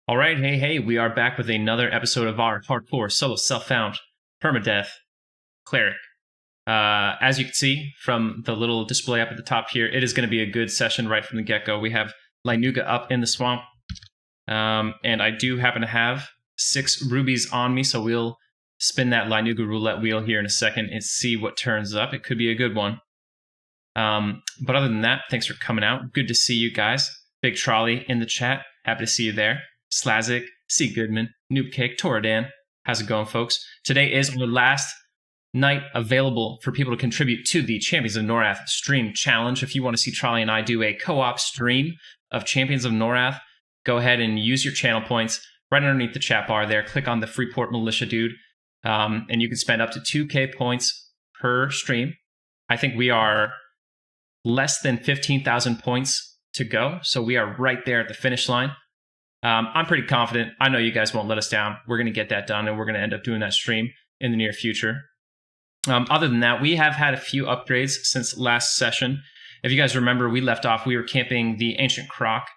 All right, hey, we are back with another episode of our hardcore solo self-found Permadeath Cleric. As you can see from the little display up at the top here, it is going to be a good session right from the get-go. We have Linuga up in the swamp, and I do happen to have 6 rubies on me, so we'll spin that Linuga roulette wheel here in a second and see what turns up. It could be a good one. But other than that, thanks for coming out. Good to see you guys. Big Trolley in the chat. Happy to see you there. Slazik, C. Goodman, Noobcake, Toradan. How's it going, folks? Today is our last night available for people to contribute to the Champions of Norath stream challenge. If you want to see Trolley and I do a co-op stream of Champions of Norath, go ahead and use your channel points right underneath the chat bar there. Click on the Freeport Militia dude, and you can spend up to 2k points per stream. I think we are less than 15,000 points to go, so we are right there at the finish line. I'm pretty confident. I know you guys won't let us down. We're going to get that done, and we're going to end up doing that stream in the near future. Other than that, we have had a few upgrades since last session. If you guys remember, we left off, we were camping the Ancient Croc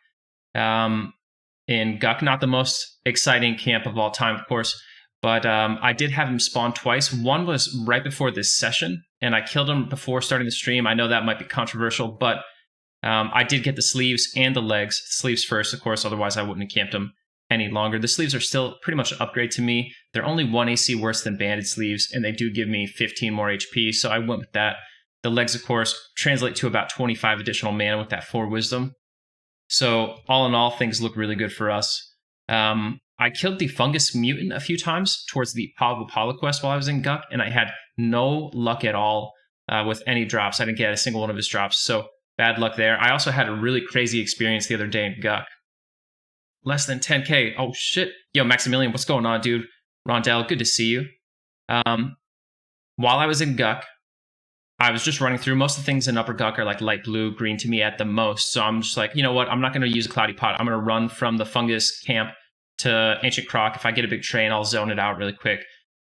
in Guk. Not the most exciting camp of all time, of course, but I did have him spawn twice. One was right before this session, and I killed him before starting the stream. I know that might be controversial, but I did get the sleeves and the legs. Sleeves first, of course, otherwise I wouldn't have camped them any longer. The sleeves are still pretty much an upgrade to me. They're only 1 AC worse than banded sleeves, and they do give me 15 more HP, so I went with that. The legs, of course, translate to about 25 additional mana with that 4 wisdom. So all in all, things look really good for us. I killed the fungus mutant a few times towards the Pala quest while I was in Guk, and I had no luck at all with any drops. I didn't get a single one of his drops, so bad luck there. I also had a really crazy experience the other day in Guk. Less than 10k. Oh, shit. Yo, Maximilian, what's going on, dude? Rondell, good to see you. While I was in Guk, I was just running through. Most of the things in Upper Guk are like light blue, green to me at the most. So I'm just like, you know what? I'm not going to use a Cloudy Pot. I'm going to run from the fungus camp to Ancient Croc. If I get a big train, I'll zone it out really quick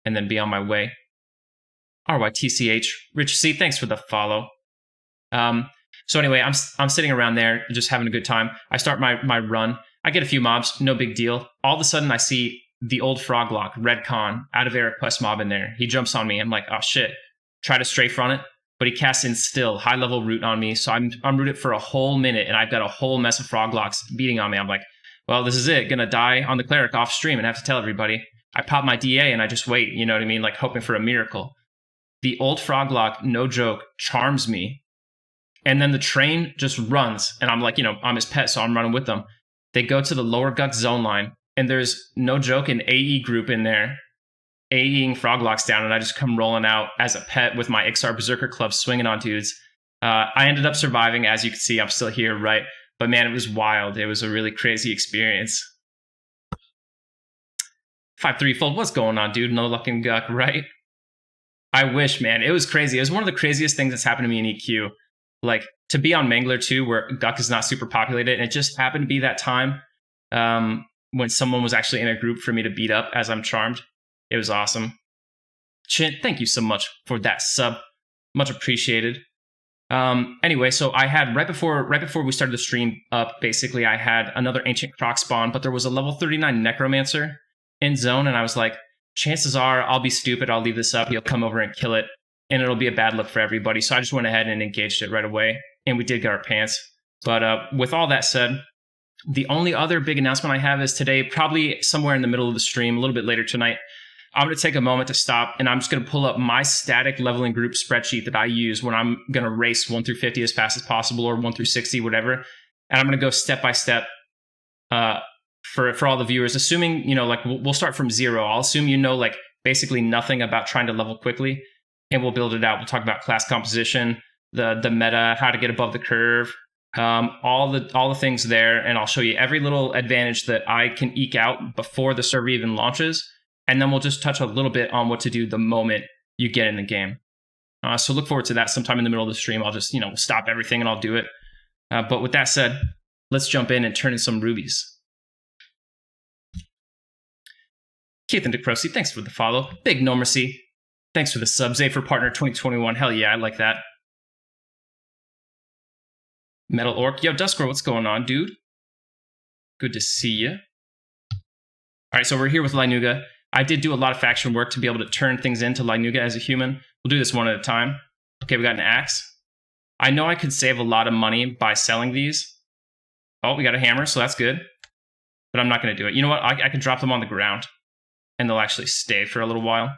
and then be on my way. RYTCH. Rich C, thanks for the follow. So anyway, I'm sitting around there just having a good time. I start my run. I get a few mobs, no big deal. All of a sudden, I see the old Froglock, Red Con, out of Everquest mob in there. He jumps on me. I'm like, oh shit. Try to strafe on it, but he casts Instill, high level root on me. So I'm rooted for a whole minute, and I've got a whole mess of Froglocks beating on me. I'm like, well, this is it. Gonna die on the Cleric off stream and have to tell everybody. I pop my DA and I just wait. You know what I mean? Like hoping for a miracle. The old Froglock, no joke, charms me. And then the train just runs, and I'm like, you know, I'm his pet, so I'm running with them. They go to the lower Guk zone line, and there's, no joke, an AE group in there, AEing Froglocks down, and I just come rolling out as a pet with my Ixar Berserker Club swinging on dudes. I ended up surviving, as you can see, I'm still here, right? But man, it was wild. It was a really crazy experience. 5-3-fold, what's going on, dude? No luck in Guk, right? I wish, man. It was crazy. It was one of the craziest things that's happened to me in EQ. Like, to be on Mangler too, where Guk is not super populated, and it just happened to be that time when someone was actually in a group for me to beat up as I'm charmed. It was awesome. Chin, thank you so much for that sub. Much appreciated. Anyway, so I had, right before we started the stream up, basically I had another Ancient Croc spawn, but there was a level 39 Necromancer in zone, and I was like, chances are I'll be stupid, I'll leave this up, he'll come over and kill it, and it'll be a bad look for everybody. So I just went ahead and engaged it right away, and we did get our pants. But with all that said, the only other big announcement I have is today, probably somewhere in the middle of the stream, a little bit later tonight, I'm going to take a moment to stop, and I'm just going to pull up my static leveling group spreadsheet that I use when I'm going to race 1 through 50 as fast as possible, or 1 through 60, whatever. And I'm going to go step by step for all the viewers, assuming, you know, like we'll start from 0. I'll assume you know, like, basically nothing about trying to level quickly. And we'll build it out. We'll talk about class composition, the meta, how to get above the curve, all the things there, and I'll show you every little advantage that I can eke out before the server even launches. And then we'll just touch a little bit on what to do the moment you get in the game. So look forward to that sometime in the middle of the stream. I'll just, stop everything and I'll do it. But with that said, let's jump in and turn in some rubies. Keith and DeCrocy, thanks for the follow. Big No Mercy, thanks for the sub. Zaide for Partner 2021. Hell yeah, I like that. Metal Orc. Yo, Duskor, what's going on, dude? Good to see you. All right, so we're here with Linuga. I did do a lot of faction work to be able to turn things into Linuga as a human. We'll do this one at a time. Okay, we got an axe. I know I could save a lot of money by selling these. Oh, we got a hammer, so that's good. But I'm not going to do it. You know what? I could drop them on the ground, and they'll actually stay for a little while.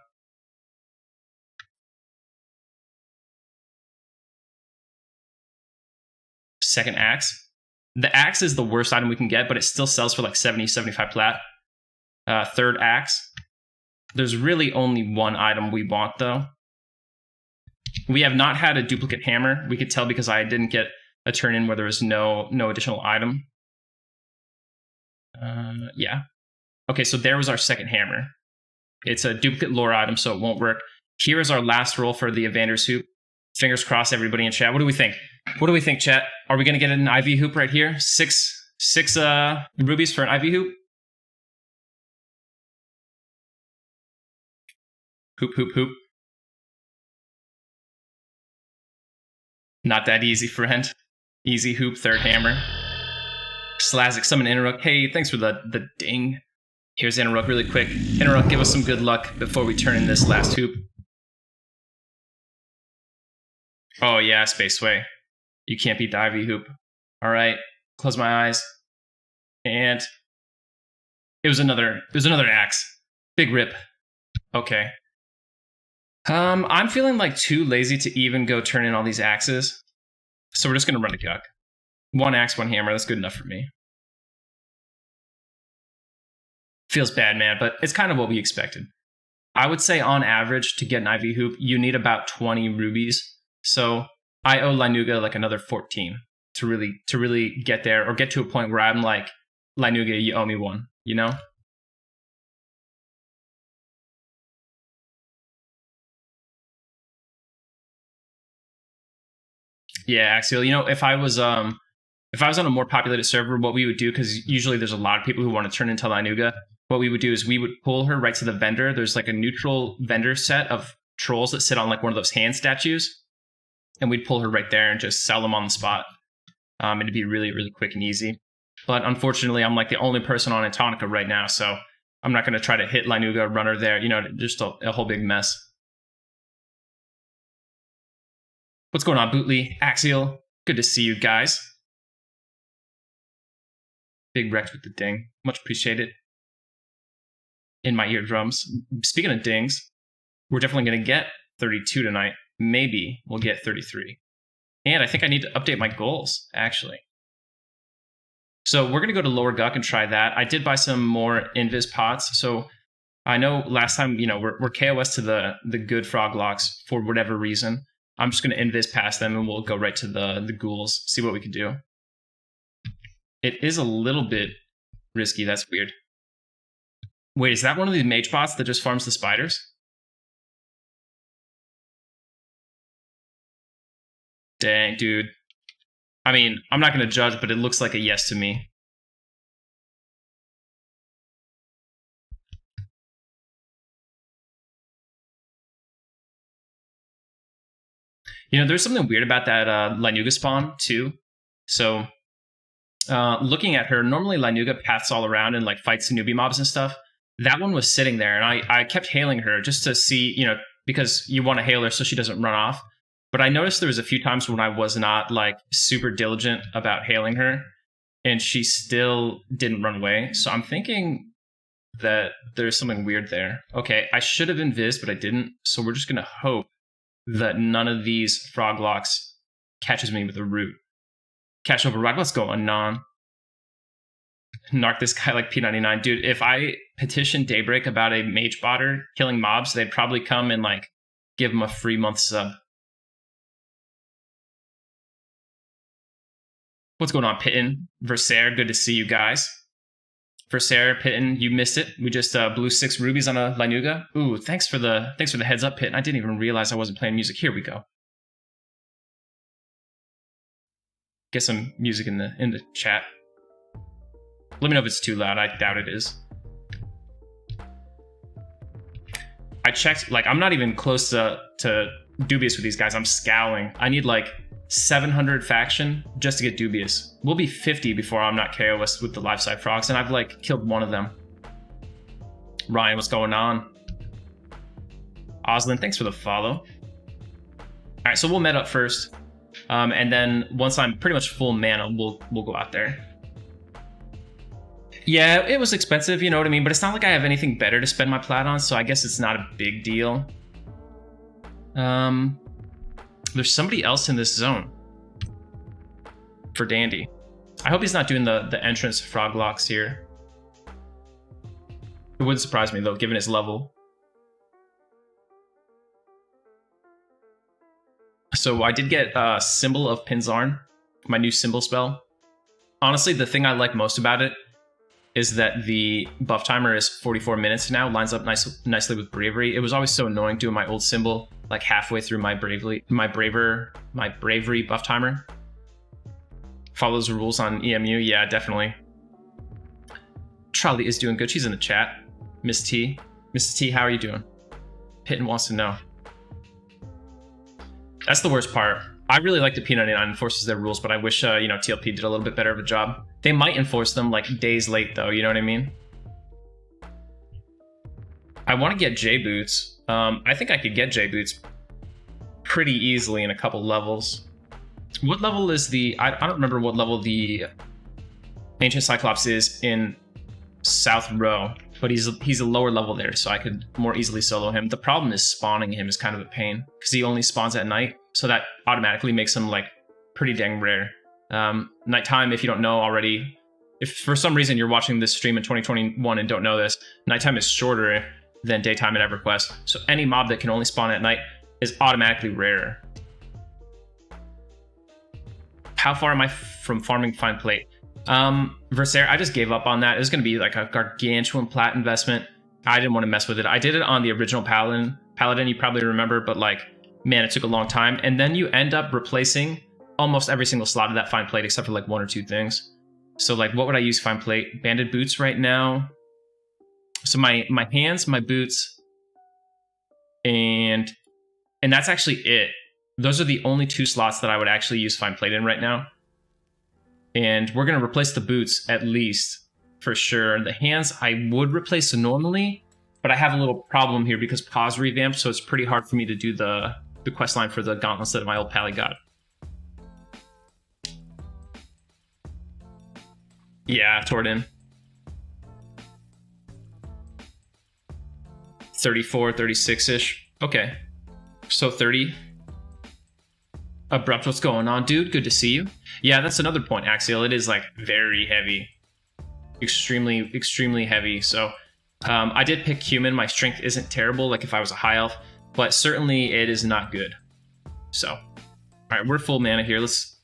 Second axe. The axe is the worst item we can get, but it still sells for like 70, 75 plat. Third axe. There's really only one item we want, though. We have not had a duplicate hammer. We could tell because I didn't get a turn in where there was no additional item. Yeah. Okay, so there was our second hammer. It's a duplicate lore item, so it won't work. Here is our last roll for the Evander's Hoop. Fingers crossed, everybody in chat. What do we think? What do we think, chat? Are we going to get an IV hoop right here? Six rubies for an IV hoop? Hoop, hoop, hoop. Not that easy, friend. Easy hoop, third hammer. Slazik, summon Interrook. Hey, thanks for the ding. Here's Interrook really quick. Interrook, give us some good luck before we turn in this last hoop. Oh yeah, Space Sway. You can't beat the IV hoop. All right, close my eyes. And it was another axe. Big rip. Okay. I'm feeling like too lazy to even go turn in all these axes. So we're just gonna run a Guck. One axe, one hammer, that's good enough for me. Feels bad, man, but it's kind of what we expected. I would say on average to get an IV hoop, you need about 20 rubies. So I owe Linuga like another 14 to really get there, or get to a point where I'm like, Linuga, you owe me one, you know? Yeah, Axial. You know, if I was on a more populated server, what we would do, because usually there's a lot of people who want to turn into Linuga, what we would do is we would pull her right to the vendor. There's like a neutral vendor set of trolls that sit on like one of those hand statues, and we'd pull her right there and just sell them on the spot. It'd be really, really quick and easy. But unfortunately, I'm like the only person on Antonica right now, so I'm not going to try to hit Linuga, run her there. You know, just a whole big mess. What's going on, Bootly? Axial, good to see you guys. Big Rex with the ding. Much appreciated. In my eardrums. Speaking of dings, we're definitely going to get 32 tonight. Maybe we'll get 33. And I think I need to update my goals, actually. So we're going to go to Lower Guck and try that. I did buy some more Invis pots. So I know last time, you know, we're KOS to the good frog locks for whatever reason. I'm just going to invis past them and we'll go right to the ghouls, see what we can do. It is a little bit risky. That's weird. Wait, is that one of the mage bots that just farms the spiders? Dang, dude. I mean, I'm not going to judge, but it looks like a yes to me. You know, there's something weird about that Linuga spawn, too. So, looking at her, normally Linuga paths all around and like fights newbie mobs and stuff. That one was sitting there, and I kept hailing her just to see, you know, because you want to hail her so she doesn't run off. But I noticed there was a few times when I was not like super diligent about hailing her, and she still didn't run away. So I'm thinking that there's something weird there. Okay, I should have invis, but I didn't. So we're just going to hope that none of these frog locks catches me with a root. Catch over rock. Let's go, Anon. Narc this guy like P99. Dude, if I petitioned Daybreak about a mage botter killing mobs, they'd probably come and like give him a free month sub. What's going on, Pitten? Versaire, good to see you guys. Versaire, Pitten, you missed it. We just blew 6 rubies on a Linuga. Ooh, thanks for the heads up, Pitten. I didn't even realize I wasn't playing music. Here we go. Get some music in the chat. Let me know if it's too loud. I doubt it is. I checked, like, I'm not even close to dubious with these guys. I'm scowling. I need like 700 faction just to get dubious. We'll be 50 before I'm not KOS with the live side frogs, and I've like killed one of them. Ryan, what's going on? Oslin, thanks for the follow. All right, so we'll met up first. And then once I'm pretty much full mana, we'll go out there. Yeah, it was expensive, you know what I mean? But it's not like I have anything better to spend my plat on, so I guess it's not a big deal. There's somebody else in this zone. For Dandy. I hope he's not doing the entrance frog locks here. It wouldn't surprise me, though, given his level. So I did get Symbol of Pinzarn, my new symbol spell. Honestly, the thing I like most about it is that the buff timer is 44 minutes now, lines up nicely with Bravery. It was always so annoying doing my old symbol like halfway through my Bravery buff timer. Follows the rules on EMU, yeah, definitely. Charlie is doing good. She's in the chat. Miss T. Mrs. T, how are you doing? Pitten wants to know. That's the worst part. I really like that P99 enforces their rules, but I wish TLP did a little bit better of a job. They might enforce them like days late, though. You know what I mean? I want to get J boots. I think I could get J boots pretty easily in a couple levels. What level is the? I don't remember what level the Ancient Cyclops is in South Row, but he's a lower level there, so I could more easily solo him. The problem is spawning him is kind of a pain because he only spawns at night, so that automatically makes him like pretty dang rare. Nighttime, if you don't know already, if for some reason you're watching this stream in 2021 and don't know this, nighttime is shorter than daytime in EverQuest, so any mob that can only spawn at night is automatically rarer. How far am I from farming Fine Plate? Versaire, I just gave up on that. It was going to be like a gargantuan plat investment. I didn't want to mess with it. I did it on the original Paladin, you probably remember, but like, man, it took a long time. And then you end up replacing almost every single slot of that Fine Plate except for like one or two things. So like, what would I use Fine Plate? Banded boots right now. So my hands, my boots, and that's actually it. Those are the only two slots that I would actually use Fine Plate in right now. And we're going to replace the boots at least, for sure. The hands I would replace normally, but I have a little problem here because pause revamped, so it's pretty hard for me to do the quest line for the gauntlets that my old pally got. Yeah, Tordin. 34, 36-ish. Okay. So 30. Abrupt, what's going on, dude? Good to see you. Yeah, that's another point, Axial. It is like very heavy. Extremely, extremely heavy. So I did pick human. My strength isn't terrible, like if I was a high elf, but certainly it is not good. So, all right, we're full mana here. Let's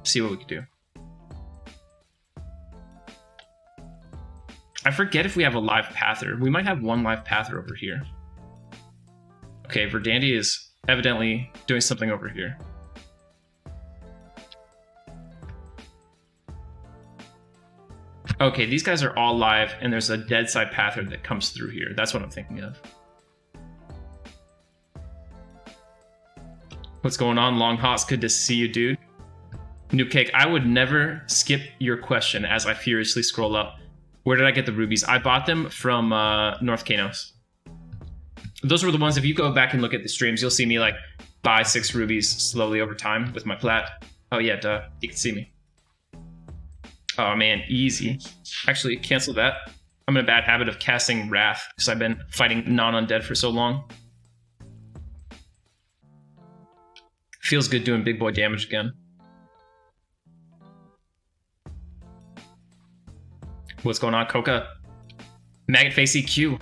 see what we can do. I forget if we have a live pather. We might have one live pather over here. Okay, Verdandi is evidently doing something over here. Okay, these guys are all live, and there's a dead side pather that comes through here. That's what I'm thinking of. What's going on, Long Hots? Good to see you, dude. New Cake, I would never skip your question as I furiously scroll up. Where did I get the rubies? I bought them from North Kanos. Those were the ones, if you go back and look at the streams, you'll see me like buy 6 rubies slowly over time with my plat. Oh yeah, duh, you can see me. Oh man, easy. Actually, cancel that. I'm in a bad habit of casting Wrath because I've been fighting non-undead for so long. Feels good doing big boy damage again. What's going on, Coca? Maggot Face EQ.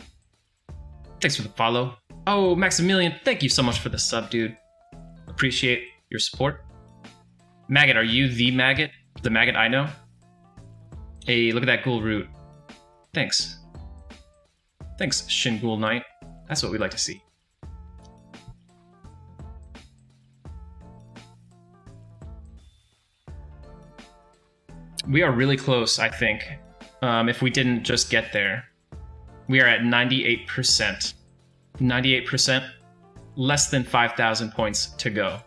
Thanks for the follow. Oh, Maximilian, thank you so much for the sub, dude. Appreciate your support. Maggot, are you the maggot? The maggot I know? Hey, look at that ghoul root. Thanks. Thanks, Shin Ghoul Knight. That's what we like to see. We are really close, I think. If we didn't just get there. We are at 98%. 98%. Less than 5,000 points to go.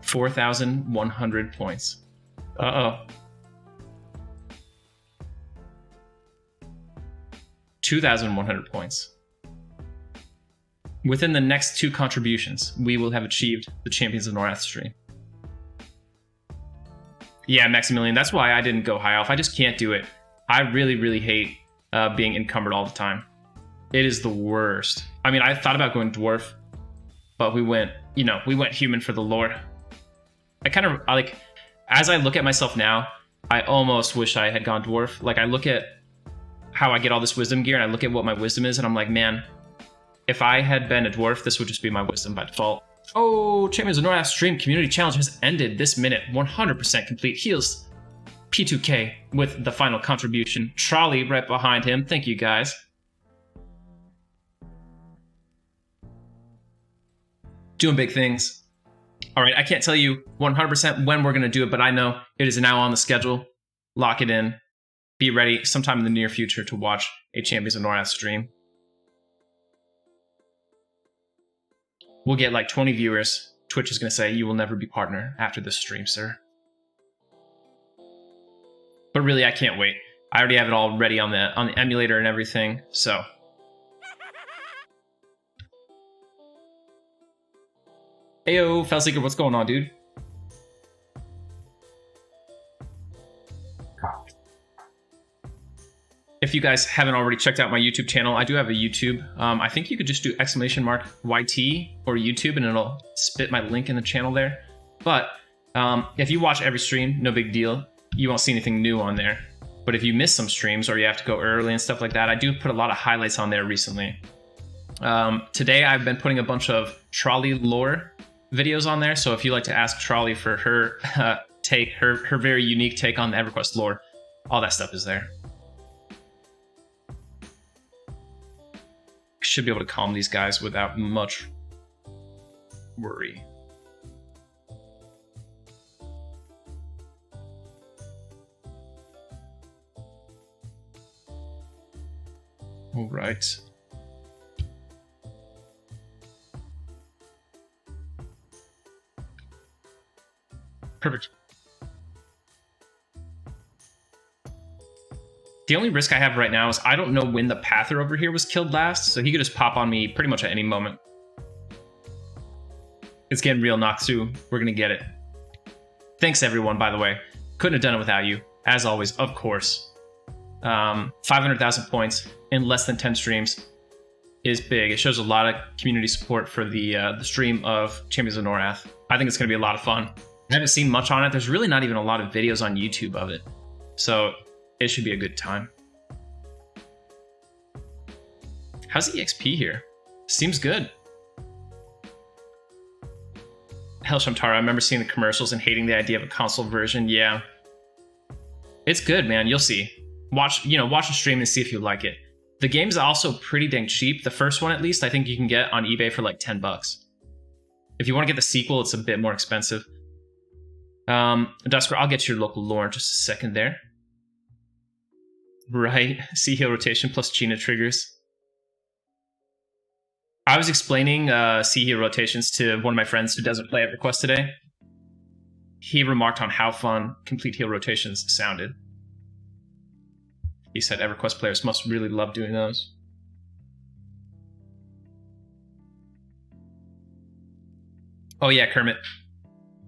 $4,100 points. Uh-oh. 2,100 points. Within the next 2 contributions, we will have achieved the Champions of Norath stream. Yeah, Maximilian, that's why I didn't go high elf. I just can't do it. I really, really hate being encumbered all the time. It is the worst. I mean, I thought about going dwarf, but we went human for the lore. I kind of, like, as I look at myself now, I almost wish I had gone dwarf. Like, I look at how I get all this wisdom gear, and I look at what my wisdom is, and I'm like, man, if I had been a dwarf, this would just be my wisdom by default. Oh, Champions of Norath stream community challenge has ended this minute. 100% complete. Heals P2K with the final contribution. Trolley right behind him. Thank you, guys. Doing big things. All right, I can't tell you 100% when we're going to do it, but I know it is now on the schedule. Lock it in. Be ready sometime in the near future to watch a Champions of Norath stream. We'll get like 20 viewers. Twitch is going to say, you will never be partner after this stream, sir. But really, I can't wait. I already have it all ready on the emulator and everything, so. Heyo, Felseeker, what's going on, dude? If you guys haven't already checked out my YouTube channel, I do have a YouTube. I think you could just do !YT or YouTube and it'll spit my link in the channel there. But if you watch every stream, no big deal. You won't see anything new on there. But if you miss some streams or you have to go early and stuff like that, I do put a lot of highlights on there recently. Today I've been putting a bunch of Trolley lore videos on there. So if you like to ask Trolley for her take, her very unique take on the Everquest lore, all that stuff is there. Should be able to calm these guys without much worry. All right. Perfect. The only risk I have right now is I don't know when the Pather over here was killed last, so he could just pop on me pretty much at any moment. It's getting real, Noxu. We're gonna get it. Thanks, everyone, by the way. Couldn't have done it without you. As always, of course. 500,000 points in less than 10 streams is big. It shows a lot of community support for the stream of Champions of Norath. I think it's gonna be a lot of fun. I haven't seen much on it. There's really not even a lot of videos on YouTube of it. So it should be a good time. How's the EXP here? Seems good. Hellshamtara, I remember seeing the commercials and hating the idea of a console version. Yeah. It's good, man. You'll see. Watch the stream and see if you like it. The game's also pretty dang cheap. The first one, at least, I think you can get on eBay for like 10 bucks. If you want to get the sequel, it's a bit more expensive. Dusker, I'll get your local lore in just a second there. Right, Sea Heal rotation plus China triggers. I was explaining Sea Heal rotations to one of my friends who doesn't play Everquest today. He remarked on how fun complete heal rotations sounded. He said Everquest players must really love doing those. Oh yeah, Kermit.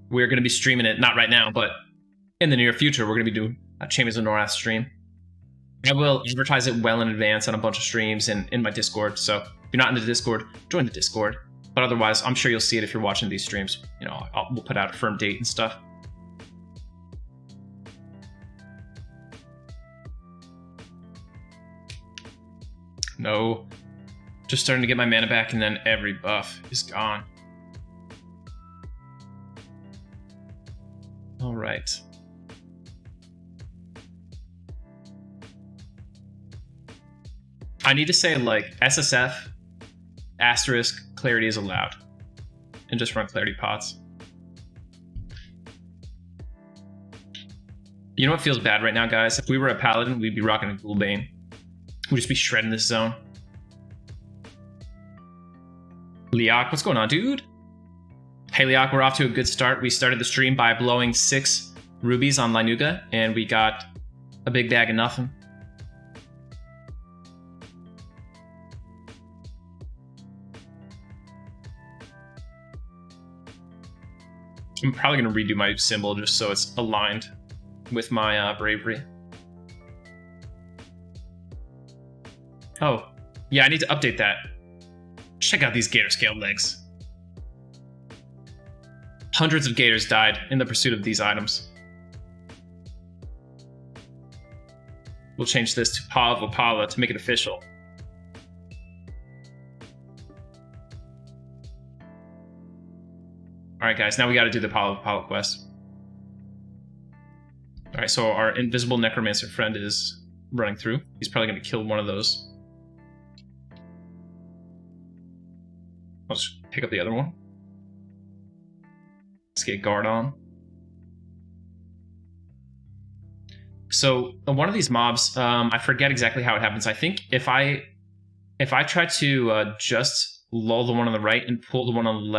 We're going to be streaming it, not right now, but in the near future, we're going to be doing a Champions of Norath stream. I will advertise it well in advance on a bunch of streams and in my Discord. So if you're not in the Discord, join the Discord. But otherwise, I'm sure you'll see it if you're watching these streams. You know, we'll put out a firm date and stuff. No. Just starting to get my mana back and then every buff is gone. All right. I need to say, like, SSF, asterisk, clarity is allowed. And just run clarity pots. You know what feels bad right now, guys? If we were a paladin, we'd be rocking a Ghoulbane. We'd just be shredding this zone. Liak, what's going on, dude? Hey, Liak, we're off to a good start. We started the stream by blowing 6 rubies on Linuga, and we got a big bag of nothing. I'm probably going to redo my symbol just so it's aligned with my bravery. Oh, yeah, I need to update that. Check out these gator scaled legs. Hundreds of gators died in the pursuit of these items. We'll change this to Paw of Opala to make it official. Alright guys, now we gotta do the Paw of Opala quest. Alright, so our invisible necromancer friend is running through. He's probably gonna kill one of those. I'll just pick up the other one. Let's get guard on. So one of these mobs, I forget exactly how it happens. I think if I try to just lull the one on the right and pull the one on the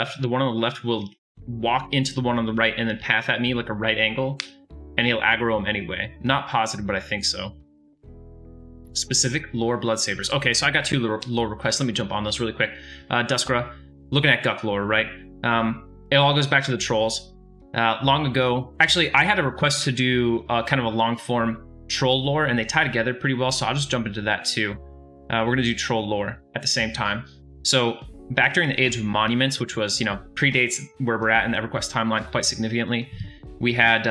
left will walk into the one on the right and then path at me like a right angle, and he'll aggro him anyway. Not positive, but I think so. Specific lore blood sabers. Okay, so I got 2 lore requests. Let me jump on those really quick. Duskra, looking at Guck lore, right? It all goes back to the trolls. Long ago, actually, I had a request to do kind of a long form troll lore, and they tie together pretty well, so I'll just jump into that too. We're going to do troll lore at the same time. So back during the Age of Monuments, which was, you know, predates where we're at in the Everquest timeline quite significantly, we had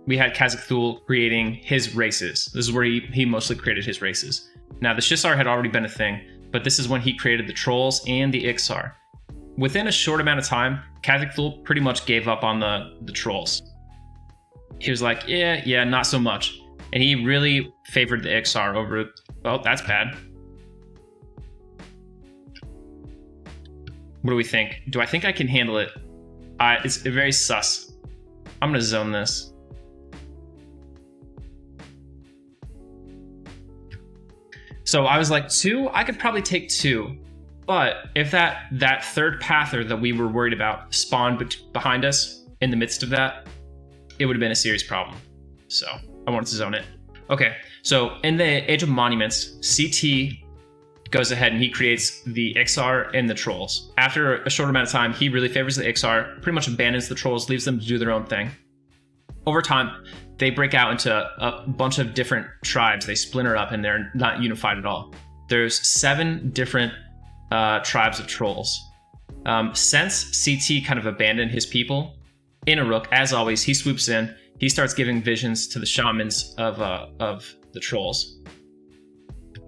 Khazak-Thul creating his races. This is where he mostly created his races. Now, the Shisar had already been a thing, but this is when he created the trolls and the Ixar. Within a short amount of time, Khazak-Thul pretty much gave up on the trolls. He was like, yeah, not so much. And he really favored the Ixar over, well, that's bad. What do we think? Do I think I can handle it? It's very sus. I'm gonna zone this. So I was like, 2? I could probably take 2. But if that third pather that we were worried about spawned behind us in the midst of that, it would have been a serious problem. So I wanted to zone it. Okay, so in the Age of Monuments, CT goes ahead and he creates the Ixar and the trolls. After a short amount of time, he really favors the Ixar, pretty much abandons the trolls, leaves them to do their own thing. Over time, they break out into a bunch of different tribes. They splinter up and they're not unified at all. There's 7 different tribes of trolls. Since CT kind of abandoned his people, Inaruk, as always, he swoops in. He starts giving visions to the shamans of the trolls.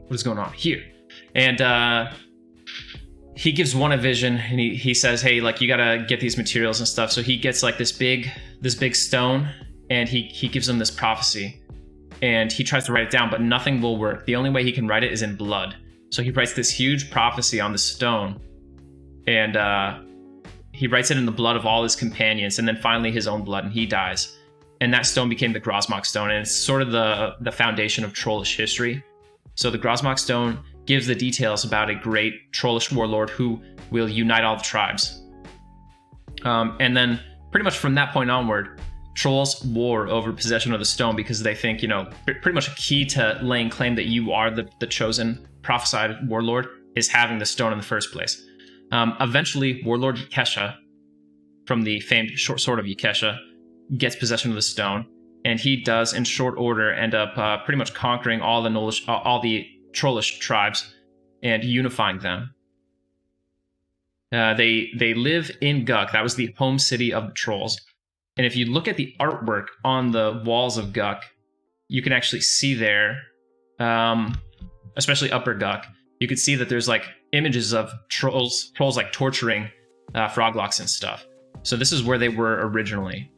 What is going on here? And he gives one a vision, and he says, "Hey, like you gotta get these materials and stuff." So he gets like this big stone, and he gives him this prophecy, and he tries to write it down, but nothing will work. The only way he can write it is in blood. So he writes this huge prophecy on the stone, and he writes it in the blood of all his companions, and then finally his own blood, and he dies. And that stone became the Grosmok stone, and it's sort of the foundation of trollish history. So the Grosmok stone gives the details about a great trollish warlord who will unite all the tribes. And then pretty much from that point onward, trolls war over possession of the stone because they think, you know, pretty much a key to laying claim that you are the chosen prophesied warlord is having the stone in the first place. Eventually, Warlord Yakesha, from the famed short sword of Yakesha, gets possession of the stone, and he does, in short order, end up pretty much conquering all the trollish tribes and unifying them. They live in Guck. That was the home city of the trolls. And if you look at the artwork on the walls of Guck, you can actually see there, especially Upper Guck, you could see that there's like images of trolls like torturing froglocks and stuff. So this is where they were originally.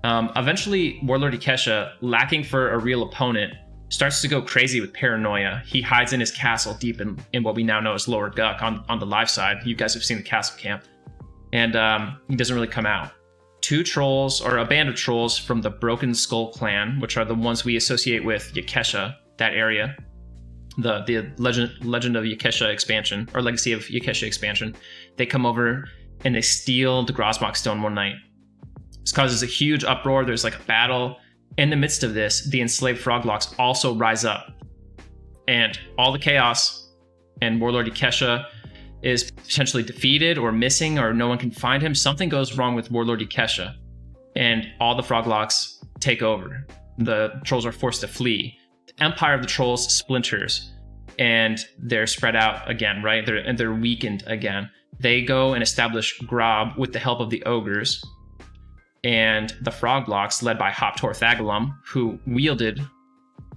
Eventually, Warlord Yakesha, lacking for a real opponent, starts to go crazy with paranoia. He hides in his castle deep in what we now know as Lower Guck on the live side. You guys have seen the castle camp. And he doesn't really come out. 2 trolls, or a band of trolls from the Broken Skull clan, which are the ones we associate with Yakesha, that area. The Legend of Yakesha expansion, or Legacy of Yakesha expansion. They come over and they steal the Grosmok stone one night. This causes a huge uproar. There's like a battle. In the midst of this, the enslaved froglocks also rise up. And all the chaos, and Warlord Yakesha is potentially defeated or missing, or no one can find him, something goes wrong with Warlord Ikesha, and all the Froglocks take over. The trolls are forced to flee. The Empire of the Trolls splinters, and they're spread out again, right? They're weakened again. They go and establish Grob with the help of the ogres, and the Froglocks, led by Hoptor Thagalum, who wielded,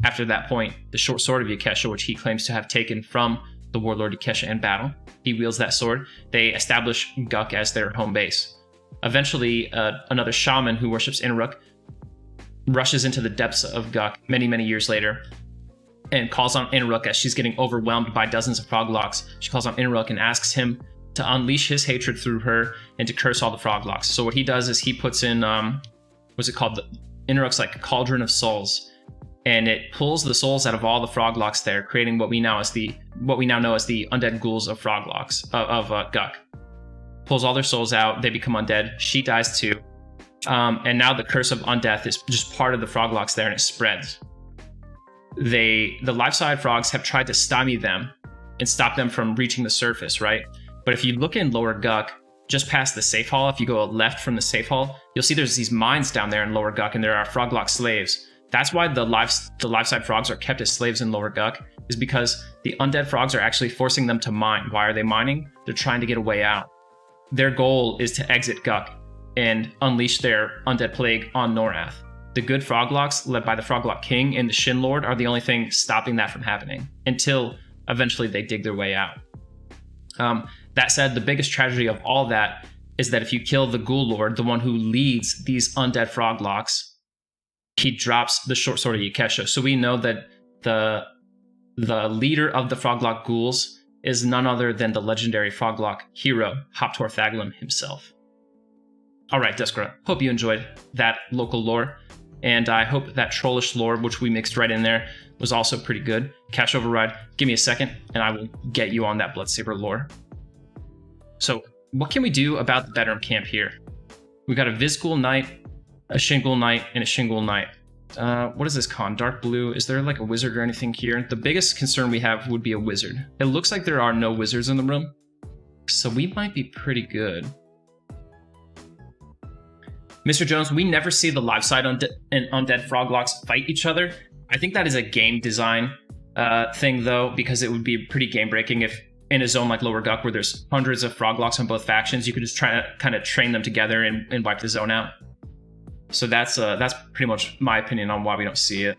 after that point, the short sword of Ikesha, which he claims to have taken from the Warlord Ikesha in battle. He wields that sword. They establish Guk as their home base. Eventually, another shaman who worships Inruk rushes into the depths of Guk many, many years later and calls on Inruk as she's getting overwhelmed by dozens of Froglocks. She calls on Inruk and asks him to unleash his hatred through her and to curse all the Froglocks. So what he does is he puts in, what's it called? Inruk's like Cauldron of Souls, and it pulls the souls out of all the Froglocks there, creating what we now know as the undead ghouls of Froglocks of Guk. Pulls all their souls out. They become undead. She dies too. And now the curse of undeath is just part of the Froglocks there, and it spreads. The life-side frogs have tried to stymie them and stop them from reaching the surface, right? But if you look in Lower Guk, just past the safe hall, if you go left from the safe hall, you'll see there's these mines down there in Lower Guk, and there are Froglock slaves. That's why the life-side frogs are kept as slaves in Lower Guk, is because the undead frogs are actually forcing them to mine. Why are they mining? They're trying to get a way out. Their goal is to exit Guk and unleash their undead plague on Norath. The good Froglocks, led by the Froglock King and the Shin Lord, are the only thing stopping that from happening, until eventually they dig their way out. That said, the biggest tragedy of all that is that if you kill the Ghoul Lord, the one who leads these undead Froglocks, he drops the short sword of Ikesha. So we know that the leader of the Froglock ghouls is none other than the legendary Froglock hero, Hoptor Thagalum himself. All right, Deskra, hope you enjoyed that local lore, and I hope that trollish lore, which we mixed right in there, was also pretty good. Cash Override, give me a second, and I will get you on that Bloodsaber lore. So, what can we do about the bedroom camp here? We got a Vizgul Knight, a Shingul Knight, and a Shingul Knight. What is this con? Dark blue. Is there like a wizard or anything here? The biggest concern we have would be a wizard. It looks like there are no wizards in the room, so we might be pretty good. Mr. Jones, we never see the live side and undead Froglocks fight each other. I think that is a game design thing, though, because it would be pretty game breaking if in a zone like Lower Guk, where there's hundreds of Froglocks on both factions, you could just try to kind of train them together and wipe the zone out. So that's pretty much my opinion on why we don't see it.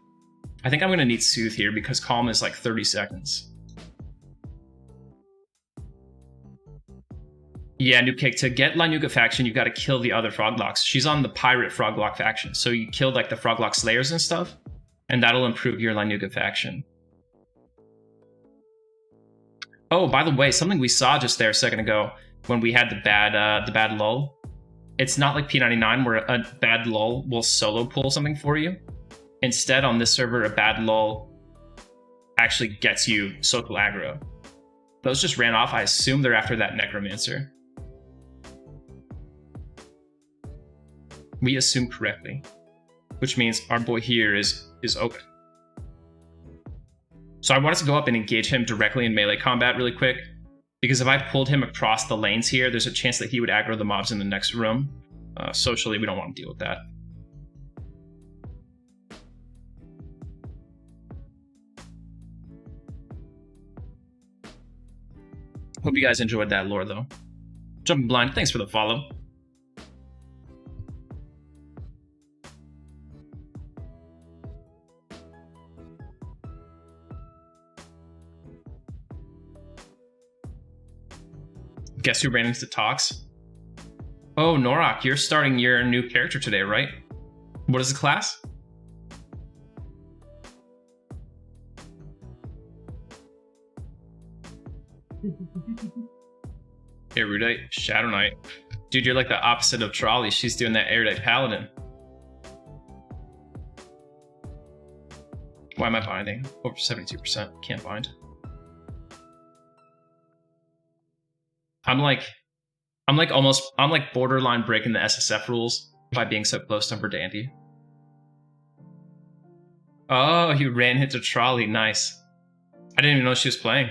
I think I'm going to need Soothe here because Calm is like 30 seconds. Yeah, New Cake, to get Lanuga faction, you've got to kill the other Froglocks. She's on the Pirate Froglock faction, so you kill like the Froglock Slayers and stuff, and that'll improve your Lanuga faction. Oh, by the way, something we saw just there a second ago when we had the bad lull. It's not like P99 where a bad lull will solo pull something for you. Instead, on this server, a bad lull actually gets you social aggro. Those just ran off. I assume they're after that Necromancer. We assume correctly, which means our boy here is open. So I want us to go up and engage him directly in melee combat really quick, because if I pulled him across the lanes here, there's a chance that he would aggro the mobs in the next room. Socially, we don't want to deal with that. Hope you guys enjoyed that lore, though. Jumping Blind, thanks for the follow. Guess who ran into Tox? Oh, Norak, you're starting your new character today, right? What is the class? Erudite, Shadow Knight. Dude, you're like the opposite of Trolley. She's doing that Erudite Paladin. Why am I binding? Over 72%. Can't bind. I'm like borderline breaking the SSF rules by being so close to Verdandy. Oh, you ran into Trolley. Nice. I didn't even know she was playing.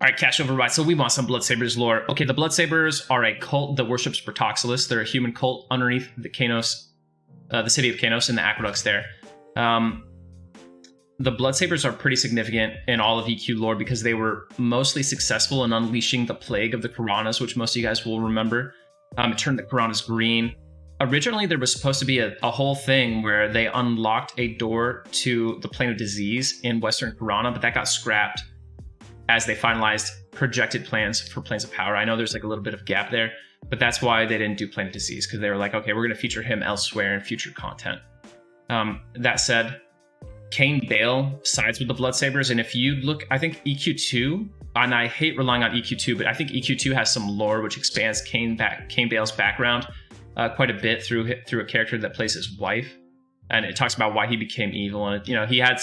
All right, cash over right. So we want some Bloodsabers lore. Okay, the Bloodsabers are a cult that worships Pertoxilus. They're a human cult underneath the Kanos, the city of Kanos and the aqueducts there. The Bloodsabers are pretty significant in all of EQ lore because they were mostly successful in unleashing the plague of the Piranhas, which most of you guys will remember. It turned the Piranhas green. Originally, there was supposed to be a whole thing where they unlocked a door to the plane of disease in Western Piranha, but that got scrapped as they finalized projected plans for Planes of Power. I know there's like a little bit of gap there, but that's why they didn't do Plane of Disease, because they were like, okay, we're going to feature him elsewhere in future content. That said, Cain Bale sides with the Bloodsabers, and if you look, I think EQ2, and I hate relying on EQ2, but I think EQ2 has some lore which expands Cain Bale's background quite a bit through a character that plays his wife, and it talks about why he became evil, and he had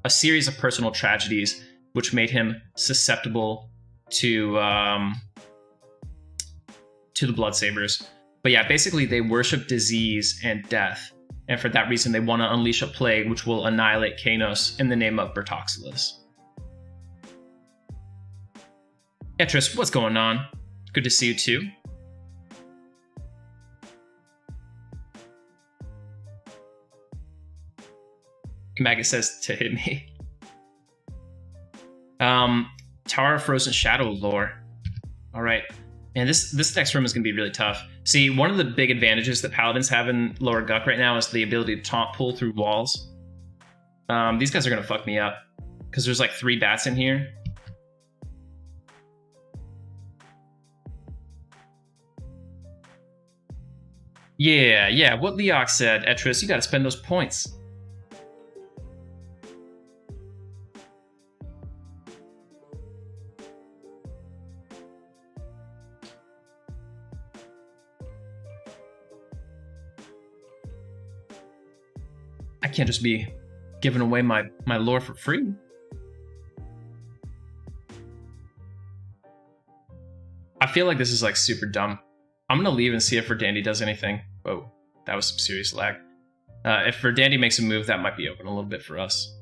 a series of personal tragedies which made him susceptible to the Bloodsabers. But yeah, basically they worship disease and death, and for that reason they want to unleash a plague which will annihilate Kanos in the name of Pertoxilus. Etris, what's going on? Good to see you too. Maggot says to hit me. Tower of Frozen Shadow lore. All right. And this next room is going to be really tough. See, one of the big advantages that Paladins have in Lower Guck right now is the ability to taunt pull through walls. These guys are going to fuck me up because there's like 3 bats in here. Yeah, what Leox said, Etris, you got to spend those points. I can't just be giving away my lore for free. I feel like this is like super dumb. I'm gonna leave and see if Verdandi does anything. Whoa, that was some serious lag. If Verdandi makes a move, that might be open a little bit for us.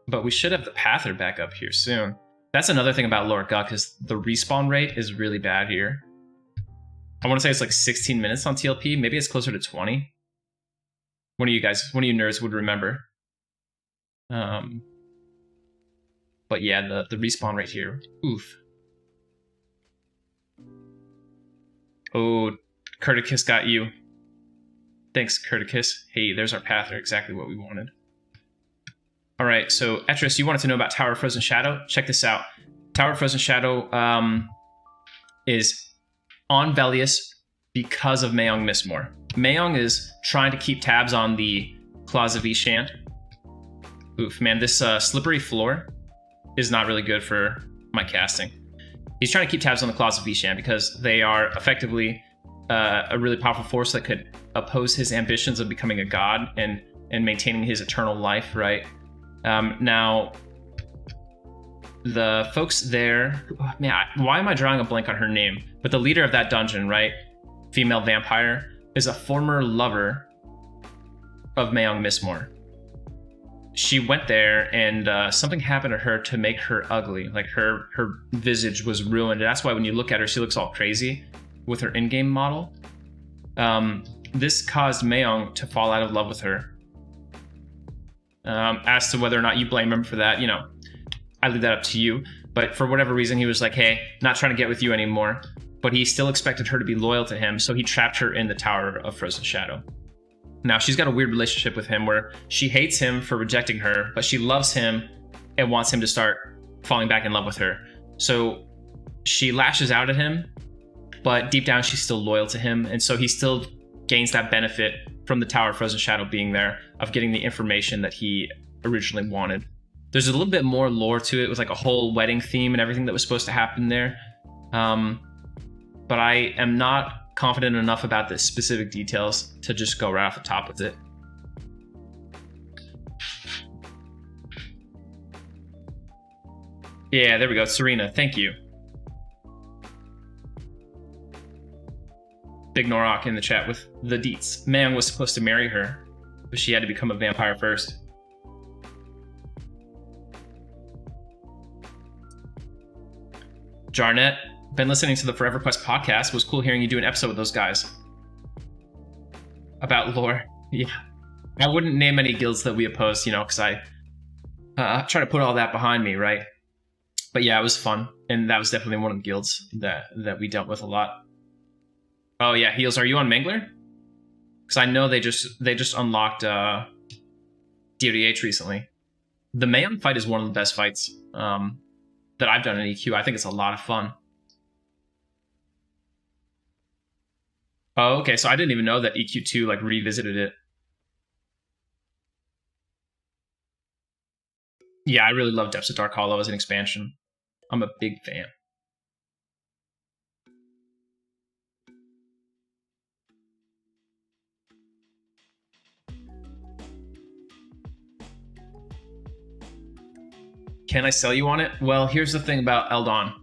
But we should have the Pather back up here soon. That's another thing about Lower Guck, is the respawn rate is really bad here. I want to say it's like 16 minutes on TLP. Maybe it's closer to 20. One of you nerds would remember. But yeah, the respawn rate here. Oof. Oh, Curticus got you. Thanks, Curticus. Hey, there's our Pather. Exactly what we wanted. All right, so Etris, you wanted to know about Tower of Frozen Shadow? Check this out. Tower of Frozen Shadow is on Velius because of Mayong Mistmore. Mayong is trying to keep tabs on the Claws of Ishant. Oof, man, this slippery floor is not really good for my casting. He's trying to keep tabs on the Claws of Ishant because they are effectively a really powerful force that could oppose his ambitions of becoming a god and maintaining his eternal life, right? Now, the folks there... Man, why am I drawing a blank on her name? But the leader of that dungeon, right? Female vampire, is a former lover of Mayong Mistmore. She went there and something happened to her to make her ugly. Like her visage was ruined. And that's why when you look at her, she looks all crazy with her in-game model. This caused Mayong to fall out of love with her. As to whether or not you blame him for that, I leave that up to you. But for whatever reason, he was like, hey, not trying to get with you anymore. But he still expected her to be loyal to him, so he trapped her in the Tower of Frozen Shadow. Now, she's got a weird relationship with him where she hates him for rejecting her, but she loves him and wants him to start falling back in love with her. So she lashes out at him, but deep down she's still loyal to him, and so he still gains that benefit from the Tower of Frozen Shadow being there, of getting the information that he originally wanted. There's a little bit more lore to it with like a whole wedding theme and everything that was supposed to happen there. But I am not confident enough about the specific details to just go right off the top with it. Yeah, there we go. Serena, thank you. Big Norok in the chat with the deets. Mayong was supposed to marry her, but she had to become a vampire first. Jarnet, been listening to the Everquest podcast. Was cool hearing you do an episode with those guys. About lore. Yeah. I wouldn't name any guilds that we oppose, because I try to put all that behind me, right? But yeah, it was fun. And that was definitely one of the guilds that we dealt with a lot. Oh yeah, Heels, are you on Mangler? Because I know they just unlocked DODH recently. The Mayon fight is one of the best fights that I've done in EQ. I think it's a lot of fun. Oh, okay, so I didn't even know that EQ2 like revisited it. Yeah, I really love Depths of Dark Hollow as an expansion. I'm a big fan. Can I sell you on it? Well, here's the thing about Eldon.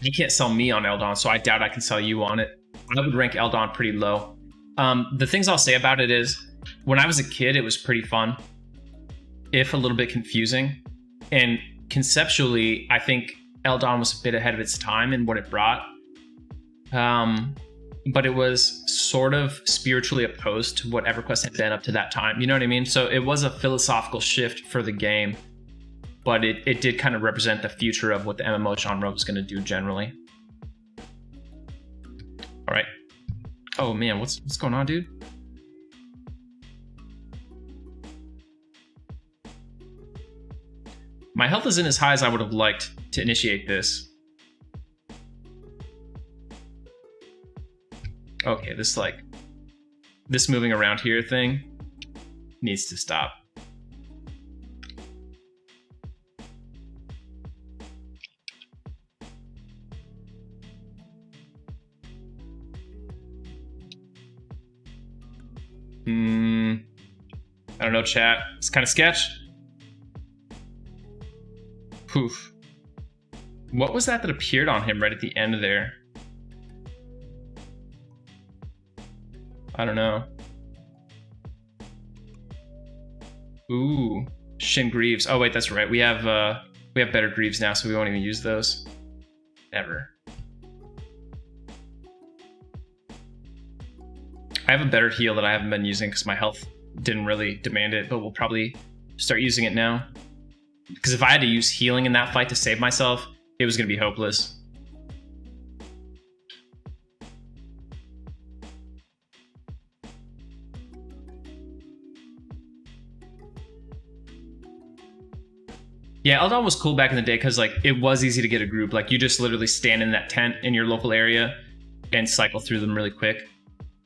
You can't sell me on Eldon, so I doubt I can sell you on it. I would rank Eldon pretty low. The things I'll say about it is, when I was a kid, it was pretty fun, if a little bit confusing. And conceptually, I think Eldon was a bit ahead of its time in what it brought. But it was sort of spiritually opposed to what Everquest had been up to that time. You know what I mean? So it was a philosophical shift for the game, but it did kind of represent the future of what the MMO genre was going to do generally. All right. Oh man, what's going on, dude? My health isn't as high as I would have liked to initiate this. Okay, this moving around here thing needs to stop. I don't know, chat. It's kind of sketch. Poof. What was that appeared on him right at the end there? I don't know. Ooh, Shin Greaves. Oh wait, that's right. We have better Greaves now, so we won't even use those. Ever. I have a better heal that I haven't been using because my health didn't really demand it, but we'll probably start using it now. Because if I had to use healing in that fight to save myself, it was going to be hopeless. Yeah, Eldon was cool back in the day because like it was easy to get a group. Like you just literally stand in that tent in your local area and cycle through them really quick.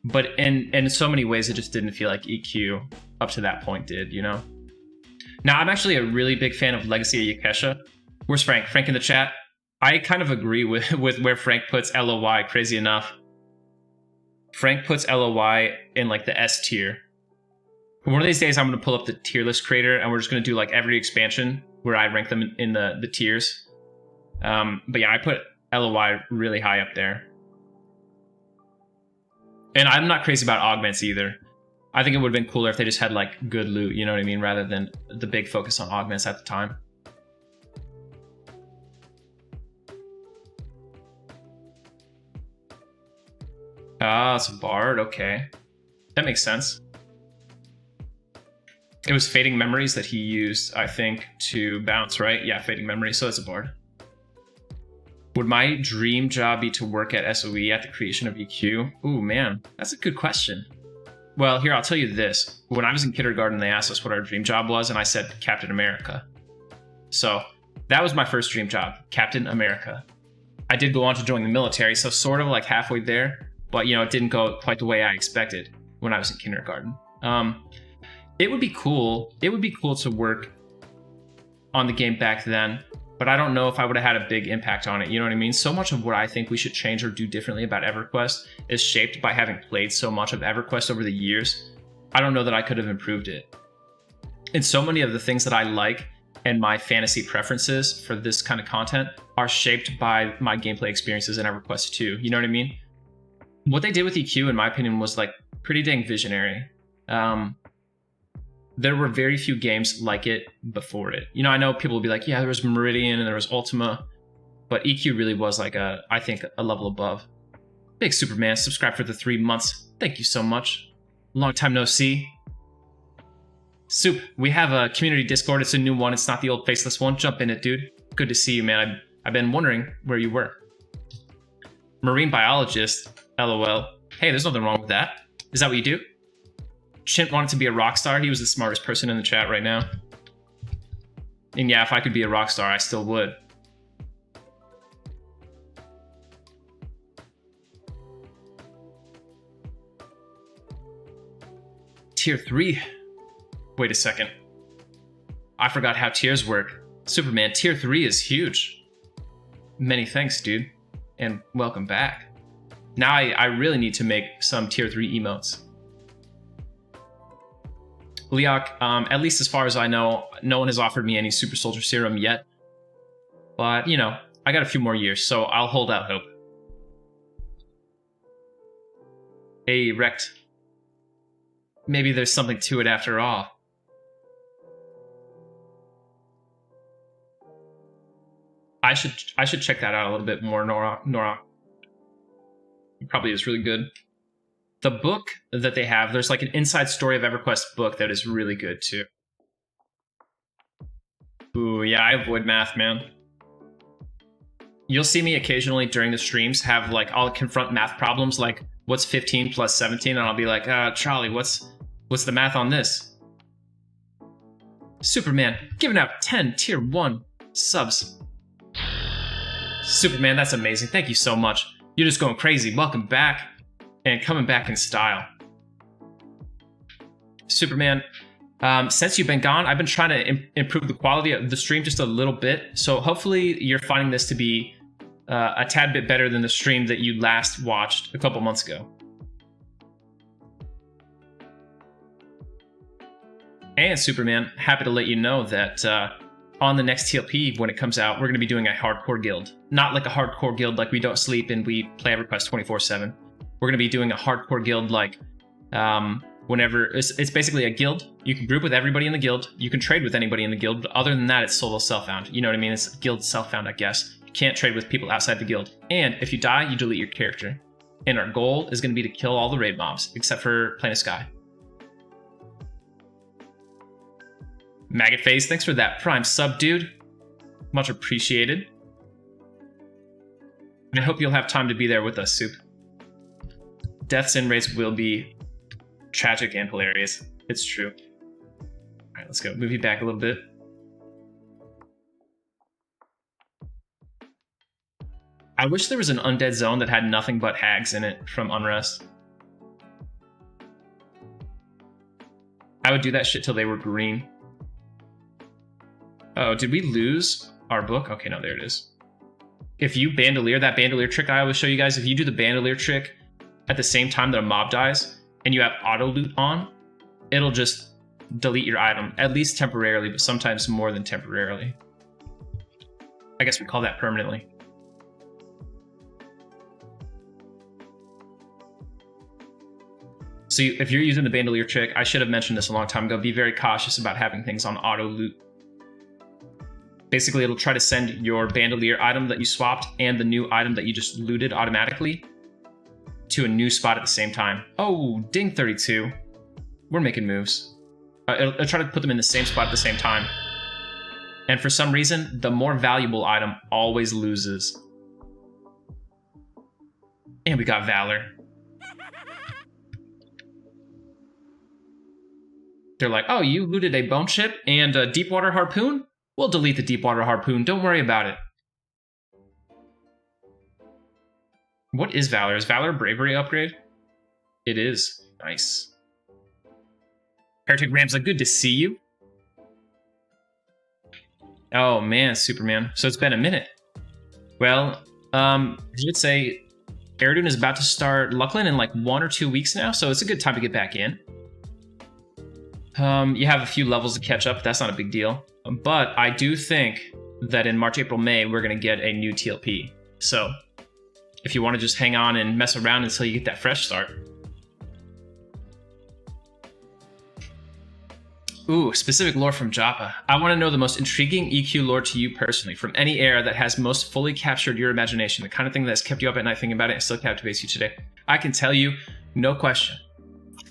But in so many ways, it just didn't feel like EQ up to that point did, Now, I'm actually a really big fan of Legacy of Yakesha. Where's Frank? Frank in the chat? I kind of agree with where Frank puts LOY, crazy enough. Frank puts LOY in like the S tier. One of these days, I'm going to pull up the tier list creator, and we're just going to do like every expansion where I rank them in the tiers. But yeah, I put LOY really high up there. And I'm not crazy about augments either. I think it would have been cooler if they just had like good loot, you know what I mean? Rather than the big focus on augments at the time. Ah, it's a bard, okay. That makes sense. It was Fading Memories that he used, I think, to bounce, right? Yeah, Fading Memories, so it's a bard. Would my dream job be to work at SOE at the creation of EQ? Ooh, man, that's a good question. Well, here, I'll tell you this. When I was in kindergarten, they asked us what our dream job was, and I said Captain America. So that was my first dream job, Captain America. I did go on to join the military, so sort of like halfway there, but it didn't go quite the way I expected when I was in kindergarten. It would be cool. It would be cool to work on the game back then, but I don't know if I would have had a big impact on it. You know what I mean? So much of what I think we should change or do differently about Everquest is shaped by having played so much of Everquest over the years. I don't know that I could have improved it. And so many of the things that I like and my fantasy preferences for this kind of content are shaped by my gameplay experiences in Everquest 2. You know what I mean? What they did with EQ, in my opinion, was like pretty dang visionary. There were very few games like it before it. I know people will be like, yeah, there was Meridian and there was Ultima. but EQ really was like I think a level above. Big Superman, subscribe for the 3 months. Thank you so much. Long time no see. Soup, we have a community Discord. It's a new one. It's not the old faceless one. Jump in it, dude. Good to see you, man. I've been wondering where you were. Marine biologist, LOL. Hey, there's nothing wrong with that. Is that what you do? Chint wanted to be a rock star. He was the smartest person in the chat right now. And yeah, if I could be a rock star, I still would. Tier 3. Wait a second. I forgot how tiers work. Superman, tier 3 is huge. Many thanks, dude. And welcome back. Now I really need to make some tier 3 emotes. Leok, at least as far as I know, no one has offered me any Super Soldier Serum yet. But, you know, I got a few more years, so I'll hold out hope. Hey, Rect. Maybe there's something to it after all. I should check that out a little bit more, Nora. It probably is really good. The book that they have, there's like an inside story of Everquest book that is really good too. Ooh, yeah, I avoid math, man. You'll see me occasionally during the streams have like, I'll confront math problems like, what's 15 plus 17? And I'll be like, Charlie, what's the math on this? Superman, giving out 10 tier 1 subs. Superman, that's amazing. Thank you so much. You're just going crazy. Welcome back. And coming back in style. Superman, since you've been gone, I've been trying to improve the quality of the stream just a little bit. So hopefully you're finding this to be a tad bit better than the stream that you last watched a couple months ago. And Superman, happy to let you know that on the next TLP, when it comes out, we're going to be doing a hardcore guild. Not like a hardcore guild like we don't sleep and we play EverQuest 24/7. We're going to be doing a hardcore guild like whenever... It's basically a guild. You can group with everybody in the guild. You can trade with anybody in the guild. But other than that, it's solo self-found. You know what I mean? It's guild self-found, I guess. You can't trade with people outside the guild. And if you die, you delete your character. And our goal is going to be to kill all the raid mobs, except for Plane of Sky. Maggot Face, thanks for that Prime sub, dude. Much appreciated. And I hope you'll have time to be there with us, Soup. Deaths in raids will be tragic and hilarious. It's true. Alright, let's go. Move you back a little bit. I wish there was an undead zone that had nothing but hags in it from Unrest. I would do that shit till they were green. Oh, did we lose our book? Okay, no, there it is. If you bandolier, that bandolier trick I always show you guys, if you do the bandolier trick at the same time that a mob dies, and you have auto loot on, it'll just delete your item, at least temporarily, but sometimes more than temporarily. I guess we call that permanently. So if you're using the bandolier trick, I should have mentioned this a long time ago, be very cautious about having things on auto loot. Basically, it'll try to send your bandolier item that you swapped and the new item that you just looted automatically to a new spot at the same time. Oh, ding 32. We're making moves. It'll try to put them in the same spot at the same time. And for some reason, the more valuable item always loses. And we got Valor. They're like, oh, you looted a bone chip and a deepwater harpoon? We'll delete the deepwater harpoon. Don't worry about it. What is Valor? Is Valor a bravery upgrade? It is. Nice. Heretic Ramsla, good to see you. Oh man, Superman. So it's been a minute. Well, you would say Eridun is about to start Luckland in like 1 or 2 weeks now, so it's a good time to get back in. You have a few levels to catch up, but that's not a big deal. But I do think that in March, April, May, we're going to get a new TLP. So if you want to just hang on and mess around until you get that fresh start. Ooh, specific lore from Joppa. I want to know the most intriguing EQ lore to you personally, from any era that has most fully captured your imagination, the kind of thing that's kept you up at night thinking about it and still captivates you today. I can tell you, no question.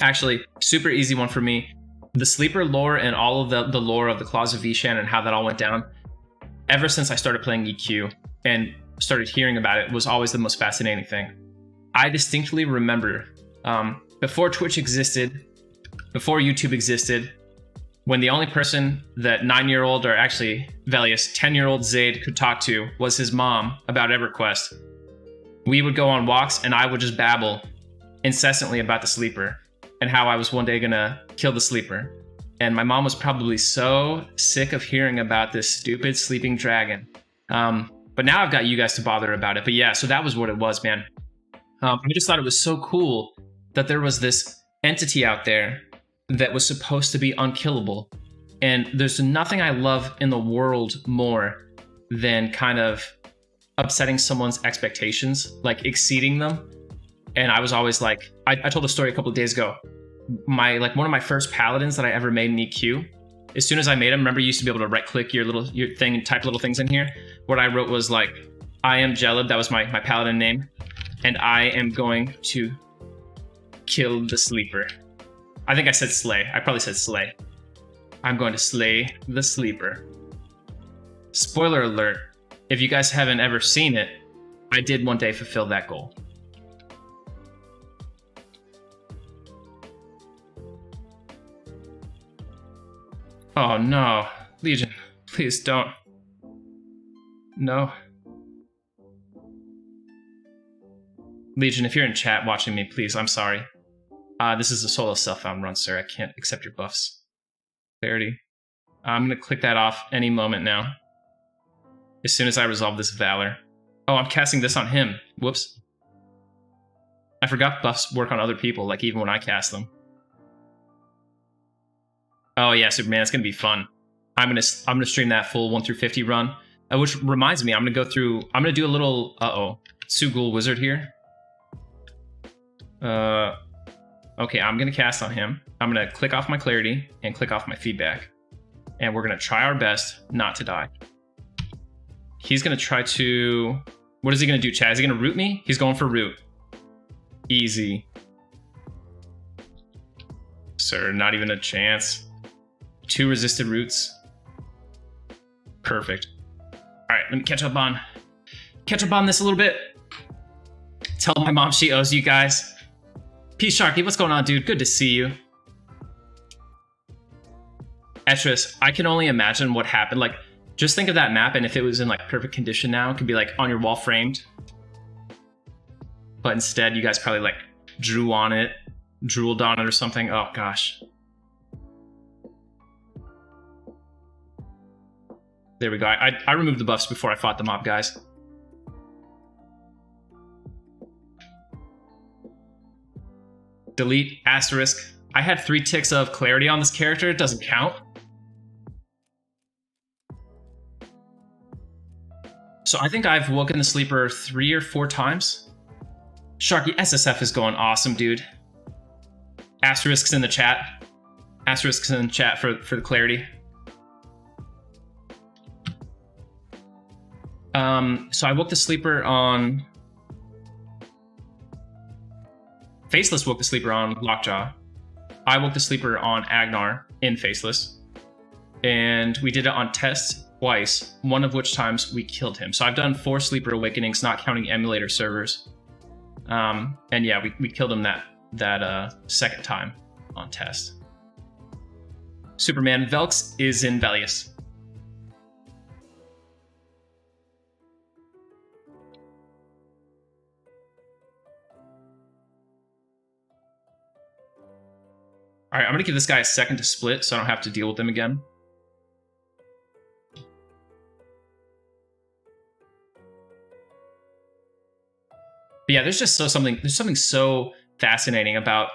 Actually, super easy one for me. The sleeper lore and all of the lore of the Claws of Vishan and how that all went down, ever since I started playing EQ and started hearing about it, was always the most fascinating thing. I distinctly remember, before Twitch existed, before YouTube existed, when the only person that 9-year-old, or actually Velius, 10-year-old Zaide could talk to was his mom about Everquest. We would go on walks and I would just babble incessantly about the sleeper and how I was one day gonna kill the sleeper. And my mom was probably so sick of hearing about this stupid sleeping dragon. But now I've got you guys to bother about it. But yeah, so that was what it was, man. I just thought it was so cool that there was this entity out there that was supposed to be unkillable. And there's nothing I love in the world more than kind of upsetting someone's expectations, like exceeding them. And I was always like, I told a story a couple of days ago. One of my first paladins that I ever made in EQ, as soon as I made him, remember you used to be able to right click your thing and type little things in here? What I wrote was like, I am Jelib, that was my paladin name, and I am going to kill the sleeper. I think I said slay. I probably said slay. I'm going to slay the sleeper. Spoiler alert, if you guys haven't ever seen it, I did one day fulfill that goal. Oh no, Legion, please don't. No. Legion, if you're in chat watching me, please, I'm sorry. This is a solo self-found run, sir. I can't accept your buffs. Clarity. I'm going to click that off any moment now. As soon as I resolve this Valor. Oh, I'm casting this on him. Whoops. I forgot buffs work on other people, like even when I cast them. Oh yeah, Superman, it's going to be fun. I'm going to stream that full 1 through 50 run. Which reminds me, I'm going to do a little, Sugul Wizard here. Okay, I'm going to cast on him. I'm going to click off my clarity and click off my feedback. And we're going to try our best not to die. He's going to try to... What is he going to do, Chad? Is he going to root me? He's going for root. Easy. Sir, not even a chance. 2 resisted roots. Perfect. Alright, let me catch up on this a little bit. Tell my mom she owes you guys. Peace, Sharky. What's going on, dude? Good to see you. Etris, I can only imagine what happened. Like, just think of that map, and if it was in, like, perfect condition now, it could be, like, on your wall framed. But instead, you guys probably, like, drew on it, drooled on it or something. Oh, gosh. There we go. I removed the buffs before I fought the mob, guys. Delete, asterisk. I had 3 ticks of clarity on this character. It doesn't count. So I think I've woken the sleeper 3 or 4 times. Sharky, SSF is going awesome, dude. Asterisks in the chat. Asterisks in the chat for the clarity. So I woke the sleeper on... Faceless woke the sleeper on Lockjaw. I woke the sleeper on Agnar in Faceless. And we did it on Test twice, one of which times we killed him. So I've done 4 sleeper awakenings, not counting emulator servers. And yeah, we killed him that second time on Test. Superman, Velx is in Velius. All right, I'm gonna give this guy a second to split so I don't have to deal with them again. But yeah, there's something so fascinating about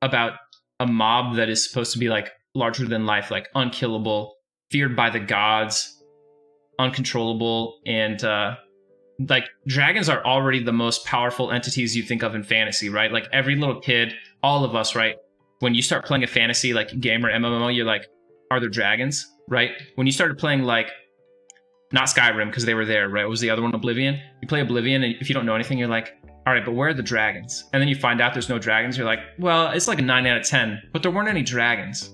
a mob that is supposed to be like larger than life, like unkillable, feared by the gods, uncontrollable, and like dragons are already the most powerful entities you think of in fantasy, right? Like every little kid, all of us, right? when you start playing a fantasy like game or MMO, you're like, are there dragons, right? When you started playing like, not Skyrim because they were there, right? What was the other one, Oblivion? You play Oblivion and if you don't know anything, you're like, all right, but where are the dragons? And then you find out there's no dragons. You're like, well, it's like a 9 out of 10, but there weren't any dragons.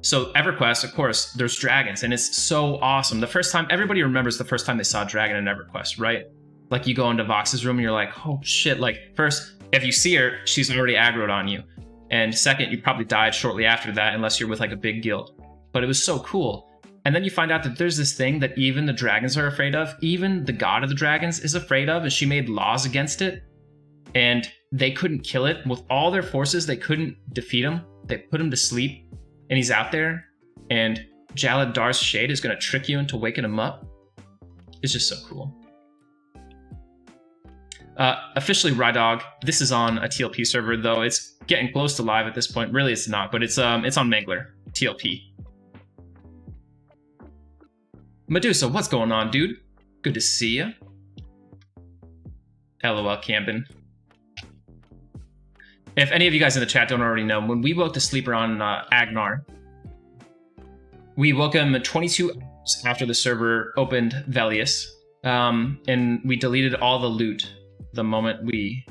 So EverQuest, of course, there's dragons and it's so awesome. The first time, everybody remembers the first time they saw a dragon in EverQuest, right? Like you go into Vox's room and you're like, oh shit. Like first, if you see her, she's already aggroed on you. And second, you probably died shortly after that unless you're with like a big guild. But it was so cool. And then you find out that there's this thing that even the dragons are afraid of. Even the god of the dragons is afraid of, and she made laws against it. And they couldn't kill it. With all their forces, they couldn't defeat him. They put him to sleep, and he's out there. And Jalad Dar's Shade is going to trick you into waking him up. It's just so cool. Officially Rydog. This is on a TLP server, though. It's getting close to live at this point. Really, it's not, but it's on Mangler TLP. Medusa, what's going on, dude? Good to see ya. LOL camping. If any of you guys in the chat don't already know, when we woke the sleeper on Agnar, we woke him 22 hours after the server opened Velius, and we deleted all the loot the moment we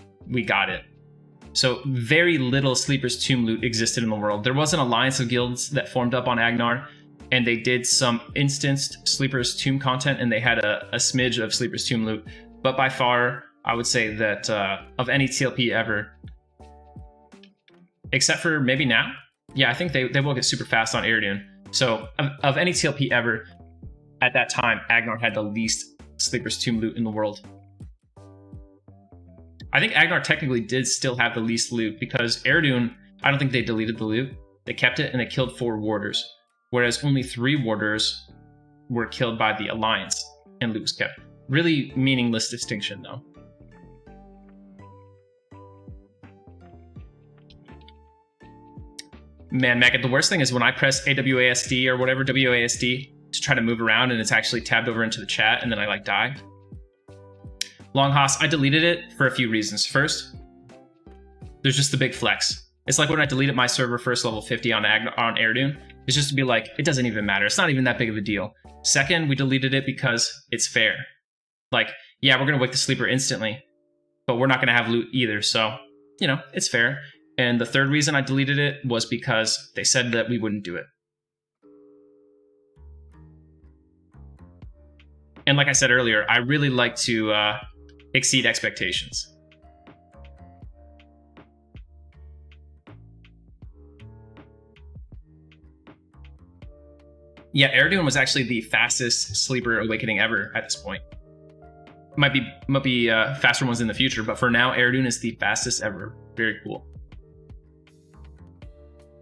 got it. So very little Sleeper's Tomb loot existed in the world. There was an alliance of guilds that formed up on Agnar, and they did some instanced Sleeper's Tomb content, and they had a smidge of Sleeper's Tomb loot. But by far, I would say that of any TLP ever, except for maybe now, yeah, I think they woke it super fast on Eridion. So of any TLP ever, at that time, Agnar had the least Sleeper's Tomb loot in the world. I think Agnar technically did still have the least loot because Eridion, I don't think they deleted the loot. They kept it and they killed 4 warders. Whereas only 3 warders were killed by the Alliance and loot was kept. Really meaningless distinction, though. Man, Megan, the worst thing is when I press AWASD or whatever, WASD, to try to move around and it's actually tabbed over into the chat and then I like die. Longhoss, I deleted it for a few reasons. First, there's just the big flex. It's like when I deleted my server first level 50 on Eridion. It's just to be like, it doesn't even matter. It's not even that big of a deal. Second, we deleted it because it's fair. Like, yeah, we're going to wake the sleeper instantly, but we're not going to have loot either. So, you know, it's fair. And the third reason I deleted it was because they said that we wouldn't do it. And like I said earlier, I really like to exceed expectations. Yeah, Eridion was actually the fastest sleeper awakening ever at this point. Might be faster ones in the future, but for now, Eridion is the fastest ever. Very cool.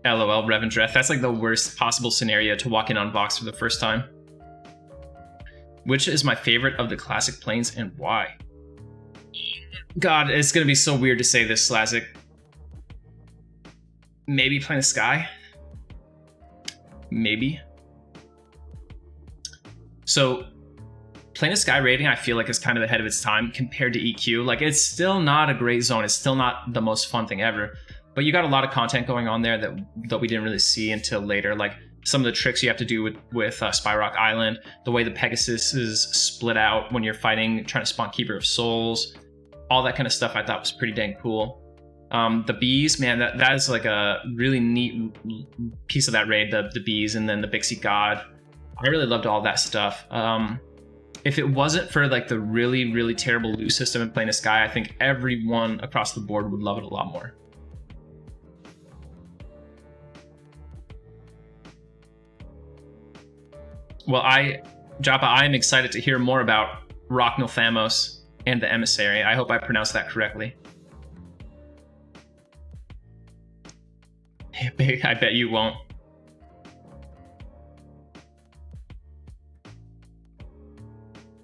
LOL, Revendreth. That's like the worst possible scenario to walk in on Vox for the first time. Which is my favorite of the classic planes and why? God, it's gonna be so weird to say this, Slazik. Maybe Plane of Sky? Maybe. So, Plane of Sky rating, I feel like is kind of ahead of its time compared to EQ. Like, it's still not a great zone. It's still not the most fun thing ever. But you got a lot of content going on there that we didn't really see until later. Like, some of the tricks you have to do with Spyrock Island, the way the Pegasus is split out when you're fighting, trying to spawn Keeper of Souls, all that kind of stuff I thought was pretty dang cool. The bees, man, that is like a really neat piece of that raid, the bees, and then the Bixie God. I really loved all that stuff. If it wasn't for like the really, really terrible loot system in Plane of Sky, I think everyone across the board would love it a lot more. Well, Joppa, I am excited to hear more about Rocknil Thamos and the Emissary. I hope I pronounced that correctly. I bet you won't.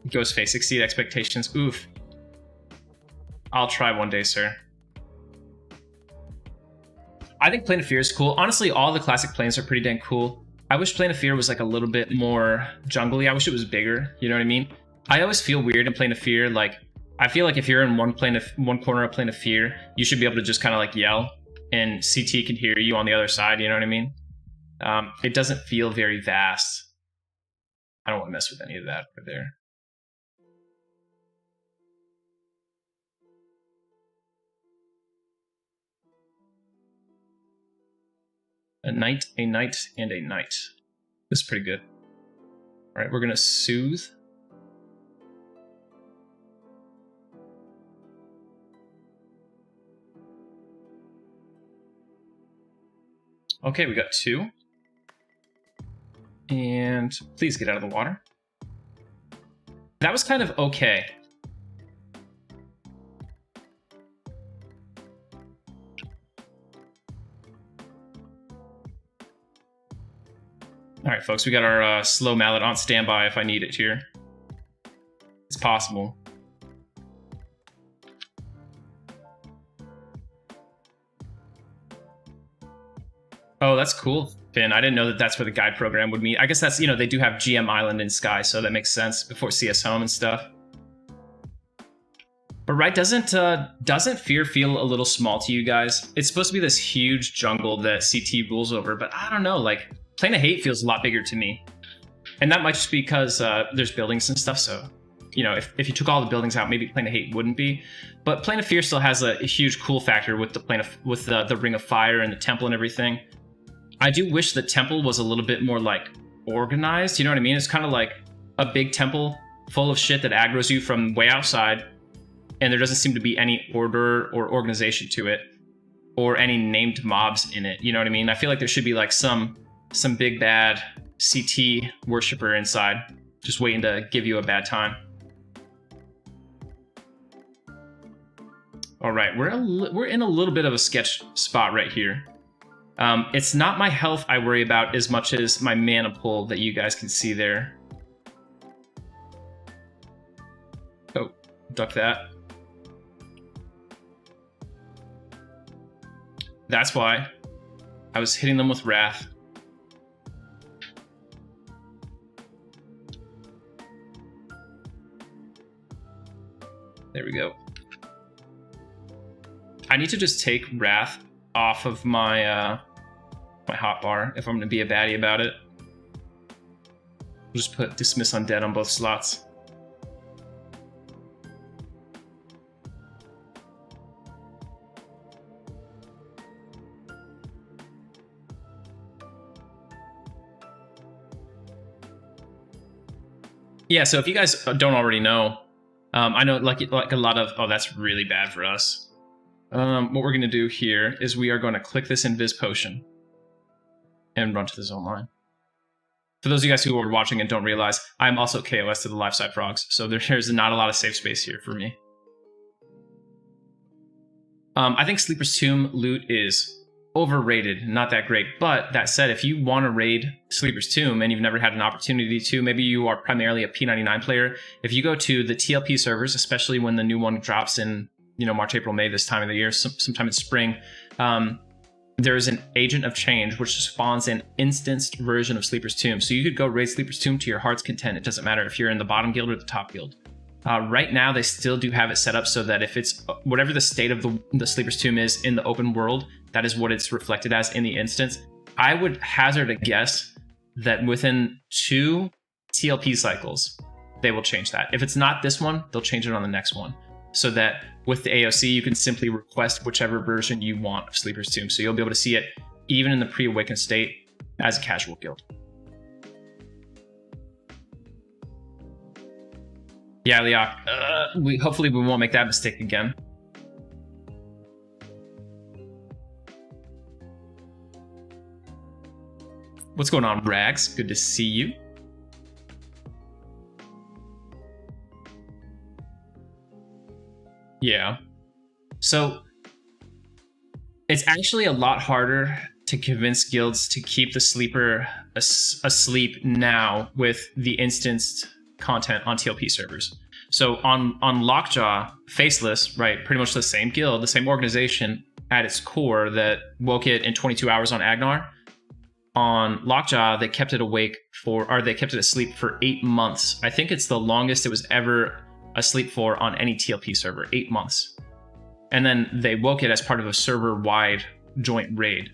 Ghostface, exceed expectations. Oof. I'll try one day, sir. I think Plane of Fear is cool. Honestly, all the classic planes are pretty dang cool. I wish Plane of Fear was like a little bit more jungly. I wish it was bigger. You know what I mean? I always feel weird in Plane of Fear. Like, I feel like if you're in one corner of Plane of Fear, you should be able to just kind of like yell. and CT can hear you on the other side, you know what I mean? It doesn't feel very vast. I don't want to mess with any of that over there. A knight, and a knight. This is pretty good. All right, we're going to soothe. Okay, we got 2. And please get out of the water. That was kind of okay. All right, folks, we got our slow mallet on standby if I need it here. It's possible. Oh, that's cool, Finn. I didn't know that that's where the guide program would meet. I guess that's, you know, they do have GM Island in Sky, so that makes sense before CS Home and stuff. But right, doesn't Fear feel a little small to you guys? It's supposed to be this huge jungle that CT rules over, but I don't know, like, Plane of Hate feels a lot bigger to me. And that might just be because there's buildings and stuff, so, you know, if you took all the buildings out, maybe Plane of Hate wouldn't be. But Plane of Fear still has a huge cool factor with the Ring of Fire and the temple and everything. I do wish the temple was a little bit more, like, organized, you know what I mean? It's kind of like a big temple full of shit that aggroes you from way outside, and there doesn't seem to be any order or organization to it, or any named mobs in it, you know what I mean? I feel like there should be, like, some big bad CT worshiper inside, just waiting to give you a bad time. All right, we're in a little bit of a sketch spot right here. It's not my health I worry about as much as my mana pool that you guys can see there. Oh, duck that. That's why I was hitting them with Wrath. There we go. I need to just take Wrath off of my my hotbar if I'm going to be a baddie about it. We'll just put Dismiss Undead on both slots. Yeah, so if you guys don't already know, I know like a lot of... Oh, that's really bad for us. What we're going to do here is we are going to click this Invis Potion and run to the zone line. For those of you guys who are watching and don't realize, I'm also KOS to the Lifeside Frogs, so there's not a lot of safe space here for me. I think Sleeper's Tomb loot is overrated, not that great. But that said, if you want to raid Sleeper's Tomb and you've never had an opportunity to, maybe you are primarily a P99 player, if you go to the TLP servers, especially when the new one drops in, you know, March, April, May, this time of the year, sometime in spring, there is an Agent of Change, which spawns an instanced version of Sleeper's Tomb. So you could go raid Sleeper's Tomb to your heart's content. It doesn't matter if you're in the bottom guild or the top guild. Right now, they still do have it set up so that if it's whatever the state of the Sleeper's Tomb is in the open world, that is what it's reflected as in the instance. I would hazard a guess that within 2 TLP cycles, they will change that. If it's not this one, they'll change it on the next one. So that with the AOC, you can simply request whichever version you want of Sleeper's Tomb. So you'll be able to see it even in the pre-awakened state as a casual guild. Yeah, Leok, hopefully we won't make that mistake again. What's going on, Rags? Good to see you. Yeah. So it's actually a lot harder to convince guilds to keep the sleeper asleep now with the instanced content on TLP servers. So on Lockjaw, Faceless, right, pretty much the same guild, the same organization at its core that woke it in 22 hours on Agnar. On Lockjaw, they kept it asleep for 8 months. I think it's the longest it was ever asleep for on any TLP server, 8 months. And then they woke it as part of a server-wide joint raid.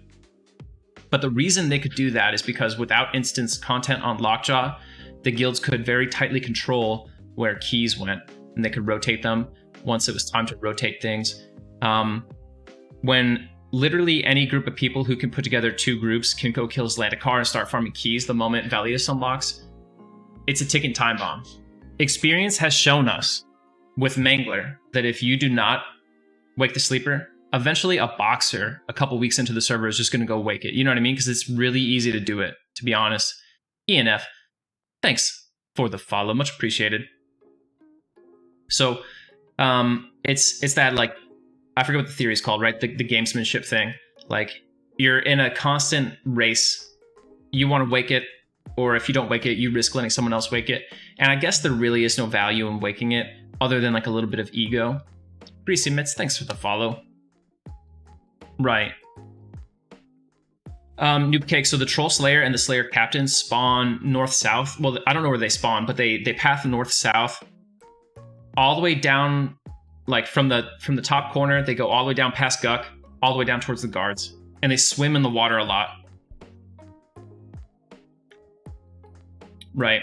But the reason they could do that is because without instance content on Lockjaw, the guilds could very tightly control where keys went, and they could rotate them once it was time to rotate things. When literally any group of people who can put together 2 groups can go kill Zlantikar and start farming keys the moment Valius unlocks, it's a ticking time bomb. Experience has shown us with Mangler that if you do not wake the sleeper, eventually a boxer a couple weeks into the server is just going to go wake it. You know what I mean? Because it's really easy to do it, to be honest. ENF, thanks for the follow. Much appreciated. So it's that, like, I forget what the theory is called, right? The gamesmanship thing. Like, you're in a constant race. You want to wake it, or if you don't wake it, you risk letting someone else wake it. And I guess there really is no value in waking it other than like a little bit of ego. Greasy Mitts, thanks for the follow. Right. Noob Cake, so the Troll Slayer and the Slayer Captain spawn north-south. Well, I don't know where they spawn, but they path north-south all the way down, like from the top corner. They go all the way down past Guck, all the way down towards the guards. And they swim in the water a lot. Right.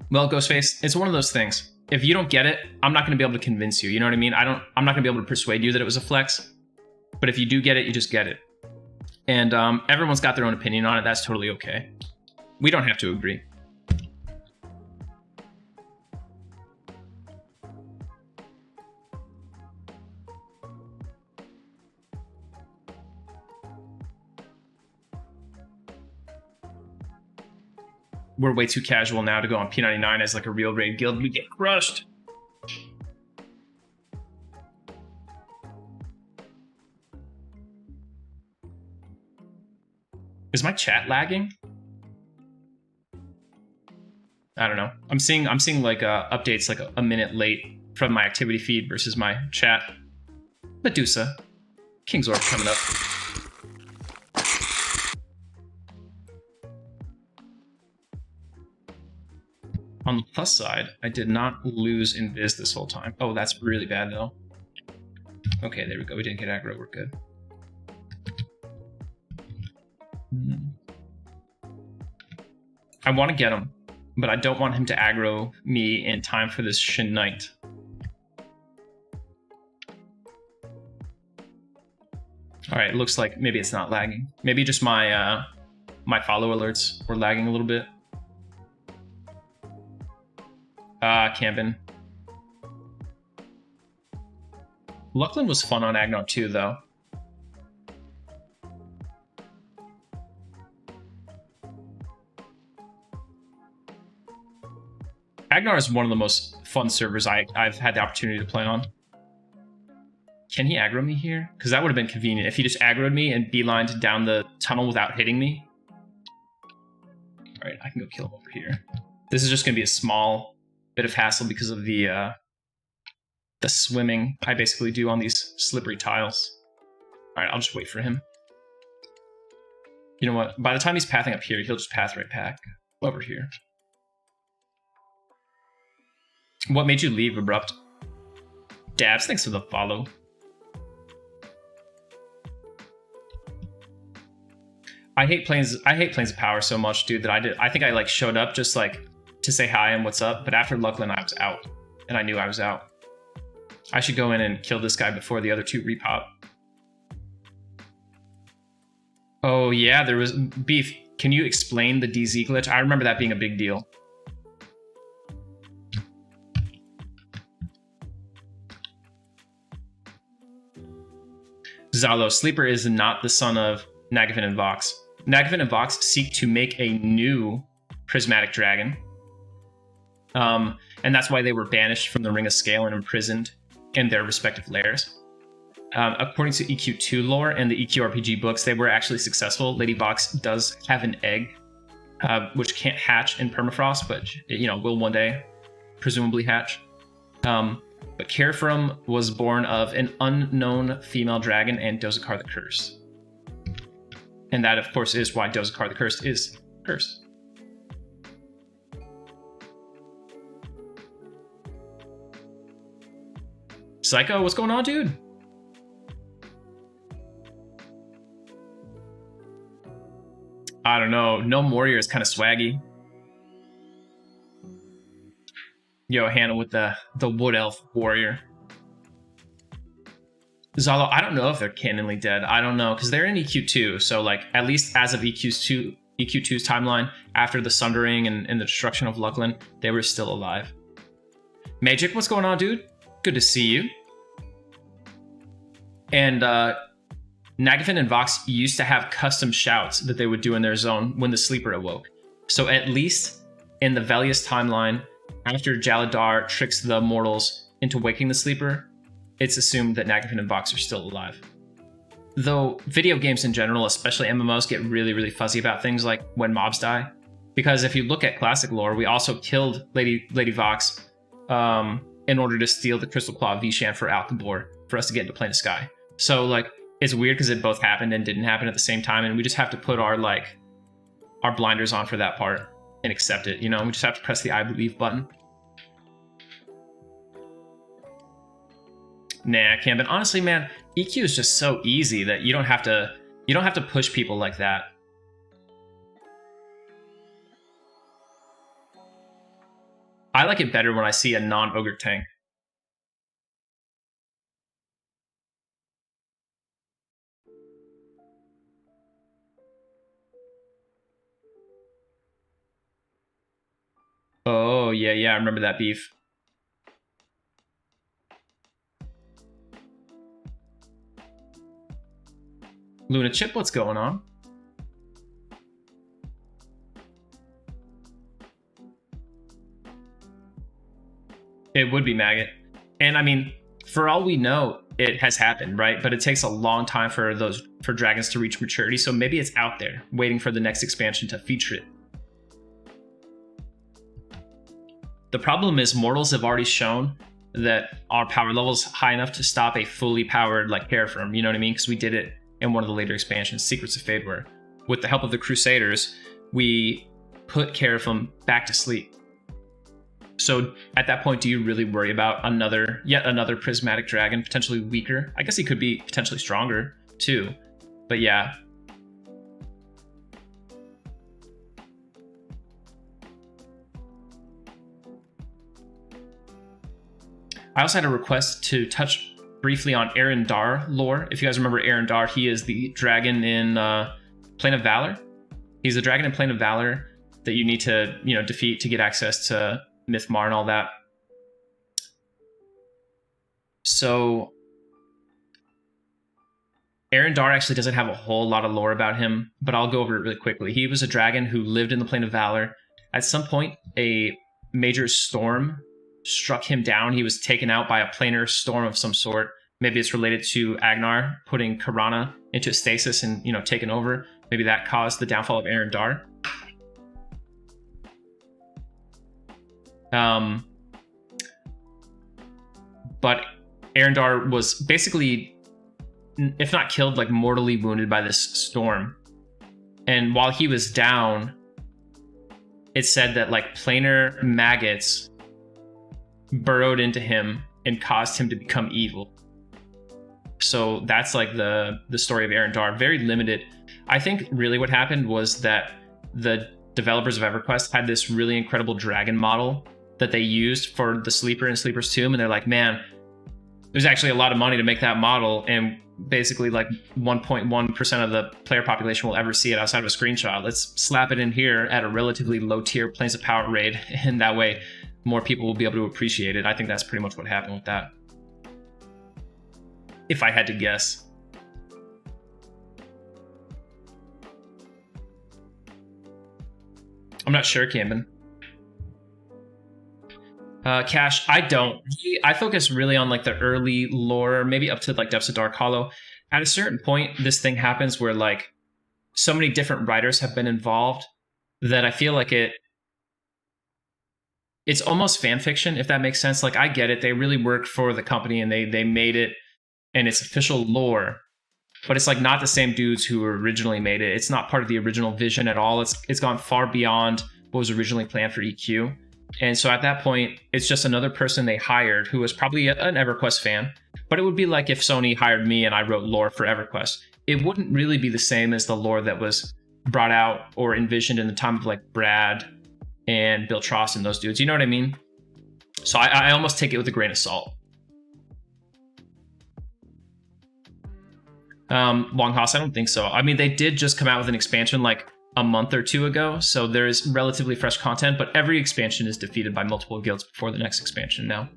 Well, Ghostface, it's one of those things. If you don't get it, I'm not going to be able to convince you. You know what I mean? I'm not going to be able to persuade you that it was a flex. But if you do get it, you just get it. And everyone's got their own opinion on it. That's totally okay. We don't have to agree. We're way too casual now to go on P99 as like a real raid guild. We get crushed. Is my chat lagging? I don't know. I'm seeing like updates like a minute late from my activity feed versus my chat. Medusa, King's Orb coming up. On the plus side, I did not lose Invis this whole time. Oh, that's really bad though. Okay, there we go. We didn't get aggro. We're good. I want to get him, but I don't want him to aggro me in time for this Shin Knight. All right, looks like maybe it's not lagging. Maybe just my my follow alerts were lagging a little bit. Campin. Luckland was fun on Agnar too, though. Agnar is one of the most fun servers I've had the opportunity to play on. Can he aggro me here? Because that would have been convenient. If he just aggroed me and beelined down the tunnel without hitting me. Alright, I can go kill him over here. This is just going to be a small bit of hassle because of the swimming I basically do on these slippery tiles. Alright, I'll just wait for him. You know what? By the time he's pathing up here, he'll just path right back over here. What made you leave, Abrupt? Dabs, thanks for the follow. I hate Planes of Power so much, dude, that I think I like showed up just like to say hi and what's up, but after Luckland I was out. And I knew I was out. I should go in and kill this guy before the other two repop. Oh yeah, there was Beef. Can you explain the DZ glitch? I remember that being a big deal. Zalo, Sleeper is not the son of Nagavin and Vox. Nagavin and Vox seek to make a new prismatic dragon. And that's why they were banished from the Ring of Scale and imprisoned in their respective lairs. According to EQ2 lore and the EQ RPG books, they were actually successful. Lady Vox does have an egg, which can't hatch in permafrost, but will one day presumably hatch. But Carefrom was born of an unknown female dragon and Dozakar the Cursed. And that, of course, is why Dozakar the Cursed is cursed. Psycho, what's going on, dude? I don't know. Gnome Warrior is kind of swaggy. Yo, Hannah with the Wood Elf Warrior. Zalo, I don't know if they're canonly dead. I don't know, because they're in EQ2. So, like, at least as of EQ2's timeline, after the Sundering and the destruction of Lucklin, they were still alive. Magic, what's going on, dude? Good to see you. And Nagafin and Vox used to have custom shouts that they would do in their zone when the Sleeper awoke. So at least in the Velius timeline, after Jaladar tricks the mortals into waking the Sleeper, it's assumed that Nagafin and Vox are still alive. Though video games in general, especially MMOs, get really, really fuzzy about things like when mobs die. Because if you look at classic lore, we also killed Lady Vox in order to steal the Crystal Claw of Vishan for Alcabor for us to get into Plane of Sky. So, like, it's weird because it both happened and didn't happen at the same time, and we just have to put our blinders on for that part and accept it, you know? We just have to press the I believe button. Nah, Camden. Honestly, man, EQ is just so easy that you don't have to push people like that. I like it better when I see a non-ogre tank. Oh, yeah, I remember that beef. Luna Chip, what's going on? It would be Maggot. And I mean, for all we know, it has happened, right? But it takes a long time for dragons to reach maturity, so maybe it's out there, waiting for the next expansion to feature it. The problem is mortals have already shown that our power level is high enough to stop a fully powered like Terraform, you know what I mean? Because we did it in one of the later expansions, Secrets of Fade, where with the help of the Crusaders, we put Terraform back to sleep. So at that point, do you really worry about yet another prismatic dragon, potentially weaker? I guess he could be potentially stronger too, but yeah. I also had a request to touch briefly on Arendar lore. If you guys remember Arendar, he is the dragon in Plane of Valor. He's the dragon in Plane of Valor that you need to, defeat to get access to Mythmar and all that. So Arendar actually doesn't have a whole lot of lore about him, but I'll go over it really quickly. He was a dragon who lived in the Plane of Valor. At some point, a major storm struck him down. He was taken out by a planar storm of some sort. Maybe it's related to Agnar putting Karana into a stasis and, taking over. Maybe that caused the downfall of Arendar. But Arendar was basically, if not killed, like mortally wounded by this storm. And while he was down, it said that like planar maggots burrowed into him and caused him to become evil. So that's like the story of Arendar. Very limited. I think really what happened was that the developers of Everquest had this really incredible dragon model that they used for the Sleeper and Sleeper's Tomb, and they're like, man, there's actually a lot of money to make that model, and basically like 1.1% of the player population will ever see it outside of a screenshot. Let's slap it in here at a relatively low tier Planes of Power raid, and that way more people will be able to appreciate it. I think that's pretty much what happened with that, if I had to guess. I'm not sure, Camden. Cash, I don't. I focus really on like the early lore, maybe up to like Depths of Dark Hollow. At a certain point, this thing happens where like so many different writers have been involved that I feel like it's almost fan fiction, if that makes sense. Like, I get it. They really worked for the company and they made it and it's official lore, but it's like not the same dudes who originally made it. It's not part of the original vision at all. It's gone far beyond what was originally planned for EQ. And so at that point, it's just another person they hired who was probably an EverQuest fan. But it would be like if Sony hired me and I wrote lore for EverQuest. It wouldn't really be the same as the lore that was brought out or envisioned in the time of like Brad and Bill Trost and those dudes. You know what I mean? So I almost take it with a grain of salt. Longhouse, I don't think so. I mean, they did just come out with an expansion like a month or two ago, so there's relatively fresh content, but every expansion is defeated by multiple guilds before the next expansion now.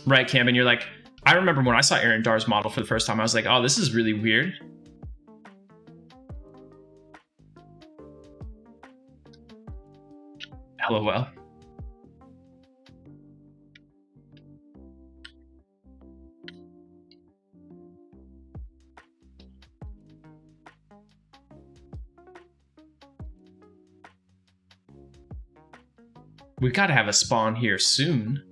Right, Cam, and you're like, I remember when I saw Aaron Dar's model for the first time, I was like, oh, this is really weird. LOL. We've got to have a spawn here soon.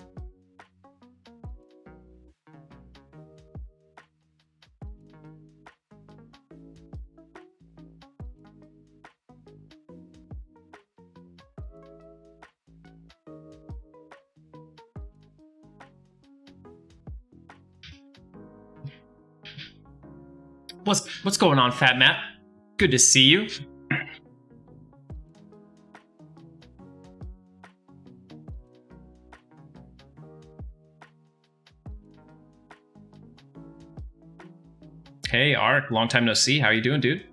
What's going on, Fat Matt? Good to see you. Hey, Ark, long time no see. How you doing, dude?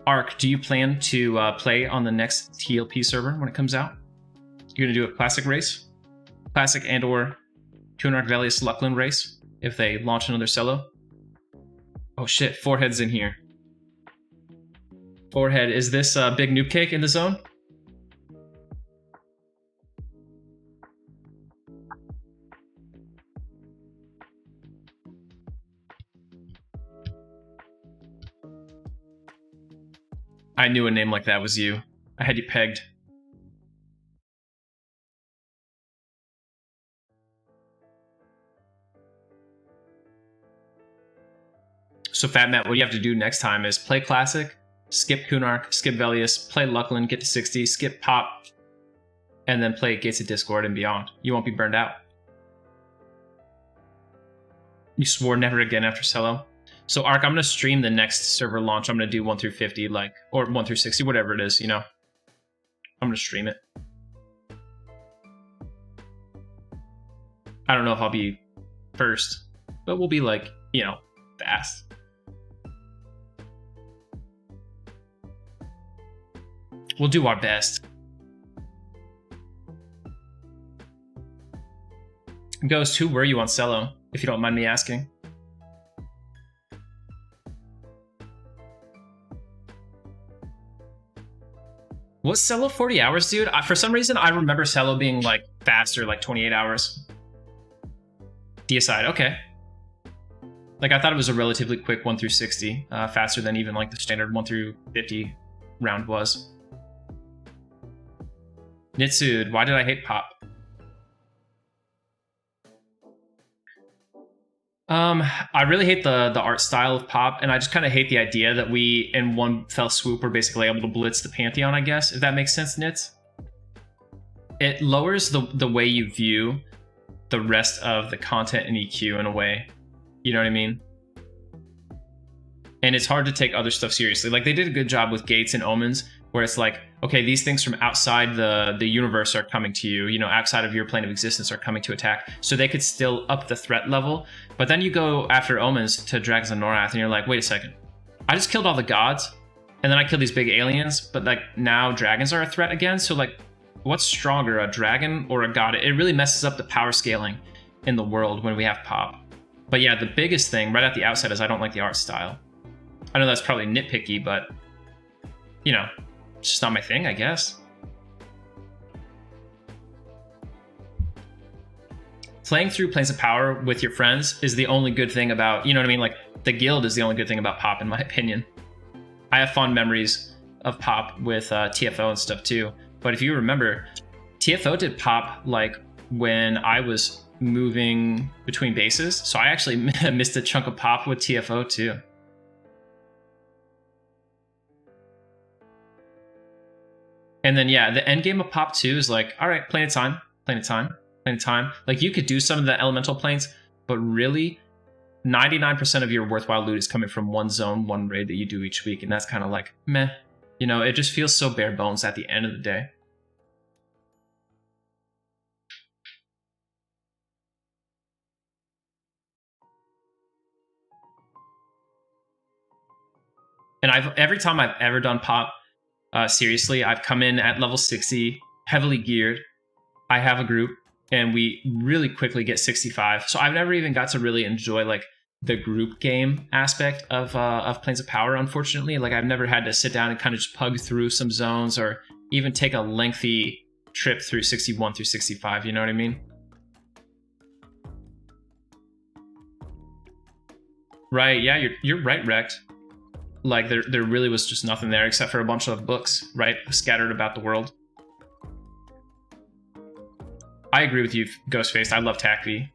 Ark, do you plan to play on the next TLP server when it comes out? You're gonna do a classic race? Classic and or Cunark Velius Luckland race if they launch another solo? Oh shit, Forehead's in here. Forehead, is this big noob cake in the zone? I knew a name like that was you. I had you pegged. So Fat Matt, what you have to do next time is play Classic, skip Cunark, skip Velius, play Luckland, get to 60, skip Pop, and then play Gates of Discord and beyond. You won't be burned out. You swore never again after Cello. So Ark, I'm going to stream the next server launch. I'm going to do 1 through 50, like, or 1 through 60, whatever it is, you know. I'm going to stream it. I don't know if I'll be first, but we'll be like, you know, fast. We'll do our best. Ghost, who were you on Cello, if you don't mind me asking? Was Cello 40 hours, dude? For some reason, I remember Cello being like faster, like 28 hours. Deicide, okay. Like I thought it was a relatively quick 1 through 60, faster than even like the standard 1 through 50 round was. Nitsud, why did I hate Pop? I really hate the art style of Pop, and I just kind of hate the idea that we, in one fell swoop, are basically able to blitz the Pantheon, I guess, if that makes sense, Nits. It lowers the way you view the rest of the content in EQ in a way. You know what I mean? And it's hard to take other stuff seriously. Like, they did a good job with Gates and Omens, where it's like, okay, these things from outside the universe are coming to you, you know, outside of your plane of existence are coming to attack. So they could still up the threat level. But then you go after Omens to Dragons of Norath, and you're like, wait a second. I just killed all the gods, and then I killed these big aliens, but like now dragons are a threat again? So like, what's stronger, a dragon or a god? It really messes up the power scaling in the world when we have Pop. But yeah, the biggest thing right at the outset is I don't like the art style. I know that's probably nitpicky, but you know, it's just not my thing, I guess. Playing through Planes of Power with your friends is the only good thing about, you know what I mean? Like, the guild is the only good thing about Pop, in my opinion. I have fond memories of Pop with TFO and stuff too. But if you remember, TFO did Pop like when I was moving between bases. So I actually missed a chunk of Pop with TFO too. And then, yeah, the end game of Pop 2 is like, all right, Planet Time, Planet Time, Planet Time. Like, you could do some of the elemental planes, but really, 99% of your worthwhile loot is coming from one zone, one raid that you do each week, and that's kind of like meh. You know, it just feels so bare bones at the end of the day. And every time I've ever done pop seriously, I've come in at level 60, heavily geared. I have a group, and we really quickly get 65. So I've never even got to really enjoy like the group game aspect of Planes of Power, unfortunately. Like I've never had to sit down and kind of just pug through some zones or even take a lengthy trip through 61 through 65, you know what I mean? Right, yeah, you're right, Rect. Like there really was just nothing there except for a bunch of books, right, scattered about the world. I agree with you, Ghostface. I love TACV.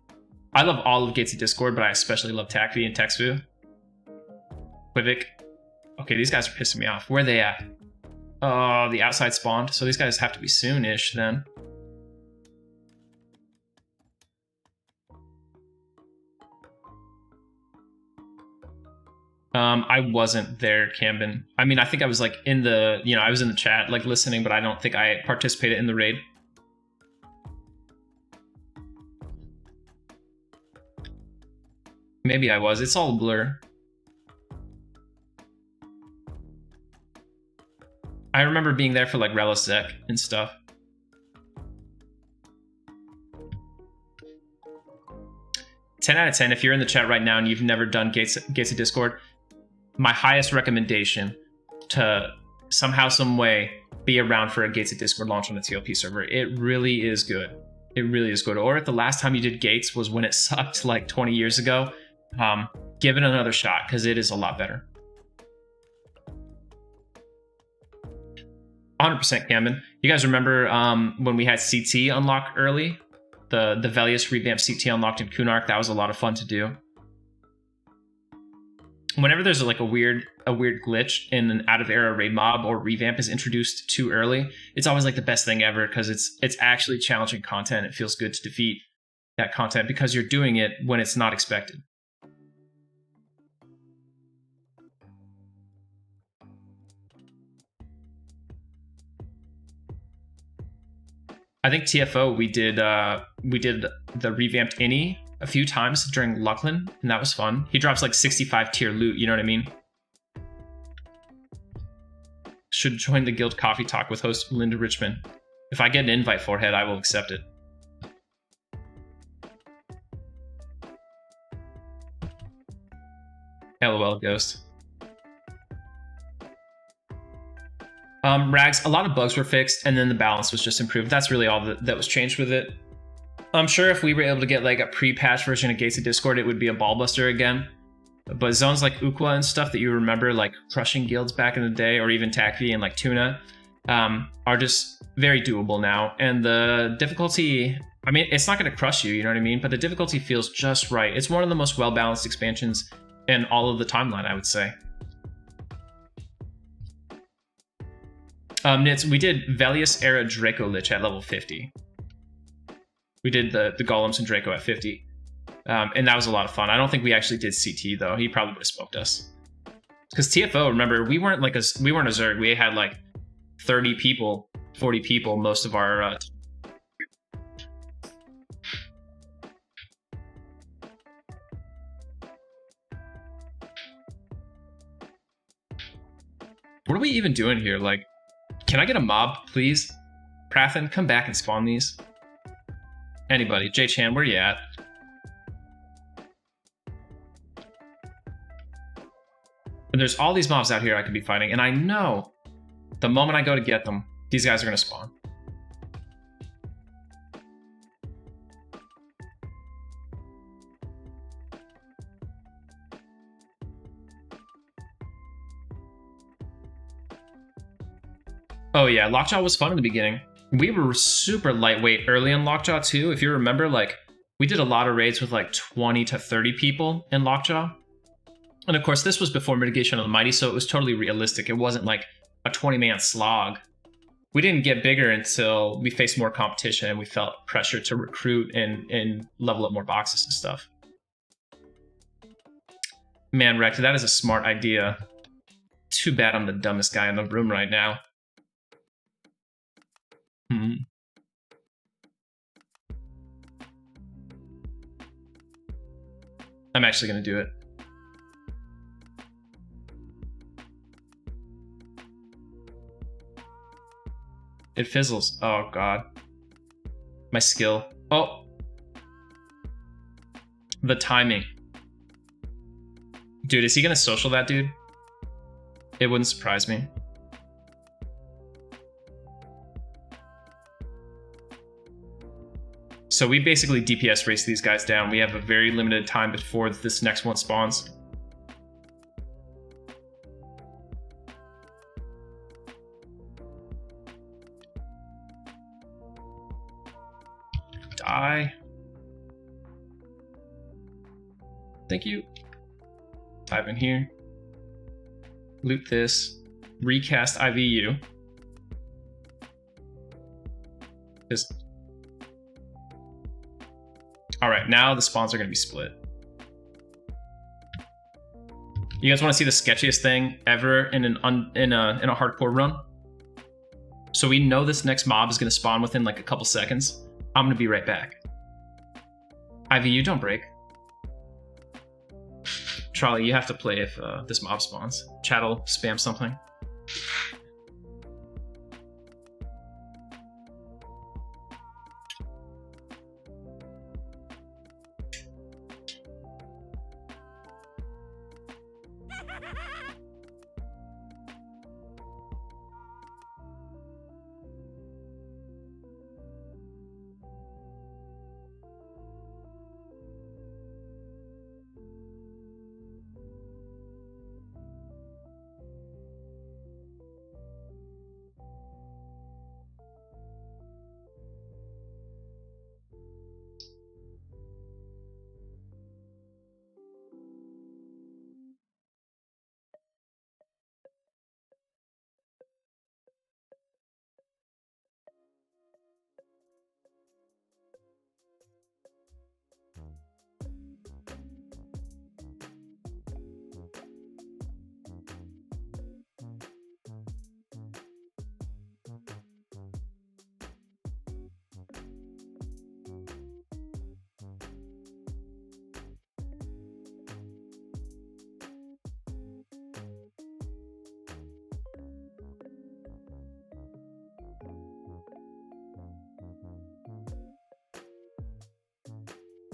I love all of Gates of Discord, but I especially love TACV and TextView. Quivik. Okay, these guys are pissing me off. Where are they at? Oh, the outside spawned. So these guys have to be soon-ish then. I wasn't there, Camden. I mean, I think I was like in the, I was in the chat, like listening, but I don't think I participated in the raid. Maybe I was. It's all a blur. I remember being there for like Relisec and stuff. "10 out of 10. If you're in the chat right now and you've never done Gates of Discord, my highest recommendation to somehow, some way be around for a Gates of Discord launch on the TLP server. It really is good. It really is good. Or if the last time you did Gates was when it sucked like 20 years ago, give it another shot because it is a lot better. 100% Camden. You guys remember when we had CT unlock early? The Velius revamped CT unlocked in Kunark. That was a lot of fun to do. Whenever there's like a weird glitch in an out of era raid mob or revamp is introduced too early, it's always like the best thing ever because it's actually challenging content. It feels good to defeat that content because you're doing it when it's not expected. I think TFO we did the revamped Innie a few times during Lucklin, and that was fun. He drops like 65 tier loot, you know what I mean? Should join the guild coffee talk with host Linda Richmond. If I get an invite, Forehead, I will accept it. LOL, Ghost. Rags, a lot of bugs were fixed, and then the balance was just improved. That's really all that was changed with it. I'm sure if we were able to get like a pre-patch version of Gates of Discord, it would be a ballbuster again. But zones like Ukwa and stuff that you remember, like crushing guilds back in the day, or even TACV and like Tuna, are just very doable now. And the difficulty, I mean, it's not going to crush you, you know what I mean? But the difficulty feels just right. It's one of the most well-balanced expansions in all of the timeline, I would say. Nits, we did Velius era Draco Lich at level 50. We did the Golems and Draco at 50. And that was a lot of fun. I don't think we actually did CT though. He probably would have smoked us. Because TFO, remember, we weren't a Zerg. We had like 30 people, 40 people most of our What are we even doing here? Like, can I get a mob, please? Prathen, come back and spawn these. Anybody. J-Chan, where you at? And there's all these mobs out here I could be fighting, and I know the moment I go to get them, these guys are going to spawn. Oh yeah, Lockjaw was fun in the beginning. We were super lightweight early in Lockjaw too. If you remember, like, we did a lot of raids with like 20 to 30 people in Lockjaw. And of course, this was before Mitigation of the Mighty, so it was totally realistic. It wasn't like a 20-man slog. We didn't get bigger until we faced more competition and we felt pressure to recruit and level up more boxes and stuff. Man, Rect, that is a smart idea. Too bad I'm the dumbest guy in the room right now. I'm actually gonna do it. It fizzles. Oh god. My skill. Oh. The timing. Dude, is he gonna social that dude? It wouldn't surprise me. So we basically DPS race these guys down. We have a very limited time before this next one spawns. Die. Thank you. Dive in here. Loot this. Recast IVU. Just... Alright, now the spawns are going to be split. You guys want to see the sketchiest thing ever in a hardcore run? So we know this next mob is going to spawn within like a couple seconds. I'm going to be right back. IVU, don't break. Charlie, you have to play if this mob spawns. Chat'll spam something.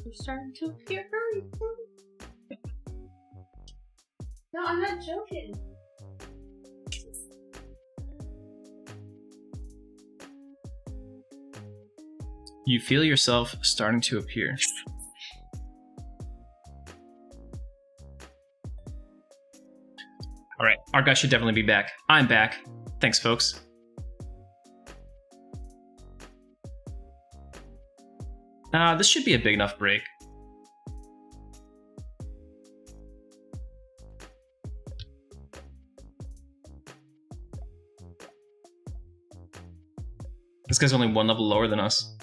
You're starting to appear very No, I'm not joking. You feel yourself starting to appear. Alright, our guy should definitely be back. I'm back. Thanks, folks. This should be a big enough break. This guy's only one level lower than us.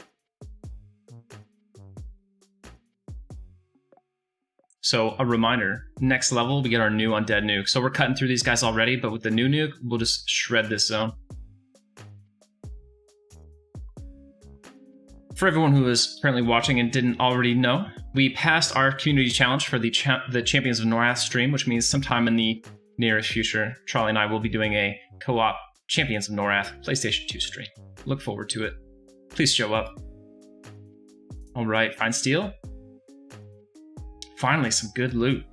So a reminder, next level we get our new undead nuke. So we're cutting through these guys already, but with the new nuke, we'll just shred this zone. For everyone who is currently watching and didn't already know, we passed our community challenge for the Champions of Norath stream, which means sometime in the nearest future, Charlie and I will be doing a co-op Champions of Norath PlayStation 2 stream. Look forward to it. Please show up. All right, find steel. Finally, some good loot.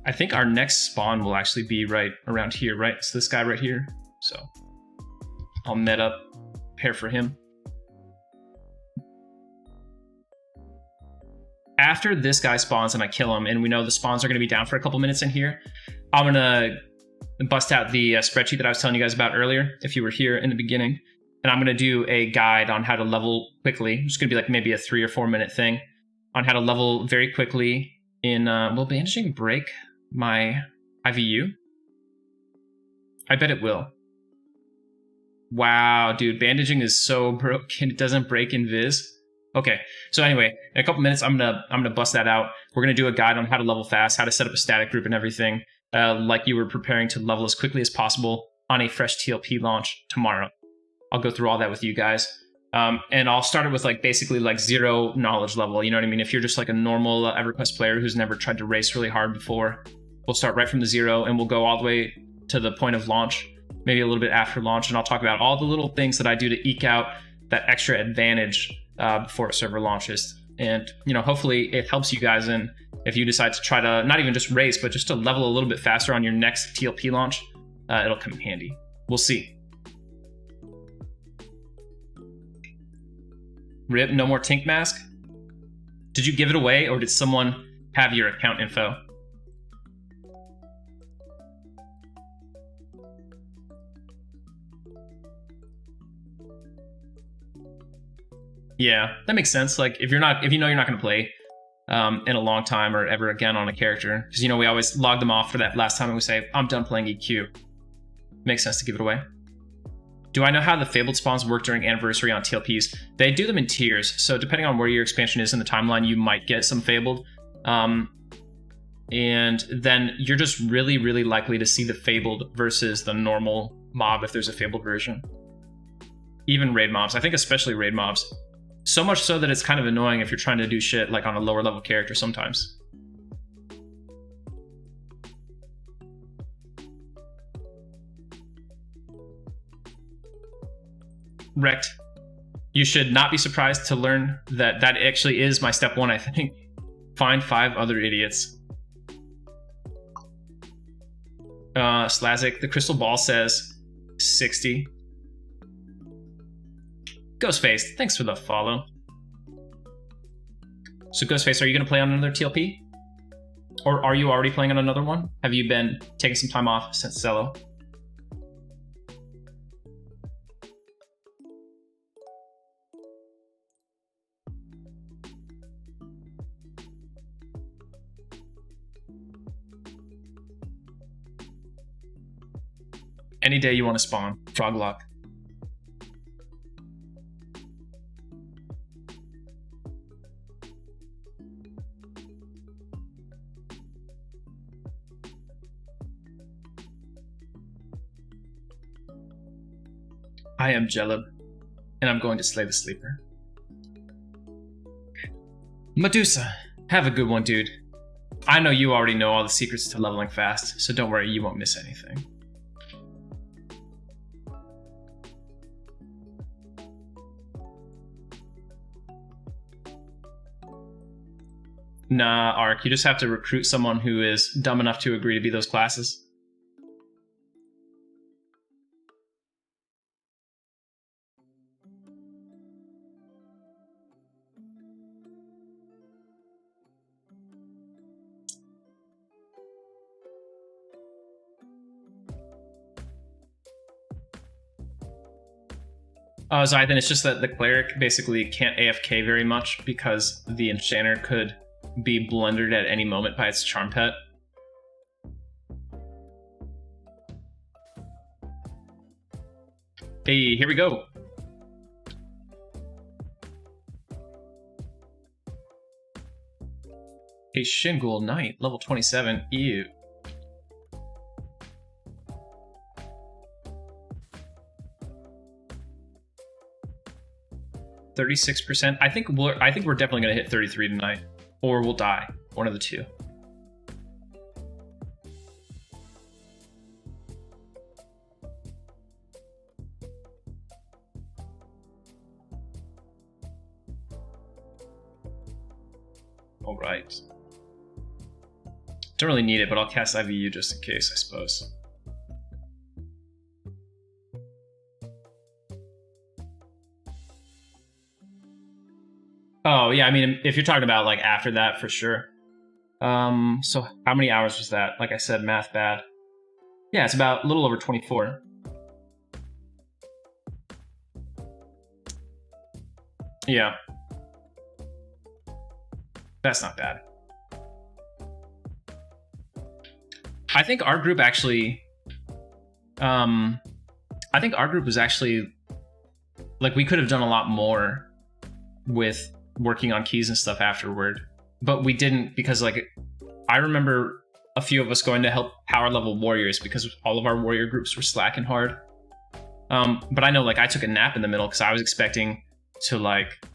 I think our next spawn will actually be right around here, right? So this guy right here. So I'll met up, prepare for him. After this guy spawns and I kill him, and we know the spawns are going to be down for a couple minutes in here, I'm going to bust out the spreadsheet that I was telling you guys about earlier, if you were here in the beginning. And I'm going to do a guide on how to level quickly. It's going to be like maybe a 3 or 4 minute thing on how to level very quickly in, will bandaging break my IVU? I bet it will. Wow, dude, bandaging is so broken. It doesn't break in Viz. Okay, so anyway, in a couple minutes, I'm gonna bust that out. We're gonna do a guide on how to level fast, how to set up a static group and everything, like you were preparing to level as quickly as possible on a fresh TLP launch tomorrow. I'll go through all that with you guys. And I'll start it with like basically like 0 knowledge level. You know what I mean? If you're just like a normal Everquest player who's never tried to race really hard before, we'll start right from the 0 and we'll go all the way to the point of launch, maybe a little bit after launch. And I'll talk about all the little things that I do to eke out that extra advantage before a server launches. And, you know, hopefully it helps you guys in if you decide to try to not even just race, but just to level a little bit faster on your next TLP launch. It'll come in handy. We'll see. Rip, no more Tink mask? Did you give it away or did someone have your account info? Yeah, that makes sense. Like if you know you're not going to play in a long time or ever again on a character, because you know we always log them off for that last time and we say I'm done playing EQ. Makes sense to give it away. Do I know how the Fabled spawns work during Anniversary on TLPs? They do them in tiers, so depending on where your expansion is in the timeline, you might get some Fabled. And then you're just really, really likely to see the Fabled versus the normal mob if there's a Fabled version. Even raid mobs. I think especially raid mobs. So much so that it's kind of annoying if you're trying to do shit like on a lower level character sometimes. Wrecked. You should not be surprised to learn that that actually is my step 1, I think. Find 5 other idiots. Slazik, the crystal ball says 60. Ghostface, thanks for the follow. So Ghostface, are you going to play on another TLP? Or are you already playing on another one? Have you been taking some time off since Cello? Any day you want to spawn, Froglock. I am Jelib, and I'm going to slay the sleeper. Medusa, have a good one, dude. I know you already know all the secrets to leveling fast, so don't worry, you won't miss anything. Nah, Ark, you just have to recruit someone who is dumb enough to agree to be those classes. Oh, Zaide, then it's just that the Cleric basically can't AFK very much because the Enchanter could be blundered at any moment by its Charm Pet. Hey, here we go. A Shingul Knight, level 27. Ew. %. I think we're definitely gonna hit 33 tonight, or we'll die. One of the two. All right. Don't really need it, but I'll cast IVU just in case, I suppose. Oh, yeah, I mean, if you're talking about, like, after that, for sure. So how many hours was that? Like I said, math bad. Yeah, it's about a little over 24. Yeah. That's not bad. I think our group actually... I think our group was actually... Like, we could have done a lot more with working on keys and stuff afterward. But we didn't, because like I remember a few of us going to help power level warriors because all of our warrior groups were slacking hard. But I know like I took a nap in the middle because I was expecting to like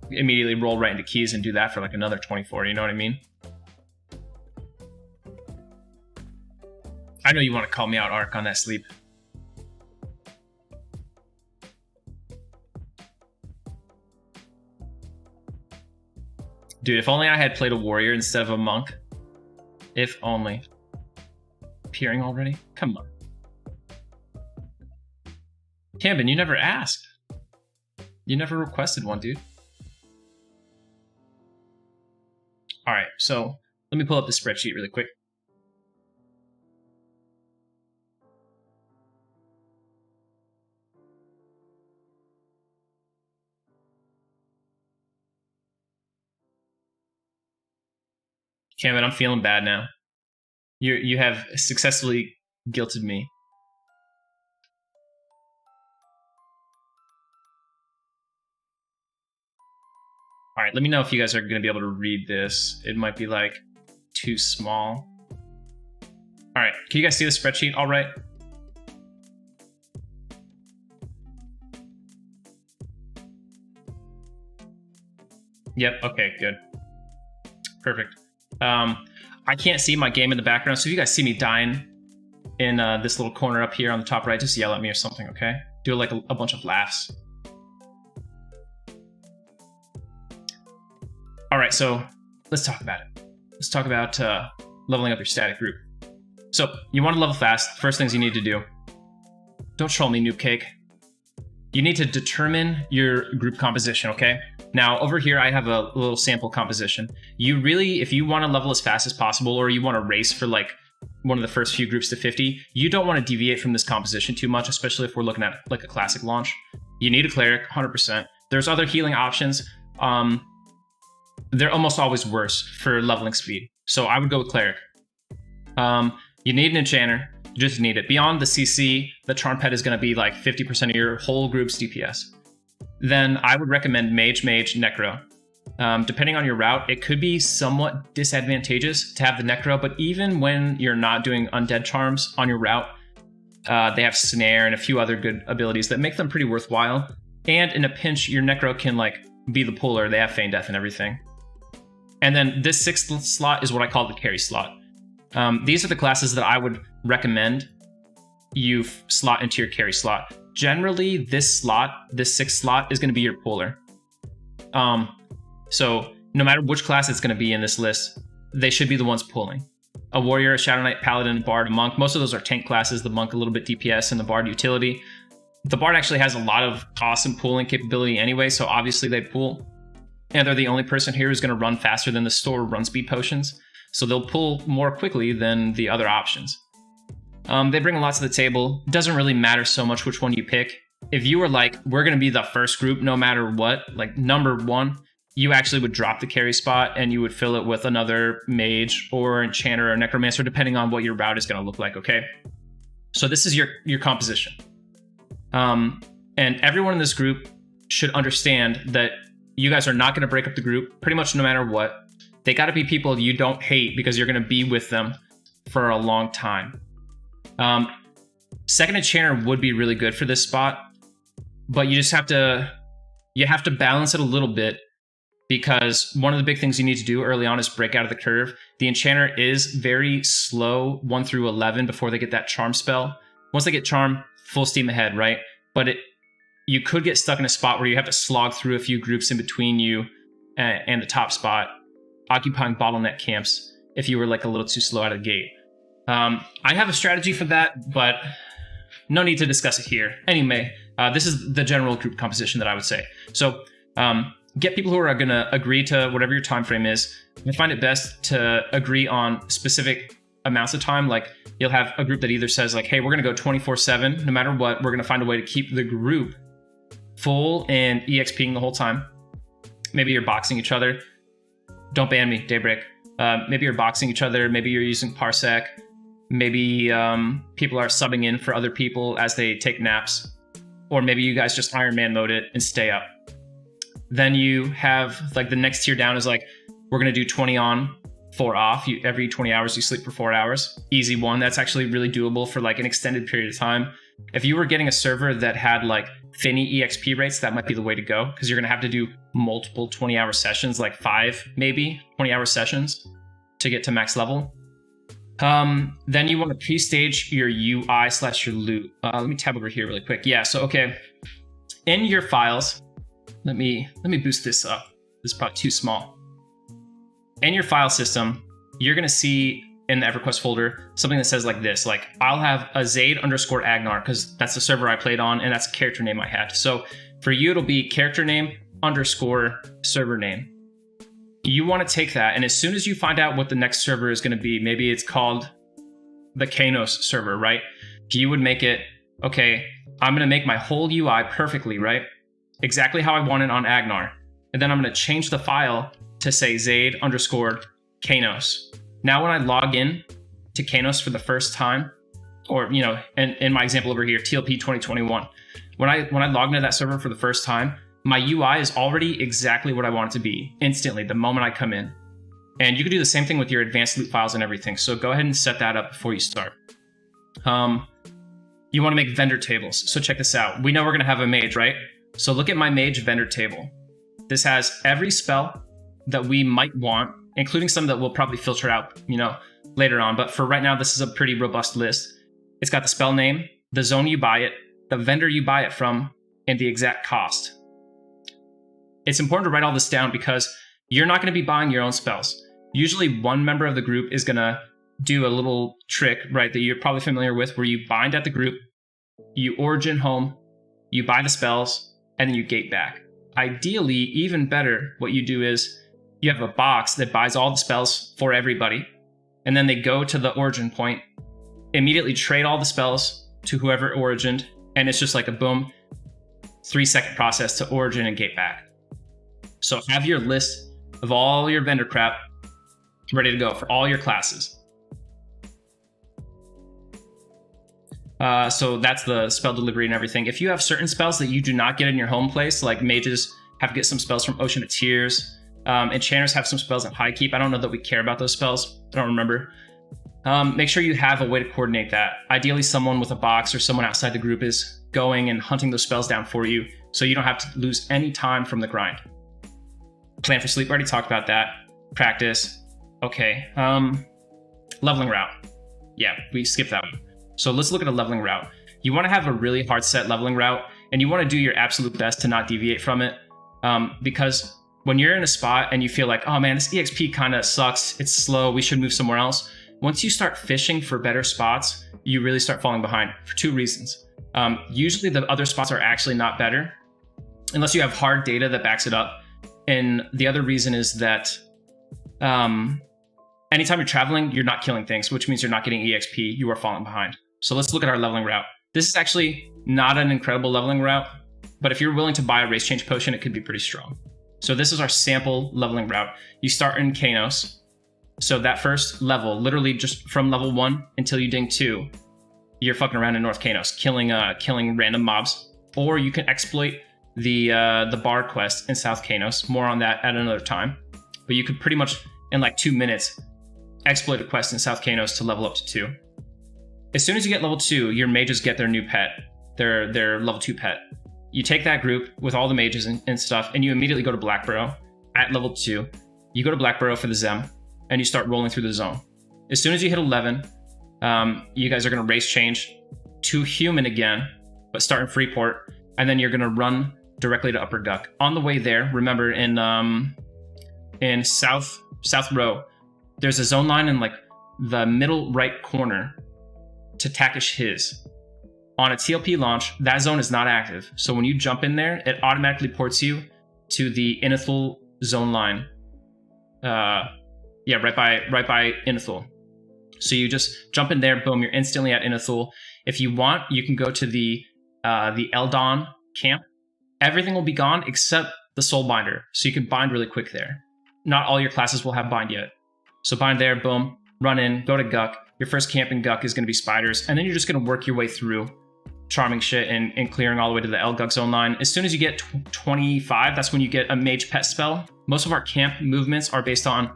immediately roll right into keys and do that for like another 24, you know what I mean? I know you want to call me out, Ark, on that sleep. Dude, if only I had played a warrior instead of a monk. If only. Appearing already? Come on. Camden, you never asked. You never requested one, dude. Alright, so let me pull up the spreadsheet really quick. Camden, I'm feeling bad now. You have successfully guilted me. All right, let me know if you guys are going to be able to read this. It might be like too small. All right, can you guys see the spreadsheet all right? Yep, okay, good. Perfect. I can't see my game in the background, so if you guys see me dying in this little corner up here on the top right, just yell at me or something, okay? Do like a bunch of laughs. All right, so let's talk about it. Let's talk about leveling up your static group. So you want to level fast. First things you need to do. Don't troll me, noob cake. You need to determine your group composition, okay? Now, over here, I have a little sample composition. You really, if you want to level as fast as possible, or you want to race for like one of the first few groups to 50, you don't want to deviate from this composition too much, especially if we're looking at like a classic launch. You need a cleric, 100%. There's other healing options. They're almost always worse for leveling speed. So I would go with cleric. You need an enchanter. You just need it. Beyond the CC, the charm pet is going to be like 50% of your whole group's DPS. Then I would recommend mage, necro. Depending on your route, it could be somewhat disadvantageous to have the necro, but even when you're not doing undead charms on your route, they have snare and a few other good abilities that make them pretty worthwhile. And in a pinch, your necro can like be the puller. They have feign death and everything. And then this 6th slot is what I call the carry slot. These are the classes that I would recommend you slot into your carry slot. Generally, this slot, this 6th slot, is going to be your puller. So no matter which class it's going to be in this list, they should be the ones pulling. A warrior, a shadow knight, paladin, bard, a monk. Most of those are tank classes. The monk a little bit DPS, and the bard utility. The bard actually has a lot of awesome pulling capability anyway, so obviously they pull. And they're the only person here who's going to run faster than the store run speed potions. So they'll pull more quickly than the other options. They bring a lot to the table. It doesn't really matter so much which one you pick. If you were like, we're going to be the first group no matter what, like number 1, you actually would drop the carry spot and you would fill it with another mage or enchanter or necromancer, depending on what your route is going to look like, okay? So this is your composition. And everyone in this group should understand that you guys are not going to break up the group pretty much no matter what. They got to be people you don't hate because you're going to be with them for a long time. Second enchanter would be really good for this spot, but you just have to balance it a little bit, because one of the big things you need to do early on is break out of the curve. The enchanter is very slow 1 through 11 before they get that charm spell. Once they get charm, full steam ahead, right? But you could get stuck in a spot where you have to slog through a few groups in between you and the top spot, occupying bottleneck camps if you were like a little too slow out of the gate. I have a strategy for that, but no need to discuss it here. Anyway, this is the general group composition that I would say. So get people who are going to agree to whatever your time frame is. I find it best to agree on specific amounts of time. Like you'll have a group that either says like, hey, we're going to go 24/7. No matter what, we're going to find a way to keep the group full and EXPing the whole time. Maybe you're boxing each other. Don't ban me, Daybreak. Maybe you're boxing each other. Maybe you're using Parsec. Maybe people are subbing in for other people as they take naps. Or maybe you guys just Iron Man mode it and stay up. Then you have like the next tier down is like, we're going to do 20 on, 4 off. Every 20 hours, you sleep for 4 hours. Easy one. That's actually really doable for like an extended period of time. If you were getting a server that had like Finny EXP rates, that might be the way to go, because you're going to have to do multiple 20-hour sessions, like 5 maybe 20-hour sessions to get to max level. Then you want to pre-stage your UI/your loot. Let me tab over here really quick. Yeah, so okay. In your files, let me boost this up. This is probably too small. In your file system, you're going to see in the Everquest folder something that says like this, like I'll have a Zaide _ Agnar, because that's the server I played on and that's a character name I had. So for you, it'll be character name _ server name. You want to take that, and as soon as you find out what the next server is going to be, maybe it's called the Kanos server, right? You would make it, okay, I'm going to make my whole UI perfectly, right? Exactly how I want it on Agnar. And then I'm going to change the file to say Zaide _ Kanos. Now when I log in to Kanos for the first time, or you know, in my example over here, TLP 2021, when I log into that server for the first time, my UI is already exactly what I want it to be instantly the moment I come in. And you can do the same thing with your advanced loot files and everything. So go ahead and set that up before you start. You want to make vendor tables. So check this out. We know we're going to have a mage, right? So look at my mage vendor table. This has every spell that we might want, including some that we'll probably filter out, you know, later on. But for right now, this is a pretty robust list. It's got the spell name, the zone you buy it, the vendor you buy it from, and the exact cost. It's important to write all this down because you're not going to be buying your own spells. Usually one member of the group is going to do a little trick, right, that you're probably familiar with, where you bind at the group, you origin home, you buy the spells, and then you gate back. Ideally, even better, what you do is you have a box that buys all the spells for everybody, and then they go to the origin point, immediately trade all the spells to whoever origined, and it's just like a boom, 3-second process to origin and gate back. So have your list of all your vendor crap ready to go for all your classes. So that's the spell delivery and everything. If you have certain spells that you do not get in your home place, like mages have to get some spells from Ocean of Tears, enchanters have some spells at High Keep. I don't know that we care about those spells. I don't remember. Make sure you have a way to coordinate that. Ideally, someone with a box or someone outside the group is going and hunting those spells down for you, so you don't have to lose any time from the grind. Plan for sleep, already talked about that. Practice. Okay. Leveling route. Yeah, we skipped that one. So let's look at a leveling route. You want to have a really hard set leveling route, and you want to do your absolute best to not deviate from it. Because when you're in a spot and you feel like, oh man, this EXP kind of sucks, it's slow, we should move somewhere else. Once you start fishing for better spots, you really start falling behind for 2 reasons. Usually the other spots are actually not better, unless you have hard data that backs it up. And the other reason is that anytime you're traveling, you're not killing things, which means you're not getting EXP, you are falling behind. So let's look at our leveling route. This is actually not an incredible leveling route, but if you're willing to buy a race change potion, it could be pretty strong. So this is our sample leveling route. You start in Kanos. So that first level, literally just from level 1 until you ding 2, you're fucking around in North Kanos, killing random mobs. Or you can exploit the bar quest in South Kanos. More on that at another time. But you could pretty much, in like 2 minutes, exploit a quest in South Kanos to level up to 2. As soon as you get level 2, your mages get their new pet, their level 2 pet. You take that group with all the mages and stuff, and you immediately go to Blackburrow at level 2. You go to Blackburrow for the Zem, and you start rolling through the zone. As soon as you hit 11, you guys are going to race change to human again, but start in Freeport, and then you're going to run directly to Upper Guck. On the way there, remember in South Row, there's a zone line in like the middle right corner to Takish His. On a TLP launch, that zone is not active. So when you jump in there, it automatically ports you to the Inithul zone line. Right by Inithul. So you just jump in there, boom, you're instantly at Inithul. If you want, you can go to the Eldon camp. Everything will be gone except the Soul Binder. So you can bind really quick there. Not all your classes will have bind yet. So bind there, boom, run in, go to Guck. Your first camp in Guck is going to be spiders, and then you're just going to work your way through charming shit and clearing all the way to the Elgug zone line. As soon as you get 25, that's when you get a mage pet spell. Most of our camp movements are based on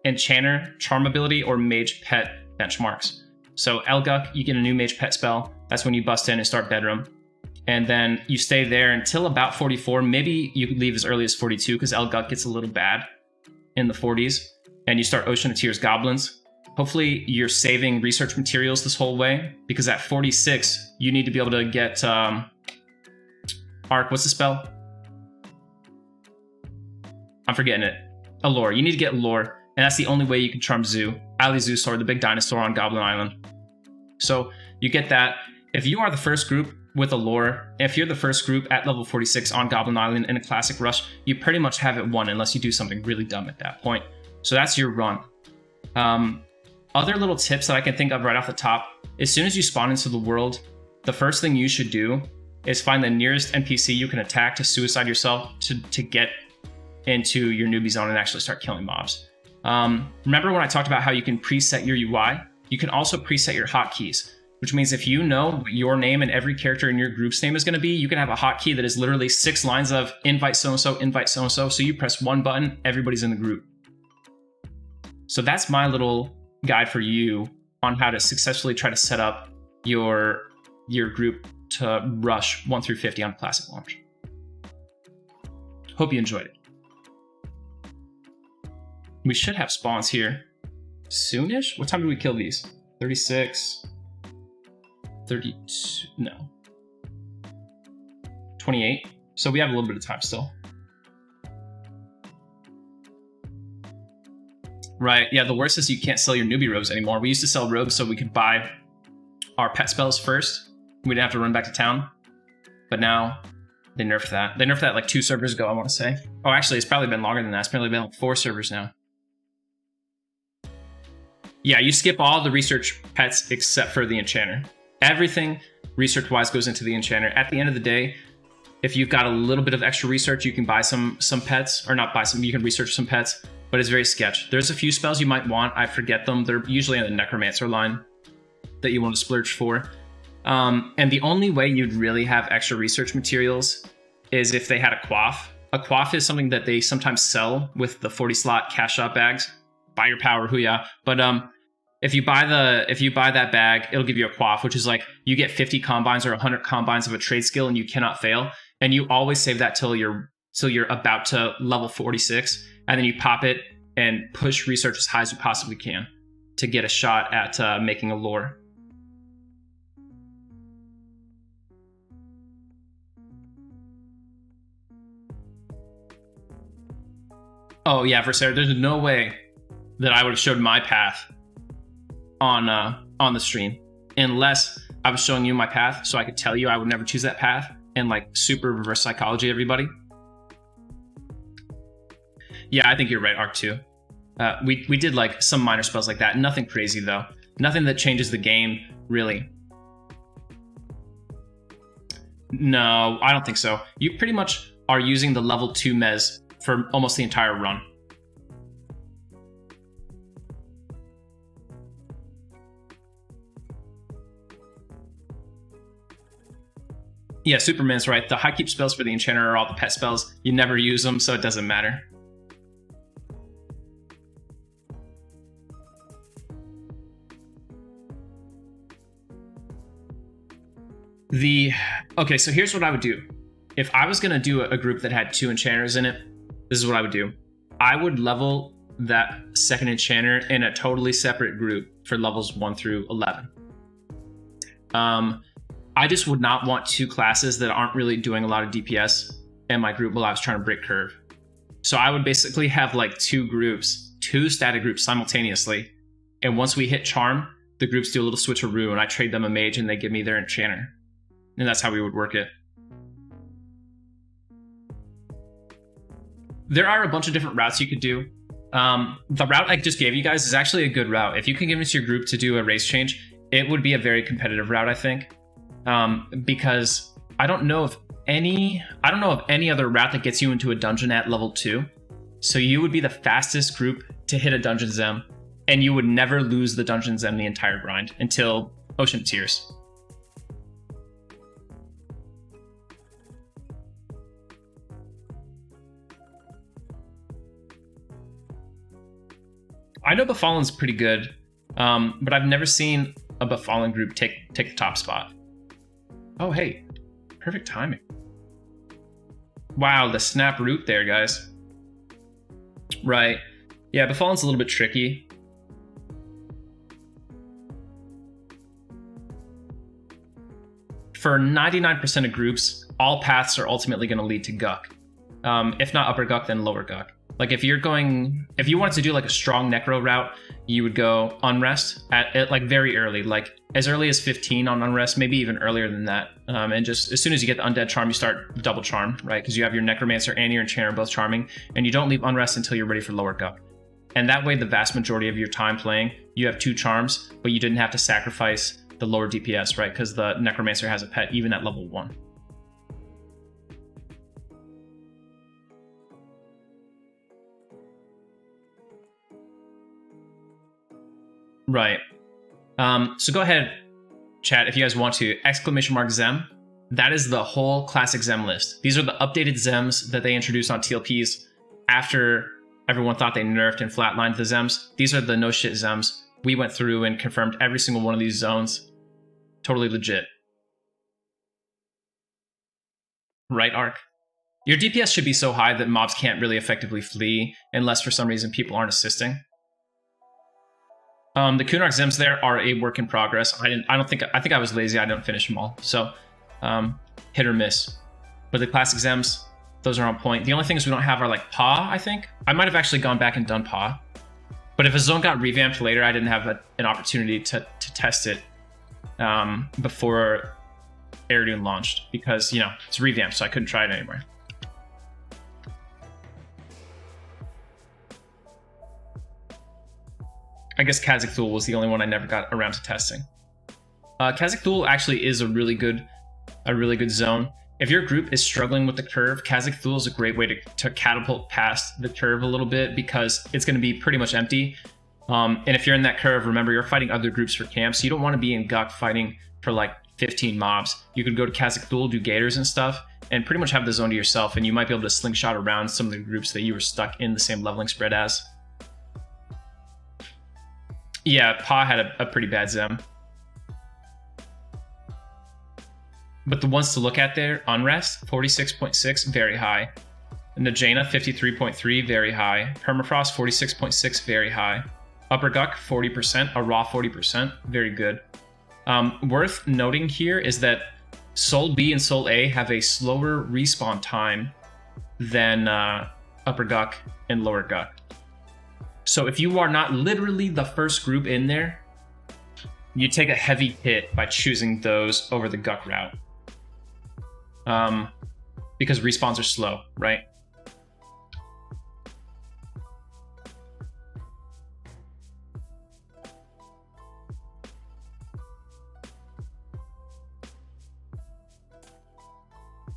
enchanter, charm ability, or mage pet benchmarks. So Elgug, you get a new mage pet spell. That's when you bust in and start bedroom. And then you stay there until about 44. Maybe you could leave as early as 42 because Elgug gets a little bad in the 40s. And you start Ocean of Tears goblins. Hopefully you're saving research materials this whole way, because at 46, you need to be able to get, Arc, what's the spell? I'm forgetting it. Allure. You need to get Allure, and that's the only way you can charm Zoo. Alizusaur, the big dinosaur on Goblin Island. So you get that. If you are the first group with Allure, if you're the first group at level 46 on Goblin Island in a Classic Rush, you pretty much have it won unless you do something really dumb at that point. So that's your run. Other little tips that I can think of right off the top, as soon as you spawn into the world, the first thing you should do is find the nearest NPC you can attack to suicide yourself to get into your newbie zone and actually start killing mobs. Remember when I talked about how you can preset your UI? You can also preset your hotkeys, which means if you know what your name and every character in your group's name is going to be, you can have a hotkey that is literally 6 lines of invite so-and-so, invite so-and-so. So you press one button, everybody's in the group. So that's my little guide for you on how to successfully try to set up your group to rush 1 through 50 on Classic launch. Hope you enjoyed it. We should have spawns here soonish. What time did we kill these? 36, 32, no. 28. So we have a little bit of time still. Right, yeah, the worst is you can't sell your newbie robes anymore. We used to sell robes so we could buy our pet spells first. We didn't have to run back to town. But now, they nerfed that. They nerfed that like 2 servers ago, I want to say. Oh, actually, it's probably been longer than that. It's probably been like 4 servers now. Yeah, you skip all the research pets except for the enchanter. Everything research-wise goes into the enchanter. At the end of the day, if you've got a little bit of extra research, you can buy some pets, or not buy some, you can research some pets. But it's very sketch. There's a few spells you might want. I forget them. They're usually in the Necromancer line that you want to splurge for. And the only way you'd really have extra research materials is if they had a quaff. A quaff is something that they sometimes sell with the 40 slot cash shop bags. Buy your power, hooyah. But if you buy that bag, it'll give you a quaff, which is like you get 50 combines or 100 combines of a trade skill and you cannot fail. And you always save that till you're about to level 46. And then you pop it and push research as high as you possibly can to get a shot at making a lore. Oh yeah, for Sarah, there's no way that I would have showed my path on the stream unless I was showing you my path so I could tell you I would never choose that path and like super reverse psychology everybody. Yeah, I think you're right, Arc 2. We did like some minor spells like that. Nothing crazy though. Nothing that changes the game, really. No, I don't think so. You pretty much are using the level 2 mez for almost the entire run. Yeah, Superman's right. The high keep spells for the enchanter are all the pet spells. You never use them, so it doesn't matter. Okay, so here's what I would do. If I was going to do a group that had 2 enchanters in it, this is what I would do. I would level that second enchanter in a totally separate group for levels 1 through 11. I just would not want 2 classes that aren't really doing a lot of DPS in my group while I was trying to break curve. So I would basically have like 2 groups, 2 static groups simultaneously. And once we hit charm, the groups do a little switcheroo and I trade them a mage and they give me their enchanter. And that's how we would work it. There are a bunch of different routes you could do. The route I just gave you guys is actually a good route. If you can convince your group to do a race change, it would be a very competitive route, I think. Because I don't know of any other route that gets you into a dungeon at level 2. So you would be the fastest group to hit a dungeon zem, and you would never lose the dungeon zem the entire grind until Ocean of Tears. I know Befallen's pretty good, but I've never seen a Befallen group take the top spot. Oh, hey, perfect timing. Wow, the snap root there, guys. Right. Yeah, Befallen's a little bit tricky. For 99% of groups, all paths are ultimately going to lead to Guck. If not upper Guck, then lower Guck. Like if you wanted to do like a strong Necro route, you would go Unrest at like very early, like as early as 15 on Unrest, maybe even earlier than that. And just as soon as you get the Undead Charm, you start double Charm, right? Because you have your Necromancer and your Enchanter both charming, and you don't leave Unrest until you're ready for lower Guck. And that way, the vast majority of your time playing, you have 2 charms, but you didn't have to sacrifice the lower DPS, right? Because the Necromancer has a pet even at level 1. Right. So go ahead, chat, if you guys want to. !Zem. That is the whole classic Zem list. These are the updated Zems that they introduced on TLPs after everyone thought they nerfed and flatlined the Zems. These are the no shit Zems. We went through and confirmed every single one of these zones. Totally legit. Right, Arc? Your DPS should be so high that mobs can't really effectively flee unless for some reason people aren't assisting. The Kunark Zems there are a work in progress. I think I was lazy. I didn't finish them all. So, hit or miss. But the classic Zems, those are on point. The only things we don't have are like Paw, I think. I might have actually gone back and done Paw. But if a zone got revamped later, I didn't have an opportunity to test it before Aerodune launched. Because, you know, it's revamped, so I couldn't try it anymore. I guess Kha'Zix Thul was the only one I never got around to testing. Kha'Zix Thul actually is a really good zone. If your group is struggling with the curve, Kha'Zix Thul is a great way to catapult past the curve a little bit because it's going to be pretty much empty. And if you're in that curve, remember you're fighting other groups for camps. So you don't want to be in Guck fighting for like 15 mobs. You could go to Kha'Zix Thul, do gators and stuff, and pretty much have the zone to yourself. And you might be able to slingshot around some of the groups that you were stuck in the same leveling spread as. Yeah, Pa had a pretty bad Zem. But the ones to look at there, Unrest, 46.6, very high. Najena, 53.3, very high. Permafrost, 46.6, very high. Upper Guck, 40%, a raw 40%, very good. Worth noting here is that Soul B and Soul A have a slower respawn time than Upper Guck and Lower Guck. So if you are not literally the first group in there, you take a heavy hit by choosing those over the Guck route. Because respawns are slow, right?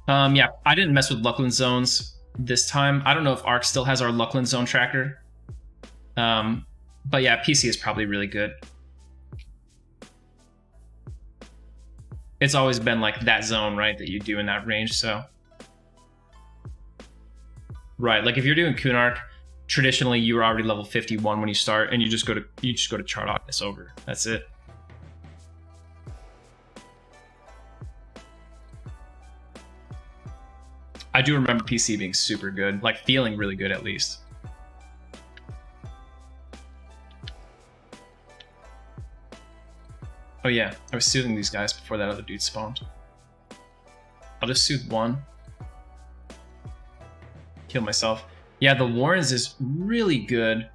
Yeah, I didn't mess with Luckland zones this time. I don't know if Arc still has our Luckland zone tracker. But yeah, PC is probably really good. It's always been like that zone, right, that you do in that range, so. Right, like if you're doing Kunark, traditionally you were already level 51 when you start, and you just go to Charlock, it's over. That's it. I do remember PC being super good, like feeling really good at least. Oh yeah, I was soothing these guys before that other dude spawned. I'll just soothe one. Kill myself. Yeah, the Warrens is really good,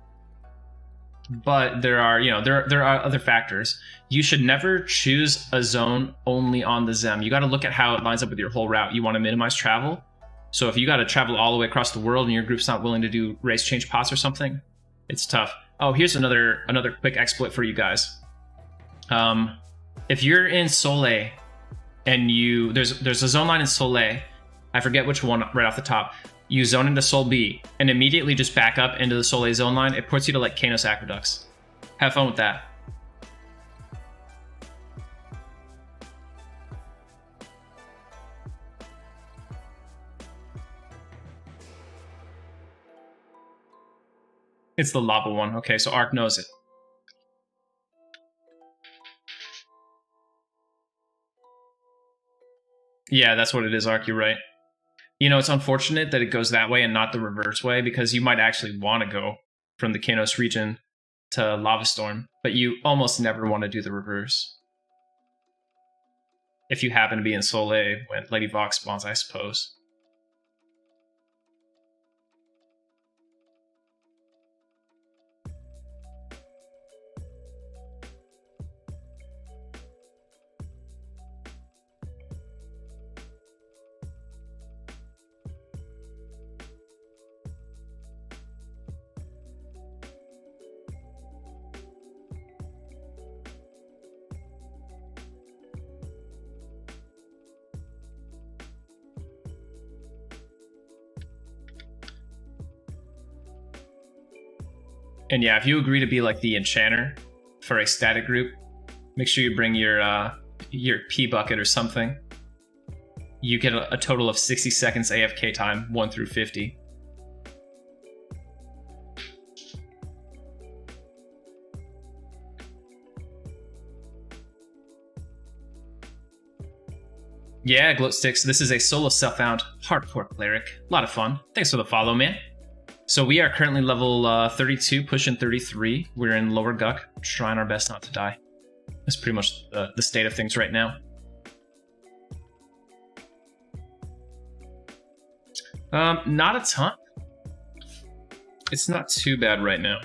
but there are, you know, there are other factors. You should never choose a zone only on the Zem. You got to look at how it lines up with your whole route. You want to minimize travel. So if you got to travel all the way across the world and your group's not willing to do race change pots or something, it's tough. Oh, here's another quick exploit for you guys. If you're in Soleil and there's a zone line in Soleil, I forget which one right off the top. You zone into Sol B and immediately just back up into the Soleil zone line. It puts you to like Kanos Aqueducts. Have fun with that. It's the lava one. Okay, so Ark knows it. Yeah, that's what it is, Ark. You're right. You know, it's unfortunate that it goes that way and not the reverse way, because you might actually want to go from the Kanos region to Lava Storm, but you almost never want to do the reverse. If you happen to be in Soleil when Lady Vox spawns, I suppose. And yeah, if you agree to be like the enchanter for a static group, make sure you bring your P bucket or something. You get a total of 60 seconds AFK time, 1 through 50. Yeah, Gloat Sticks, this is a solo self-found hardcore cleric. A lot of fun. Thanks for the follow, man. So we are currently level 32, pushing 33. We're in Lower Guck, trying our best not to die. That's pretty much the state of things right now. Not a ton. It's not too bad right now.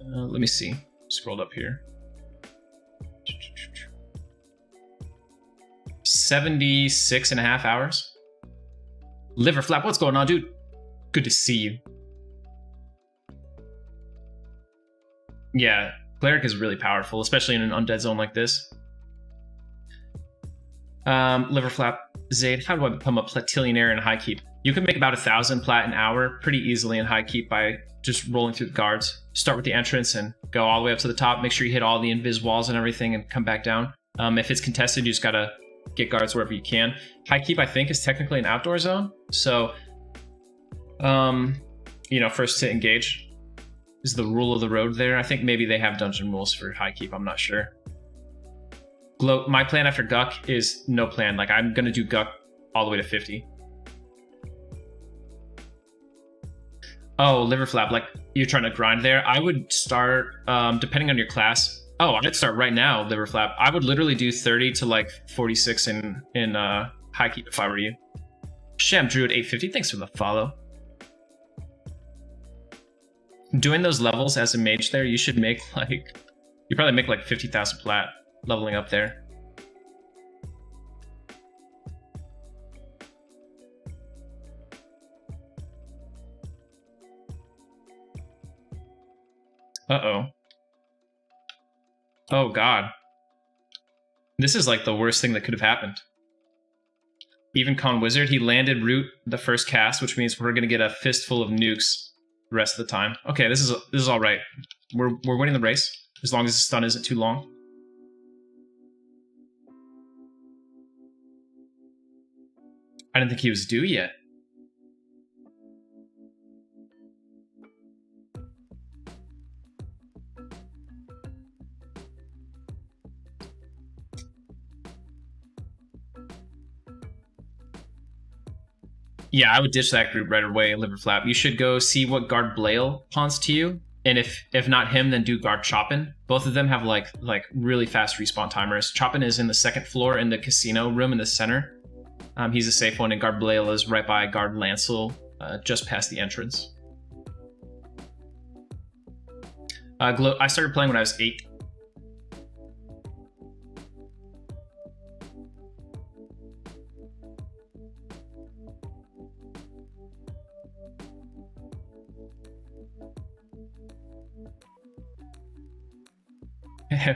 Let me see. Scrolled up here. 76.5 hours. Liverflap, what's going on, dude? Good to see you. Yeah, Cleric is really powerful, especially in an undead zone like this. Liverflap, Zaide, how do I become a platillionaire in high keep? You can make about 1,000 plat an hour pretty easily in high keep by just rolling through the guards. Start with the entrance and go all the way up to the top. Make sure you hit all the invis walls and everything and come back down. If it's contested, you just gotta get guards wherever you can. High keep, I think, is technically an outdoor zone, so you know, first to engage is the rule of the road there. I think maybe they have dungeon rules for high keep, I'm not sure. Gloat, my plan after Guck is no plan. Like, I'm gonna do Guck all the way to 50. Oh, Liverflap, like, you're trying to grind there? I would start, depending on your class. Oh, I'd start right now, Liverflap. I would literally do 30 to, like, 46 in high keep if I were you. Sham Druid 850, thanks for the follow. Doing those levels as a mage there, you should make like, you probably make like 50,000 plat leveling up there. Uh-oh. Oh god. This is like the worst thing that could have happened. Even Con Wizard, he landed root the first cast, which means we're gonna get a fistful of nukes the rest of the time. Okay, this is all right. We're winning the race as long as the stun isn't too long. I didn't think he was due yet. Yeah, I would ditch that group right away, Liverflap. You should go see what guard Blail pawns to you, and if not him, then do guard Choppin. Both of them have like really fast respawn timers. Choppin is in the second floor in the casino room in the center. He's a safe one, and guard Blail is right by guard Lancel, just past the entrance. I started playing when I was 8.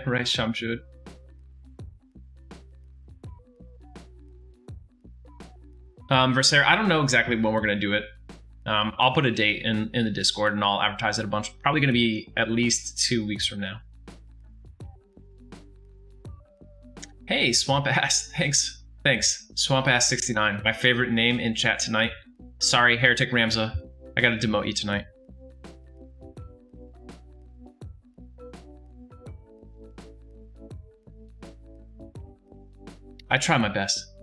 Right, Shamshud. Versaire, I don't know exactly when we're going to do it. I'll put a date in the Discord and I'll advertise it a bunch. Probably going to be at least 2 weeks from now. Hey, Swamp Ass. Thanks. Swamp Ass 69. My favorite name in chat tonight. Sorry, Heretic Ramza. I got to demote you tonight. I try my best.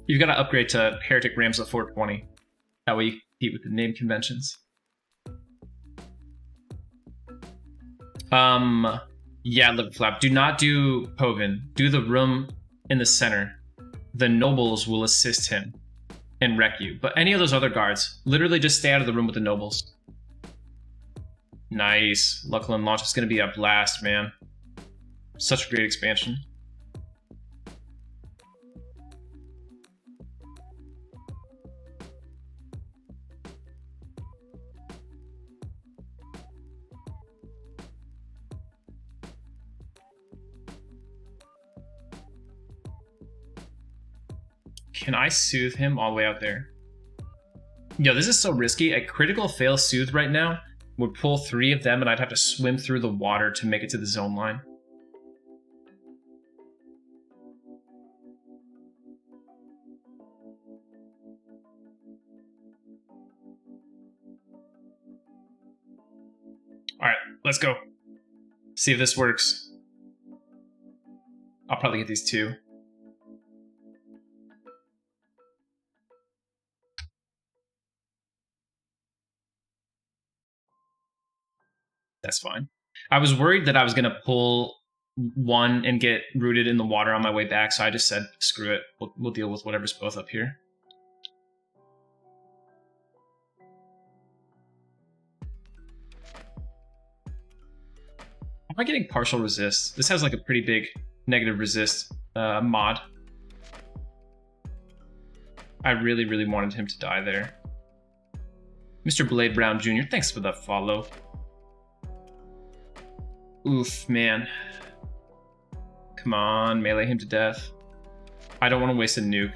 You've got to upgrade to Heretic Rams at 420. That way you compete with the name conventions. Yeah, Liver Flap. Do not do Povin. Do the room in the center. The nobles will assist him and wreck you. But any of those other guards, literally just stay out of the room with the nobles. Nice. Luckland launch is going to be a blast, man. Such a great expansion. Can I soothe him all the way out there? Yo, this is so risky. A critical fail soothe right now would pull 3 of them and I'd have to swim through the water to make it to the zone line. Alright, let's go. See if this works. I'll probably get these 2. That's fine. I was worried that I was going to pull 1 and get rooted in the water on my way back, so I just said, screw it. We'll deal with whatever's both up here. Am I getting partial resist? This has like a pretty big negative resist mod. I really, really wanted him to die there. Mr. Blade Brown Jr., thanks for the follow. Oof, man. Come on, melee him to death. I don't want to waste a nuke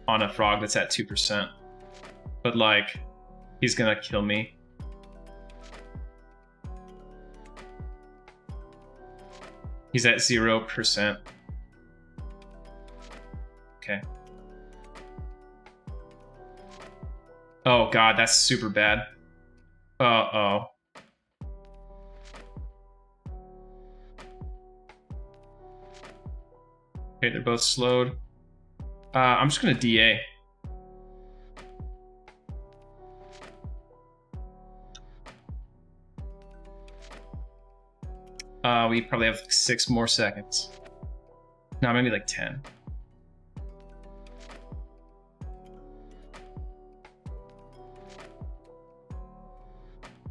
on a frog that's at 2%. But, like, he's gonna kill me. He's at 0%. Okay. Oh, God, that's super bad. Uh-oh. Okay, they're both slowed. I'm just gonna DA. We probably have 6 more seconds. No, maybe like 10.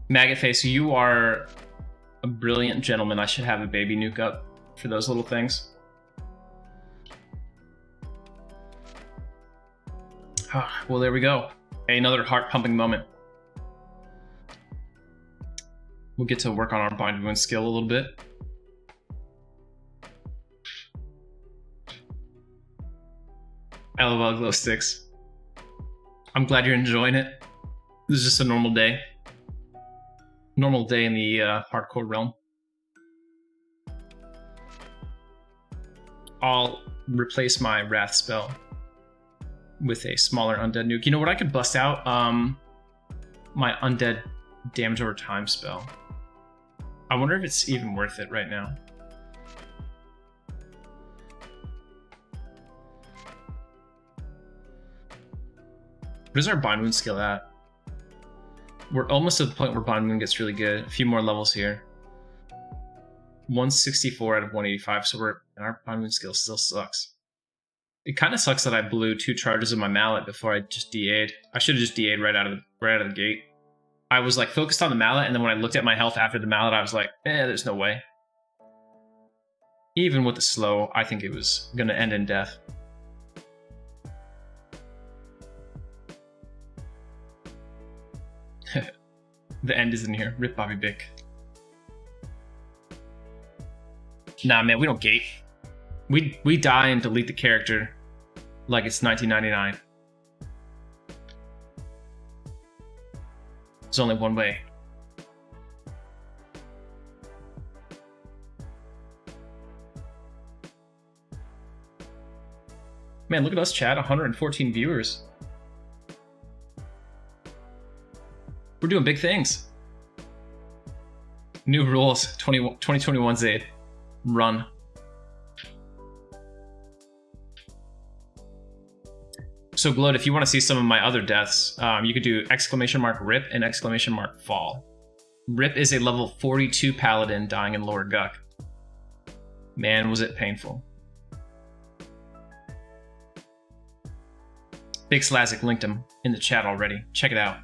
Maggot Face, you are a brilliant gentleman. I should have a baby nuke up for those little things. Well, there we go. Another heart-pumping moment. We'll get to work on our bind wound skill a little bit. I love glow sticks. I'm glad you're enjoying it. This is just a normal day. Normal day in the hardcore realm. I'll replace my Wrath spell with a smaller undead nuke. You know what? I could bust out my undead damage over time spell. I wonder if it's even worth it right now. What is our bind wound skill at? We're almost at the point where bind wound gets really good. A few more levels here. 164 out of 185, so our bind wound skill still sucks. It kind of sucks that I blew 2 charges of my mallet before I just DA'd. I should have just DA'd right out of the gate. I was like focused on the mallet, and then when I looked at my health after the mallet, I was like, there's no way. Even with the slow, I think it was gonna end in death. The end is in here. Rip Bobby Bick. Nah, man, we don't gate. We die and delete the character like it's 1999. There's only one way. Man, look at us, chat. 114 viewers. We're doing big things. New rules, 2021 Zaide. Run. So Gloat, if you want to see some of my other deaths, you could do !RIP and !fall. Rip is a level 42 paladin dying in Lower Guck. Man, was it painful. Big Slazik linked him in the chat already. Check it out.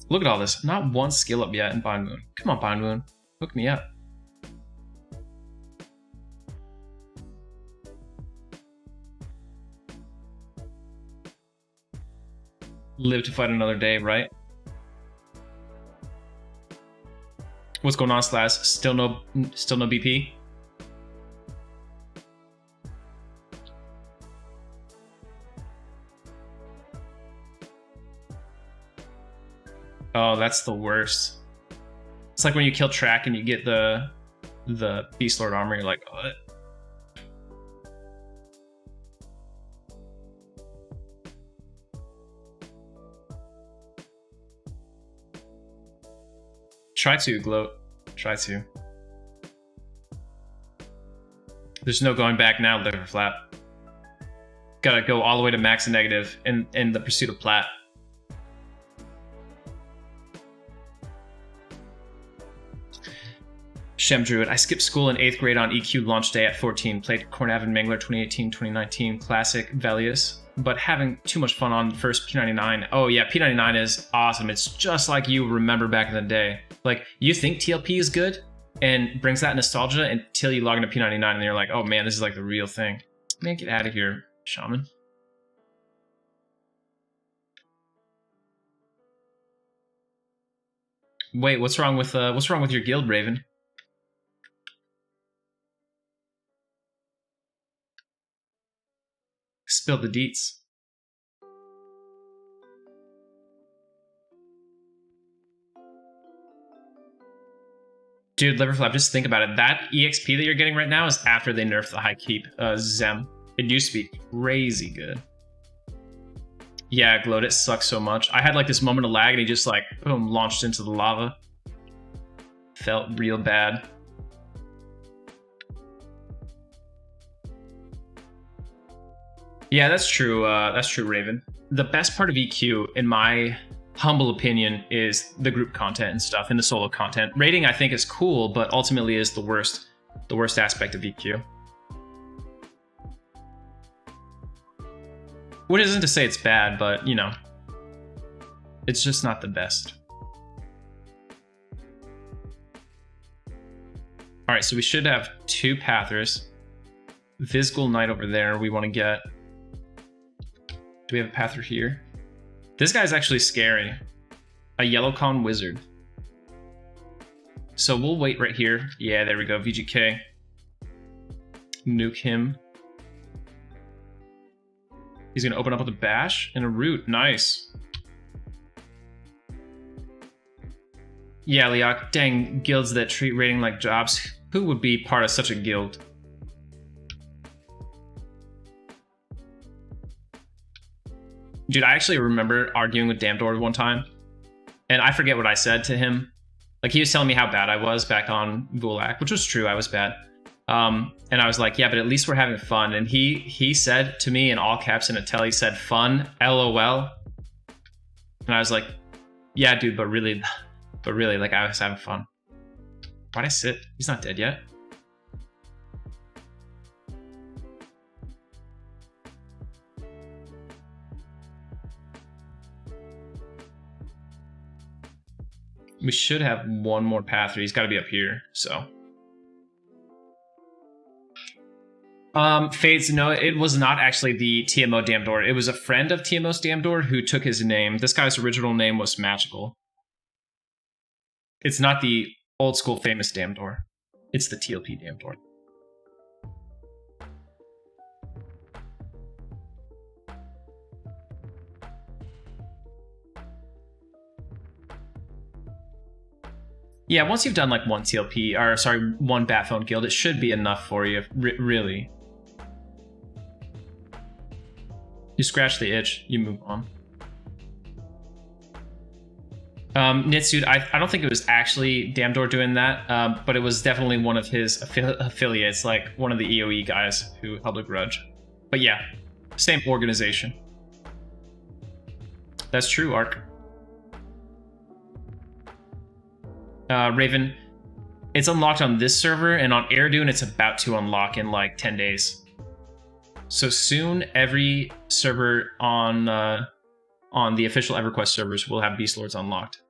Look at all this. Not one skill up yet in Bond Moon. Come on, Bond Moon. Hook me up. Live to fight another day, right? What's going on, Slash? Still no BP? Oh, that's the worst. It's like when you kill Track and you get the Beast Lord armor, you're like, what? Try to, Gloat. Try to. There's no going back now, Liver Flap. Gotta go all the way to max and negative in the pursuit of plat. Shem Druid. I skipped school in 8th grade on EQ launch day at 14. Played Cornavin Mangler 2018-2019 Classic Velius. But having too much fun on the first P99. Oh yeah, P99 is awesome. It's just like you remember back in the day. Like, you think TLP is good and brings that nostalgia until you log into P99 and you're like, oh man, this is like the real thing. Man, get out of here, Shaman. Wait, what's wrong with your guild, Raven? Spill the deets. Dude, Liverflap, just think about it. That EXP that you're getting right now is after they nerfed the high keep Zem. It used to be crazy good. Yeah, Gloat, it sucks so much. I had like this moment of lag and he just like, boom, launched into the lava. Felt real bad. Yeah, that's true. That's true, Raven. The best part of EQ, in my humble opinion, is the group content and stuff, and the solo content. Raiding, I think, is cool, but ultimately is the worst aspect of EQ. Which isn't to say it's bad, but you know, it's just not the best. All right, so we should have 2 Pathers. Vizgul Knight over there. We want to get. Do we have a Pather here? This guy's actually scary. A Yellowcon Wizard. So we'll wait right here. Yeah, there we go. VGK. Nuke him. He's going to open up with a Bash and a Root. Nice. Yeah, Liak. Dang, guilds that treat raiding like jobs. Who would be part of such a guild? Dude, I actually remember arguing with Damnedor one time, and I forget what I said to him. Like, he was telling me how bad I was back on Gulak, which was true, I was bad. And I was like, yeah, but at least we're having fun. And he said to me in all caps in a tell, he said, fun, LOL. And I was like, yeah, dude, but really, like, I was having fun. Why'd I sit? He's not dead yet. We should have one more path. He's got to be up here, so. Fades, no, it was not actually the TMO Damnedor. It was a friend of TMO's Damnedor who took his name. This guy's original name was Magical. It's not the old school famous Damnedor. It's the TLP Damnedor. Yeah, once you've done like one TLP, or sorry, one Batphone guild, it should be enough for you, really. You scratch the itch, you move on. Nitsude, I don't think it was actually Damdor doing that, but it was definitely one of his affiliates, like one of the EOE guys who held a grudge. But yeah, same organization. That's true, Ark. Raven, it's unlocked on this server, and on Airdoon, it's about to unlock in like 10 days. So soon, every server on the official Everquest servers will have Beast Lords unlocked.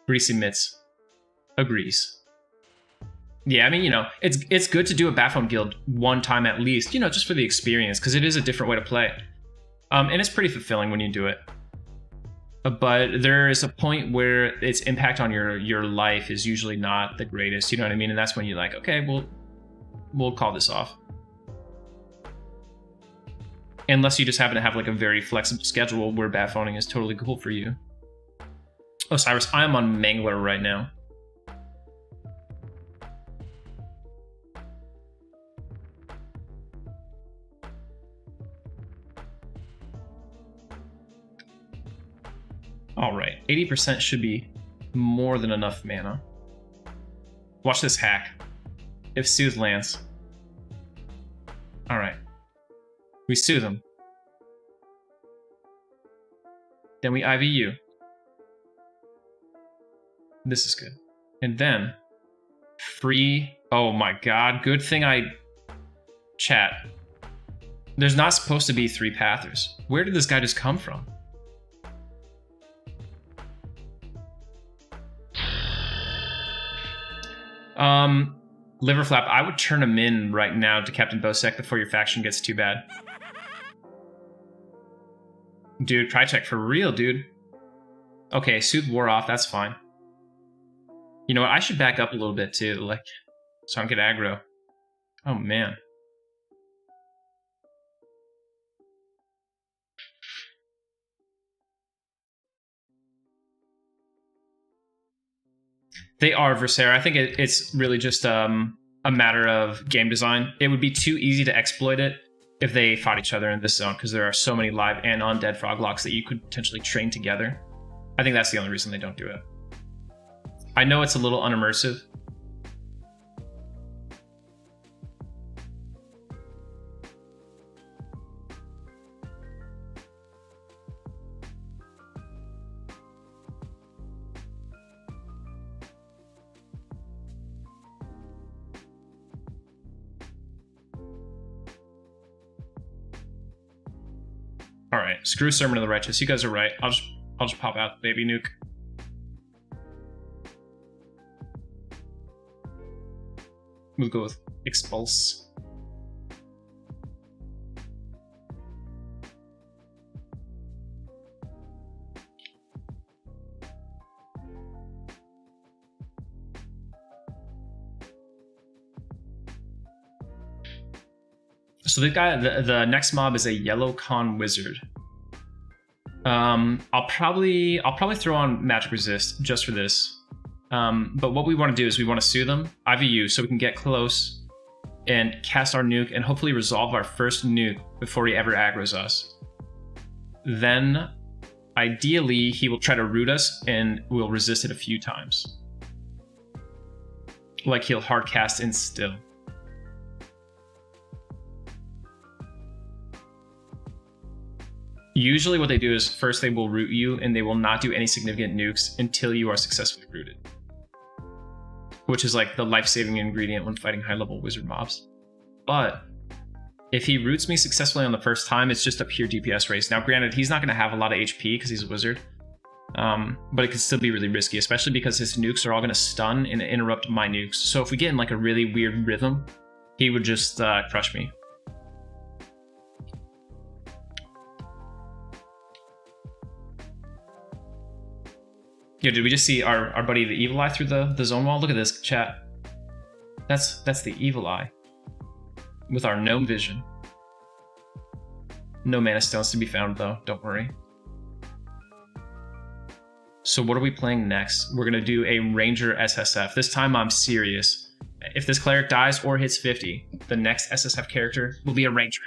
Greasy Mitts agrees. Yeah, I mean, you know, it's good to do a Batphone Guild one time at least, you know, just for the experience, because it is a different way to play. And it's pretty fulfilling when you do it. But there is a point where its impact on your life is usually not the greatest, you know what I mean? And that's when you're like, okay, we'll call this off. Unless you just happen to have like a very flexible schedule where Batphoning is totally cool for you. Oh, Cyrus, I am on Mangler right now. Alright, 80% should be more than enough mana. Watch this hack. If Soothe lands. Alright. We Soothe him. Then we IVU. This is good. And then free. Oh my god, good thing I chat. There's not supposed to be 3 Pathers. Where did this guy just come from? Liverflap, I would turn him in right now to Captain Bosek before your faction gets too bad. Dude, Krychek for real, dude. Okay, Soothe wore off, that's fine. You know what, I should back up a little bit too, like, so I don't get aggro. Oh man. They are Versera. I think it's really just a matter of game design. It would be too easy to exploit it if they fought each other in this zone, because there are so many live and undead froglocks that you could potentially train together. I think that's the only reason they don't do it. I know it's a little unimmersive. All right, screw Sermon of the Righteous. You guys are right. I'll just pop out baby nuke. We'll go with Expulse. So the next mob is a Yellow Con Wizard. I'll probably throw on Magic Resist just for this. But what we want to do is we want to Soothe them, IVU, so we can get close and cast our nuke and hopefully resolve our first nuke before he ever aggroes us. Then, ideally, he will try to root us and we'll resist it a few times. Like he'll hard cast Instill. Usually what they do is first they will root you and they will not do any significant nukes until you are successfully rooted. Which is like the life-saving ingredient when fighting high-level wizard mobs. But if he roots me successfully on the first time, it's just a pure DPS race. Now granted, he's not going to have a lot of HP because he's a wizard. But it can still be really risky, especially because his nukes are all going to stun and interrupt my nukes. So if we get in like a really weird rhythm, he would just crush me. Yo, did we just see our buddy the Evil Eye through the zone wall? Look at this, chat. That's the Evil Eye. With our gnome vision. No mana stones to be found though, don't worry. So what are we playing next? We're gonna do a Ranger SSF. This time I'm serious. If this cleric dies or hits 50, the next SSF character will be a Ranger.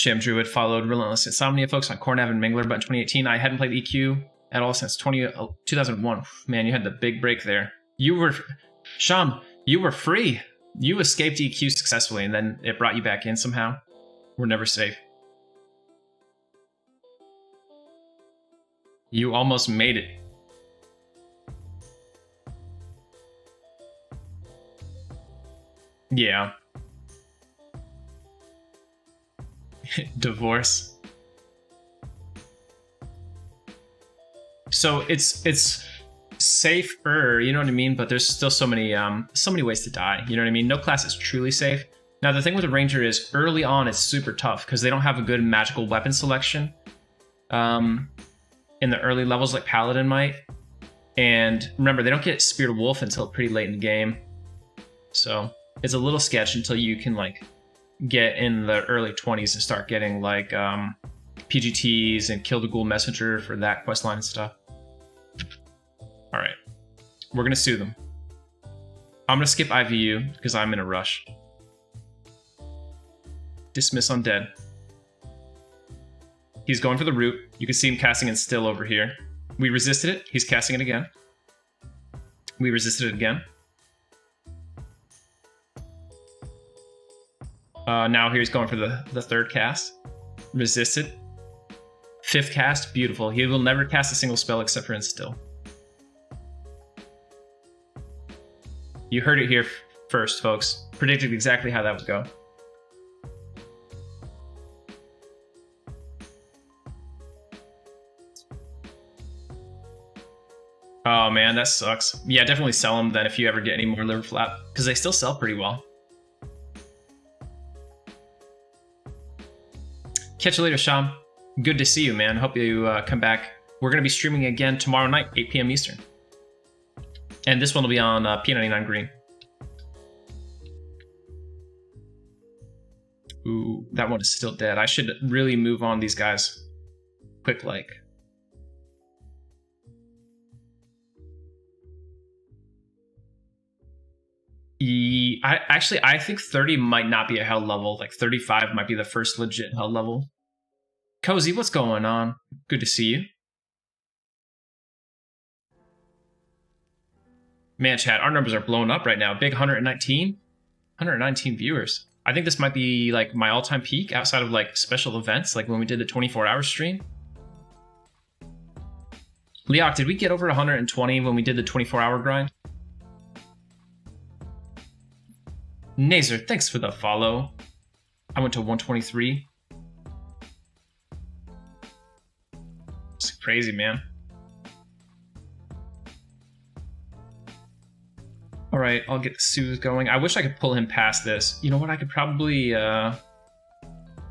Sham Druid followed Relentless Insomnia, folks, on Cornav and Mingler, but in 2018, I hadn't played EQ at all since 2001. Man, you had the big break there. Sham, you were free. You escaped EQ successfully, and then it brought you back in somehow. We're never safe. You almost made it. Yeah. Divorce. So it's safer, you know what I mean? But there's still so many ways to die. You know what I mean? No class is truly safe. Now the thing with the Ranger is early on it's super tough because they don't have a good magical weapon selection. In the early levels like Paladin might. And remember, they don't get Spirit of Wolf until pretty late in the game. So it's a little sketch until you can like get in the early 20s and start getting like PGTs and Kill the Ghoul Messenger for that quest line and stuff. All right, we're gonna sue them. I'm gonna skip IVU because I'm in a rush. Dismiss Undead. He's going for the root. You can see him casting it still over here. We resisted it. He's casting it again. We resisted it again. Now here he's going for the third cast. Resisted. Fifth cast. Beautiful. He will never cast a single spell except for Instill. You heard it here first, folks. Predicted exactly how that would go. Oh man, that sucks. Yeah, definitely sell them then if you ever get any more liver flap, because they still sell pretty well. Catch you later, Sham. Good to see you, man. Hope you come back. We're going to be streaming again tomorrow night, 8 p.m. Eastern. And this one will be on P99 Green. Ooh, that one is still dead. I should really move on these guys. Quick like. I think 30 might not be a hell level. Like 35 might be the first legit hell level. Cozy, what's going on? Good to see you. Man, chat, our numbers are blowing up right now. Big 119 viewers. I think this might be like my all-time peak outside of like special events, like when we did the 24-hour stream. Leok, did we get over 120 when we did the 24-hour grind? Nazer, thanks for the follow. I went to 123. It's crazy, man. All right, I'll get the soothe going. I wish I could pull him past this. You know what? I could probably. All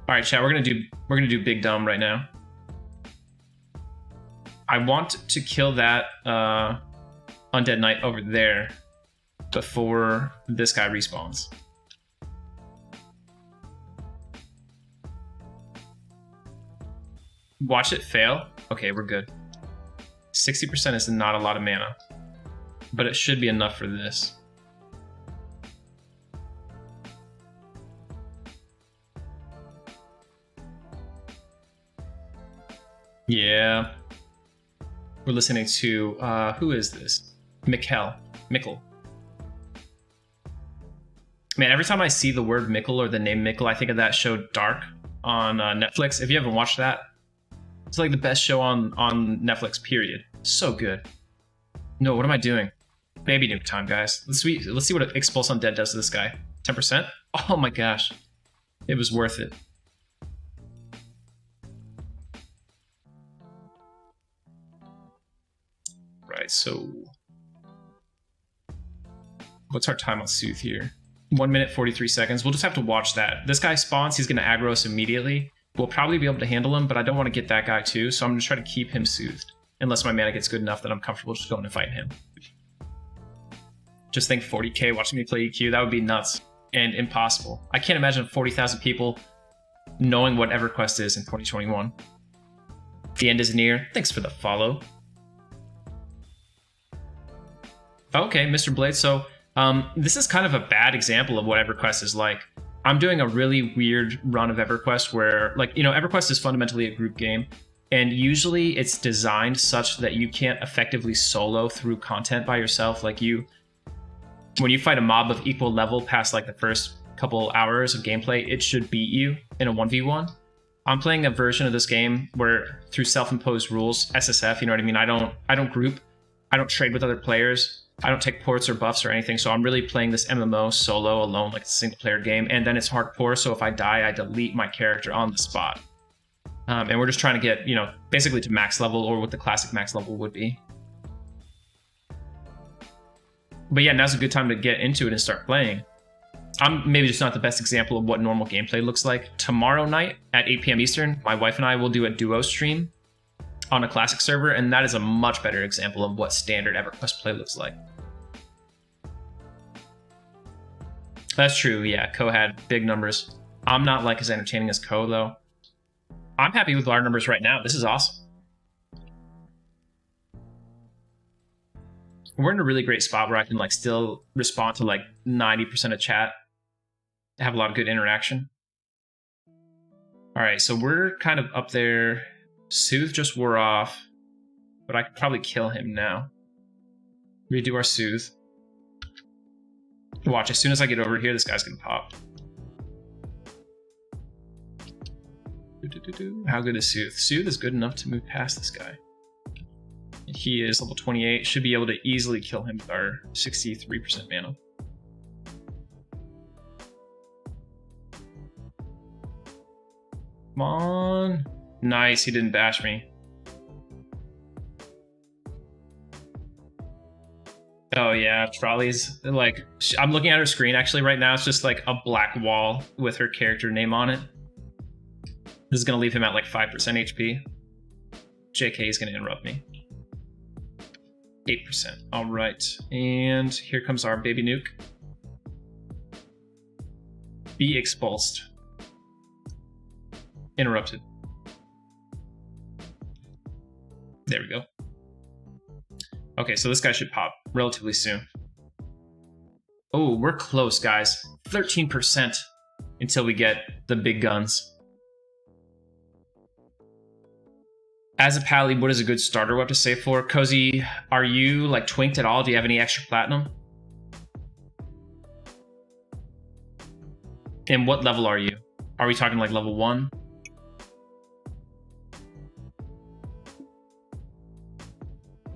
right, chat. We're gonna do Big Dumb right now. I want to kill that Undead Knight over there before this guy respawns. Watch it fail. Okay, we're good. 60% is not a lot of mana, but it should be enough for this. Yeah. We're listening to, who is this? Mikkel. Man, every time I see the word Mikkel or the name Mikkel, I think of that show Dark on Netflix. If you haven't watched that, it's like the best show on Netflix, period. So good. No, what am I doing? Baby nuke time, guys. Let's see what Expulse Undead does to this guy. 10%? Oh my gosh. It was worth it. Right, so... what's our time on Soothe here? 1 minute, 43 seconds. We'll just have to watch that. This guy spawns, he's going to aggro us immediately. We'll probably be able to handle him, but I don't want to get that guy too, so I'm going to try to keep him soothed. Unless my mana gets good enough that I'm comfortable just going to fight him. Just think 40k watching me play EQ, that would be nuts. And impossible. I can't imagine 40,000 people knowing what Everquest is in 2021. The end is near. Thanks for the follow. Okay, Mr. Blade, so... this is kind of a bad example of what Everquest is like. I'm doing a really weird run of Everquest where, like, you know, Everquest is fundamentally a group game, and usually it's designed such that you can't effectively solo through content by yourself. Like, when you fight a mob of equal level past like the first couple hours of gameplay, it should beat you in a 1v1. I'm playing a version of this game where, through self-imposed rules, SSF, you know what I mean? I don't group, I don't trade with other players, I don't take ports or buffs or anything, so I'm really playing this MMO solo alone, like it's a single player game, and then it's hardcore, so if I die, I delete my character on the spot. And we're just trying to get, you know, basically to max level, or what the classic max level would be. But yeah, now's a good time to get into it and start playing. I'm maybe just not the best example of what normal gameplay looks like. Tomorrow night at 8 p.m. Eastern, my wife and I will do a duo stream on a classic server, and that is a much better example of what standard EverQuest play looks like. That's true, yeah, Ko had big numbers. I'm not like as entertaining as Ko, though. I'm happy with our numbers right now. This is awesome. We're in a really great spot where I can like still respond to like 90% of chat, have a lot of good interaction. All right, so we're kind of up there. Soothe just wore off, but I could probably kill him now. Redo our Soothe. Watch, as soon as I get over here, this guy's gonna pop. How good is Soothe? Soothe is good enough to move past this guy. He is level 28, should be able to easily kill him with our 63% mana. Come on. Nice, he didn't bash me. Oh yeah, Trolley's like, I'm looking at her screen actually right now. It's just like a black wall with her character name on it. This is gonna leave him at like 5% HP. JK is gonna interrupt me. 8%. All right, and here comes our baby nuke. Be expulsed. Interrupted. There we go. Okay, so this guy should pop relatively soon. Oh, we're close, guys. 13% until we get the big guns. As a pally, what is a good starter weapon to save for? Cozy, are you like twinked at all? Do you have any extra platinum? And what level are you? Are we talking like level 1?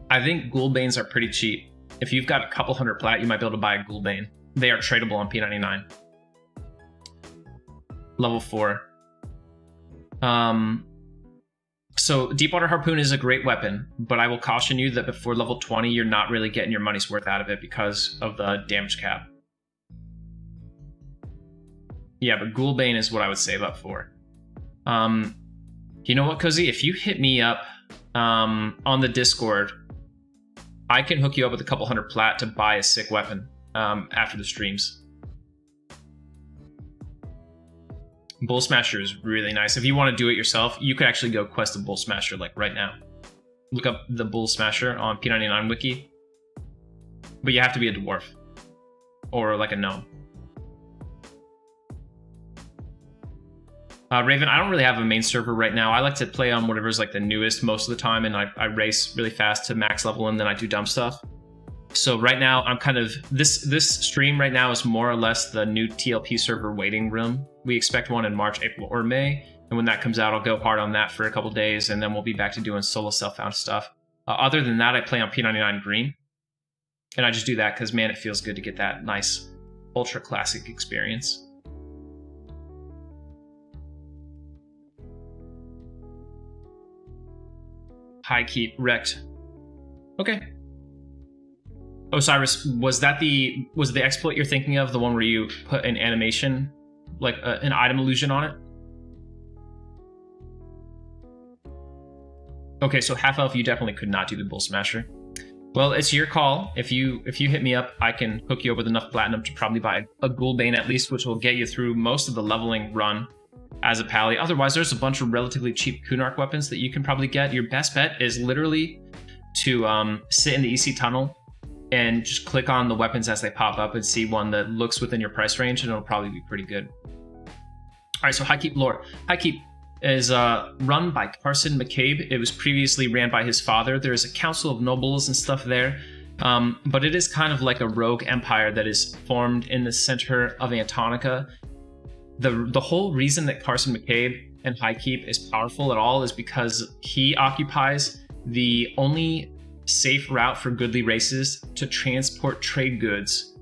I think Ghoulbanes are pretty cheap. If you've got a couple hundred plat, you might be able to buy a Ghoulbane. They are tradable on P99. Level 4. So Deepwater Harpoon is a great weapon, but I will caution you that before level 20, you're not really getting your money's worth out of it because of the damage cap. Yeah, but Ghoulbane is what I would save up for. You know what, Cozy? If you hit me up on the Discord, I can hook you up with a couple hundred plat to buy a sick weapon after the streams. Bull Smasher is really nice. If you want to do it yourself, you could actually go quest a Bull Smasher like right now. Look up the Bull Smasher on P99 Wiki. But you have to be a dwarf. Or like a gnome. Raven, I don't really have a main server right now. I like to play on whatever's like the newest most of the time, and I race really fast to max level, and then I do dumb stuff. So right now, I'm kind of... This stream right now is more or less the new TLP server waiting room. We expect one in March, April, or May. And when that comes out, I'll go hard on that for a couple days, and then we'll be back to doing solo self-found stuff. Other than that, I play on P99 Green. And I just do that because, man, it feels good to get that nice ultra classic experience. High keep, wrecked. Okay. Osiris, was the exploit you're thinking of the one where you put an animation, like an item illusion on it? Okay, so half elf, you definitely could not do the Bull Smasher. Well, it's your call. If you hit me up, I can hook you up with enough platinum to probably buy a Ghoulbane at least, which will get you through most of the leveling run as a pally. Otherwise, there's a bunch of relatively cheap Kunark weapons that you can probably get. Your best bet is literally to sit in the EC tunnel and just click on the weapons as they pop up and see one that looks within your price range, and it'll probably be pretty good. right, so High Keep lore. High Keep is run by Carson McCabe. It was previously ran by his father. There's a council of nobles and stuff there, but it is kind of like a rogue empire that is formed in the center of Antonica. The whole reason that Carson McCabe and High Keep is powerful at all is because he occupies the only safe route for goodly races to transport trade goods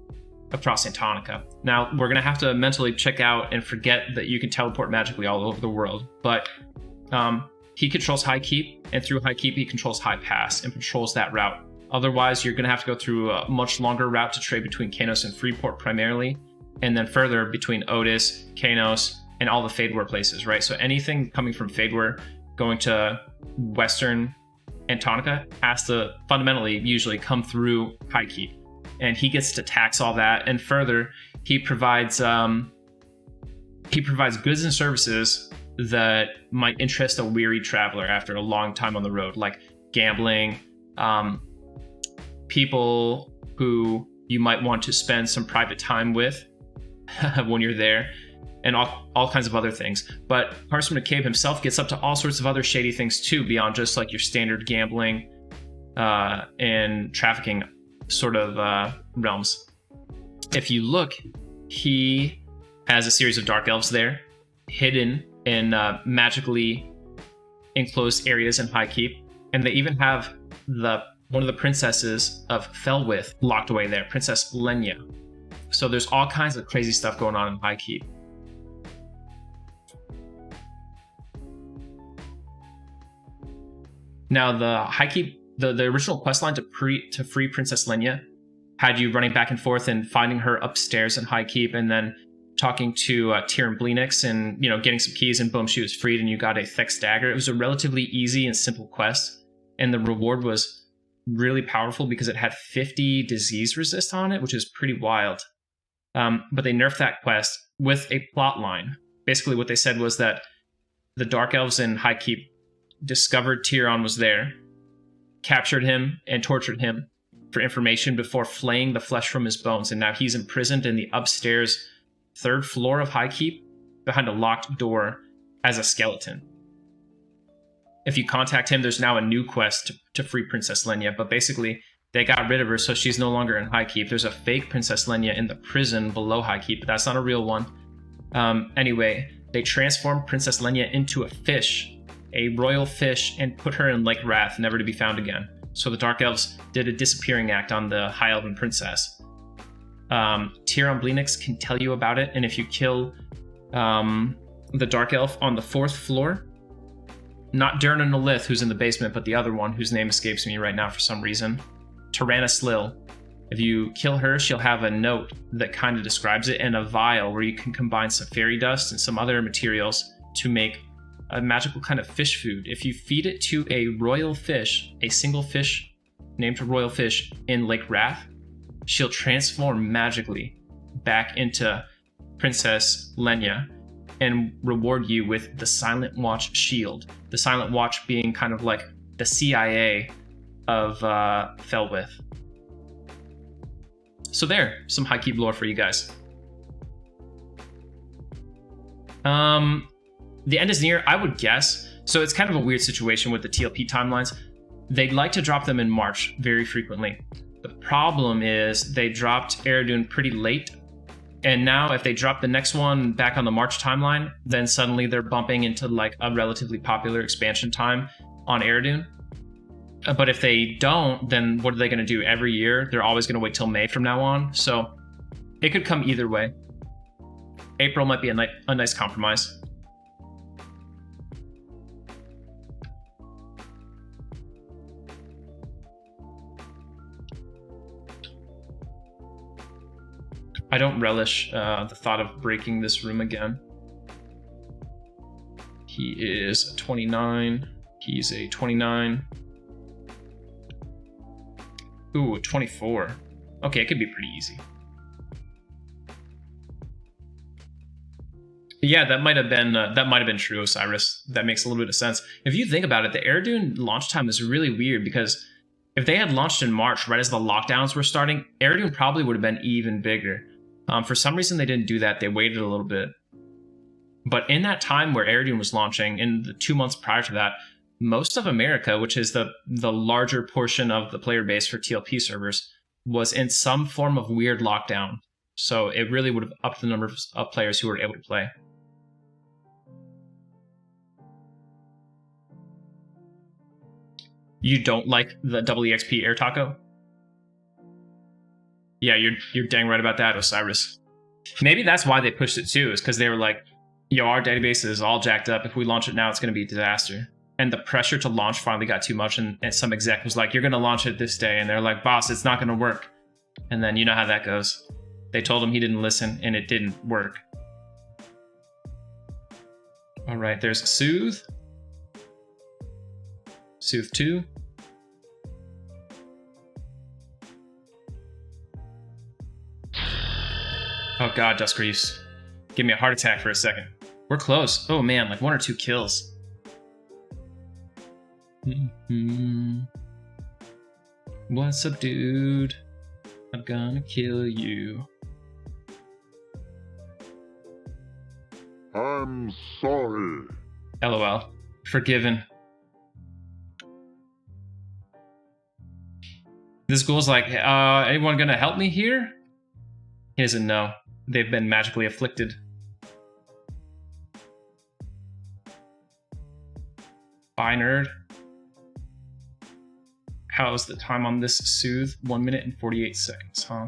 across Antonica. Now, we're going to have to mentally check out and forget that you can teleport magically all over the world, but he controls High Keep, and through High Keep, he controls High Pass and patrols that route. Otherwise, you're going to have to go through a much longer route to trade between Kanos and Freeport primarily, and then further between Otis, Kanos, and all the Fadeware places, right? So anything coming from Fadeware going to Western Antonica has to fundamentally usually come through High Keep. And he gets to tax all that, and further, he provides goods and services that might interest a weary traveler after a long time on the road, like gambling, people who you might want to spend some private time with when you're there, and all kinds of other things. But Carson McCabe himself gets up to all sorts of other shady things too, beyond just like your standard gambling and trafficking sort of realms. If you look, he has a series of dark elves there, hidden in magically enclosed areas in High Keep, and they even have one of the princesses of Felwith locked away there, Princess Lenya. So there's all kinds of crazy stuff going on in High Keep. Now, the High Keep, the original questline to free Princess Lenya had you running back and forth and finding her upstairs in High Keep, and then talking to Tyr and Blenix and getting some keys, and boom, she was freed, and you got a Thex dagger. It was a relatively easy and simple quest, and the reward was really powerful because it had 50 disease resist on it, which is pretty wild. But they nerfed that quest with a plot line. Basically, what they said was that the Dark Elves in High Keep discovered Tyrion was there, captured him, and tortured him for information before flaying the flesh from his bones, and now he's imprisoned in the upstairs 3rd floor of High Keep behind a locked door as a skeleton. If you contact him, there's now a new quest to free Princess Lenya, but basically they got rid of her, so she's no longer in High Keep. There's a fake Princess Lenya in the prison below High Keep, but that's not a real one. Anyway, they transformed Princess Lenya into a fish, a royal fish, and put her in Lake Wrath, never to be found again. So the Dark Elves did a disappearing act on the High Elven princess. Tyrion Blenix can tell you about it, and if you kill the Dark Elf on the 4th floor, not Durnan Nalith, who's in the basement, but the other one whose name escapes me right now for some reason, Tyrannis Lil. If you kill her, she'll have a note that kind of describes it, and a vial where you can combine some fairy dust and some other materials to make a magical kind of fish food. If you feed it to a royal fish, a single fish named Royal Fish in Lake Wrath, she'll transform magically back into Princess Lenya and reward you with the Silent Watch shield. The Silent Watch being kind of like the CIA of Felwith. So there, some High Keep lore for you guys. The end is near, I would guess. So it's kind of a weird situation with the TLP timelines. They'd like to drop them in March very frequently. The problem is they dropped Eredun pretty late. And now if they drop the next one back on the March timeline, then suddenly they're bumping into like a relatively popular expansion time on Eredun. But if they don't, then what are they going to do every year? They're always going to wait till May from now on. So it could come either way. April might be a nice compromise. I don't relish the thought of breaking this room again. He is a 29. He's a 29. Ooh, a 24. Okay, it could be pretty easy. Yeah, that might have been true, Osiris. That makes a little bit of sense. If you think about it, the Eredun launch time is really weird because if they had launched in March, right as the lockdowns were starting, Eredun probably would have been even bigger. For some reason, they didn't do that. They waited a little bit. But in that time where Aerodune was launching, in the 2 months prior to that, most of America, which is the larger portion of the player base for TLP servers, was in some form of weird lockdown. So it really would have upped the number of players who were able to play. You don't like the double EXP air taco? Yeah, you're dang right about that, Osiris. Maybe that's why they pushed it too, is because they were like, yo, our database is all jacked up. If we launch it now, it's going to be a disaster. And the pressure to launch finally got too much, and some exec was like, you're going to launch it this day. And they're like, boss, it's not going to work. And then you know how that goes. They told him, he didn't listen, and it didn't work. All right, there's Soothe. Soothe 2. Oh god, Dusk Reefs. Give me a heart attack for a second. We're close. Oh man, like 1 or 2 kills. What's up, dude? I'm gonna kill you. I'm sorry. LOL. Forgiven. This ghoul's like, anyone gonna help me here? He doesn't know. They've been magically afflicted. Bye, nerd. How's the time on this Soothe? 1 minute and 48 seconds, huh?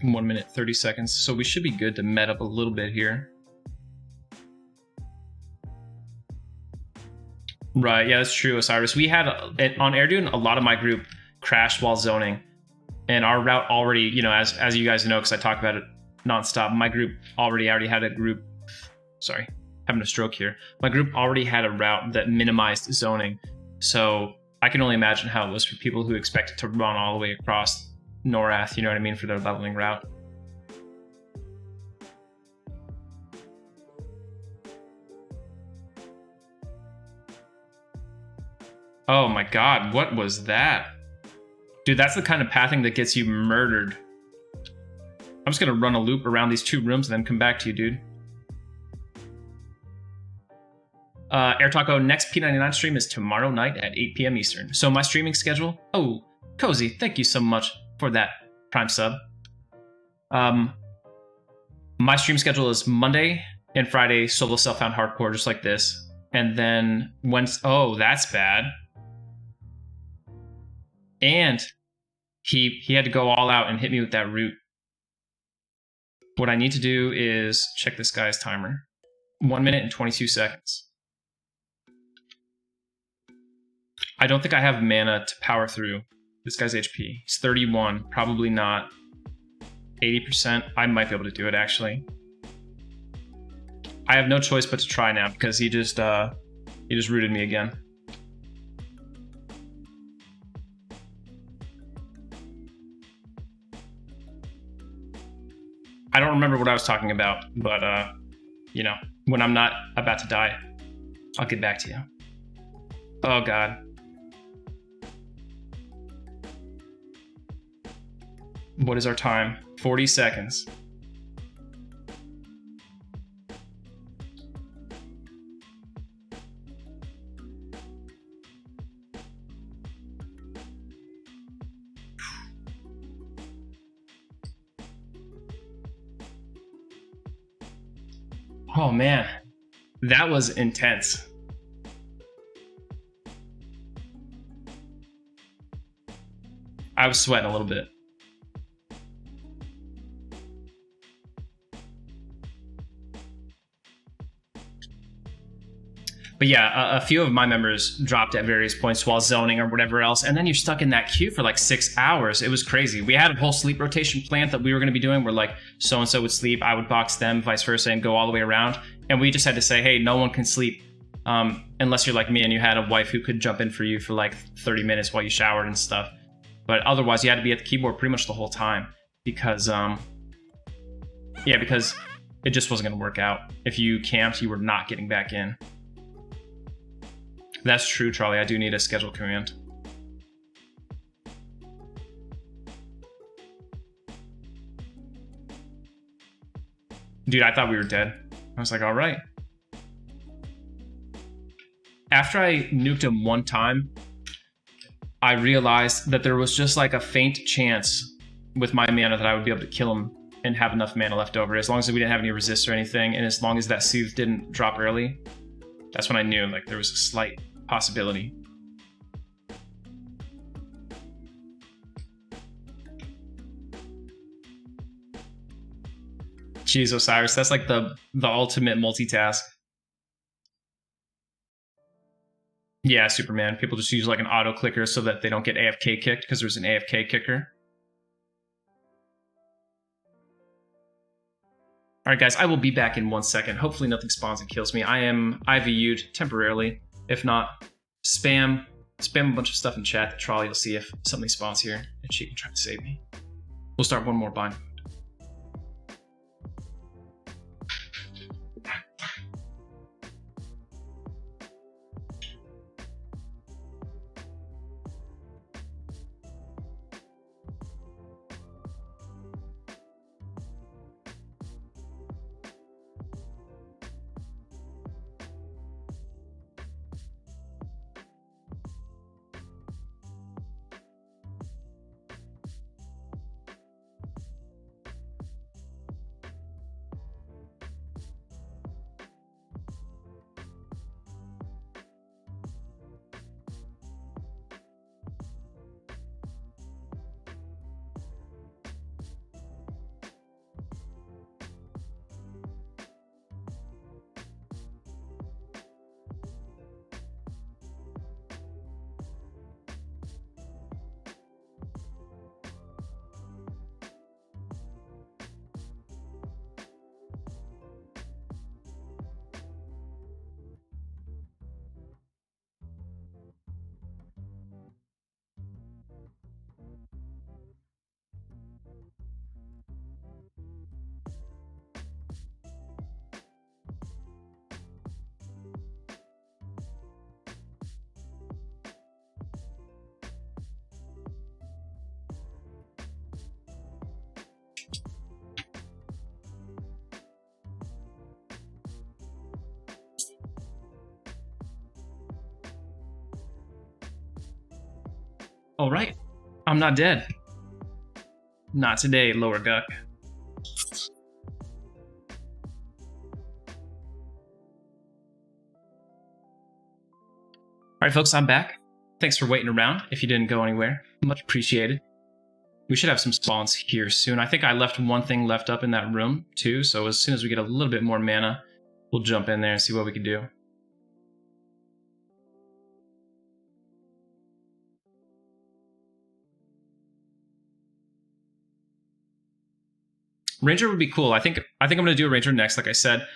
In 1 minute, 30 seconds. So we should be good to met up a little bit here. Right, yeah, that's true, Osiris. We had, on Aerodune, a lot of my group crashed while zoning. And our route already, you know, as you guys know, because I talk about it nonstop, my group already had a group, sorry, having a stroke here. My group already had a route that minimized zoning. So I can only imagine how it was for people who expected to run all the way across Norath, you know what I mean, for their leveling route. Oh my god, what was that? Dude, that's the kind of pathing that gets you murdered. I'm just gonna run a loop around these 2 rooms and then come back to you, dude. Air Taco, next P99 stream is tomorrow night at 8 p.m. Eastern. So my streaming schedule, oh, Cozy, thank you so much for that Prime sub. My stream schedule is Monday and Friday, solo self-found hardcore, just like this. And then Wednesday, oh, that's bad. And he had to go all out and hit me with that root. What I need to do is check this guy's timer. 1 minute and 22 seconds. I don't think I have mana to power through this guy's HP. He's 31, probably not. 80%, I might be able to do it actually. I have no choice but to try now because he just rooted me again. I don't remember what I was talking about, but you know, when I'm not about to die, I'll get back to you. Oh god. What is our time? 40 seconds. Oh man, that was intense. I was sweating a little bit. But yeah, a few of my members dropped at various points while zoning or whatever else, and then you're stuck in that queue for like 6 hours. It was crazy. We had a whole sleep rotation plan that we were going to be doing where like so-and-so would sleep, I would box them, vice versa, and go all the way around. And we just had to say, hey, no one can sleep unless you're like me and you had a wife who could jump in for you for like 30 minutes while you showered and stuff. But otherwise, you had to be at the keyboard pretty much the whole time because, because it just wasn't going to work out. If you camped, you were not getting back in. That's true, Charlie. I do need a schedule command. Dude, I thought we were dead. I was like, all right. After I nuked him one time, I realized that there was just like a faint chance with my mana that I would be able to kill him and have enough mana left over, as long as we didn't have any resist or anything, and as long as that soothe didn't drop early. That's when I knew like there was a slight possibility. Jeez, Osiris, that's like the ultimate multitask. Yeah, Superman. People just use like an auto clicker so that they don't get AFK kicked because there's an AFK kicker. All right, guys, I will be back in 1 second. Hopefully nothing spawns and kills me. I am IVU'd temporarily. If not, spam a bunch of stuff in chat to Trolley. You'll see if something spawns here and she can try to save me. We'll start one more bind. All right, I'm not dead. Not today, Lower Guck. All right, folks, I'm back. Thanks for waiting around. If you didn't go anywhere, much appreciated. We should have some spawns here soon. I think I left one thing left up in that room too, so as soon as we get a little bit more mana, we'll jump in there and see what we can do. Ranger would be cool. I think I'm going to do a Ranger next, like I said.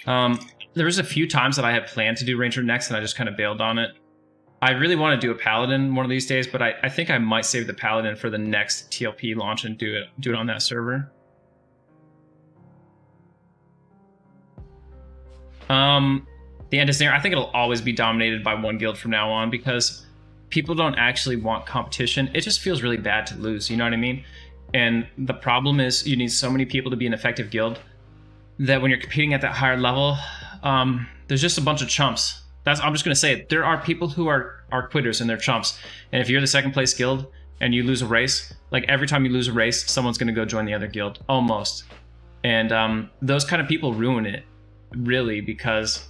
There was a few times that I had planned to do Ranger next, and I just kind of bailed on it. I really want to do a Paladin one of these days, but I think I might save the Paladin for the next TLP launch and do it on that server. The End is Near. I think it'll always be dominated by one guild from now on because people don't actually want competition. It just feels really bad to lose, you know what I mean? And the problem is you need so many people to be an effective guild that when you're competing at that higher level, there's just a bunch of chumps. I'm just going to say it. There are people who are quitters and they're chumps. And if you're the second place guild and you lose a race, like every time you lose a race, someone's going to go join the other guild, almost. And those kind of people ruin it, really, because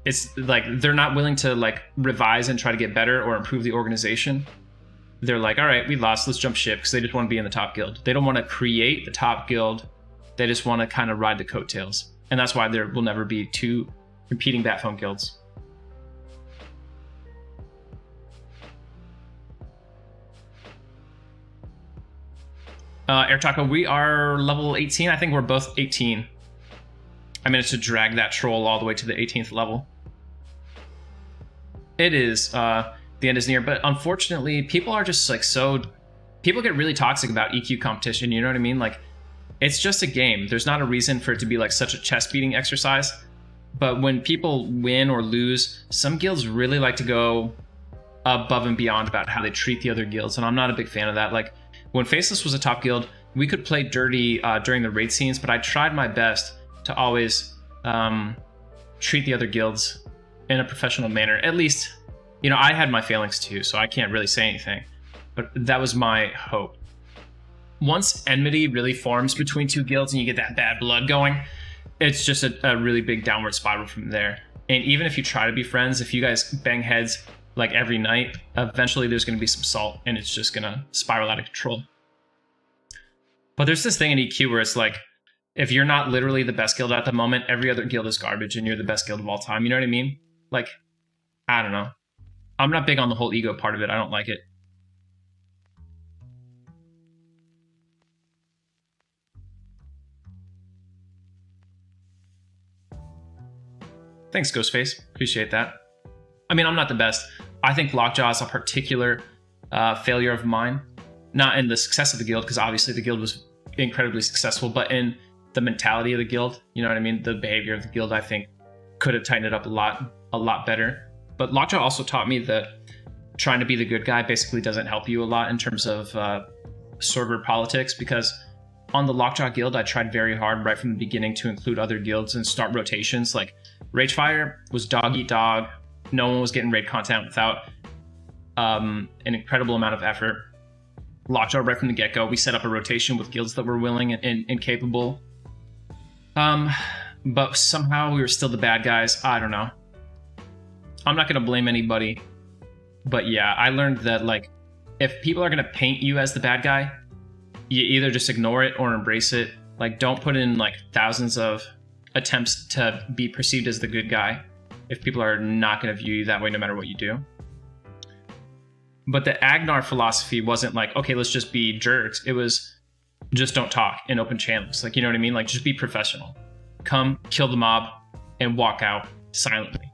it's like they're not willing to like revise and try to get better or improve the organization. They're like, all right, we lost, let's jump ship, because they just want to be in the top guild. They don't want to create the top guild. They just want to kind of ride the coattails. And that's why there will never be two competing Batphone guilds. Air Taco, we are level 18. I think we're both 18. I managed to drag that troll all the way to the 18th level. It is, the end is near, but unfortunately, people are just like people get really toxic about EQ competition, you know what I mean? Like, it's just a game. There's not a reason for it to be like such a chest beating exercise, But when people win or lose, some guilds really like to go above and beyond about how they treat the other guilds, and I'm not a big fan of that. Like when Faceless was a top guild, we could play dirty during the raid scenes, but I tried my best to always treat the other guilds in a professional manner. At least, you know, I had my failings too, so I can't really say anything, but that was my hope. Once enmity really forms between two guilds and you get that bad blood going, it's just a really big downward spiral from there. And even if you try to be friends, if you guys bang heads like every night, eventually there's going to be some salt and it's just going to spiral out of control. But there's this thing in EQ where it's like, if you're not literally the best guild at the moment, every other guild is garbage and you're the best guild of all time. You know what I mean? Like, I don't know. I'm not big on the whole ego part of it. I don't like it. Thanks, Ghostface. Appreciate that. I mean, I'm not the best. I think Lockjaw is a particular failure of mine. Not in the success of the guild, because obviously the guild was incredibly successful, but in the mentality of the guild, you know what I mean? The behavior of the guild, I think, could have tightened it up a lot better. But Lockjaw also taught me that trying to be the good guy basically doesn't help you a lot in terms of server politics, because on the Lockjaw guild, I tried very hard right from the beginning to include other guilds and start rotations. Like Ragefire was dog eat dog. No one was getting raid content without an incredible amount of effort. Lockjaw right from the get-go, we set up a rotation with guilds that were willing and capable. But somehow we were still the bad guys. I don't know. I'm not going to blame anybody. But yeah, I learned that like if people are going to paint you as the bad guy, you either just ignore it or embrace it. Like don't put in like thousands of attempts to be perceived as the good guy if people are not going to view you that way no matter what you do. But the Agnar philosophy wasn't like, okay, let's just be jerks. It was just don't talk in open channels. Like, you know what I mean? Like just be professional. Come, kill the mob, and walk out silently.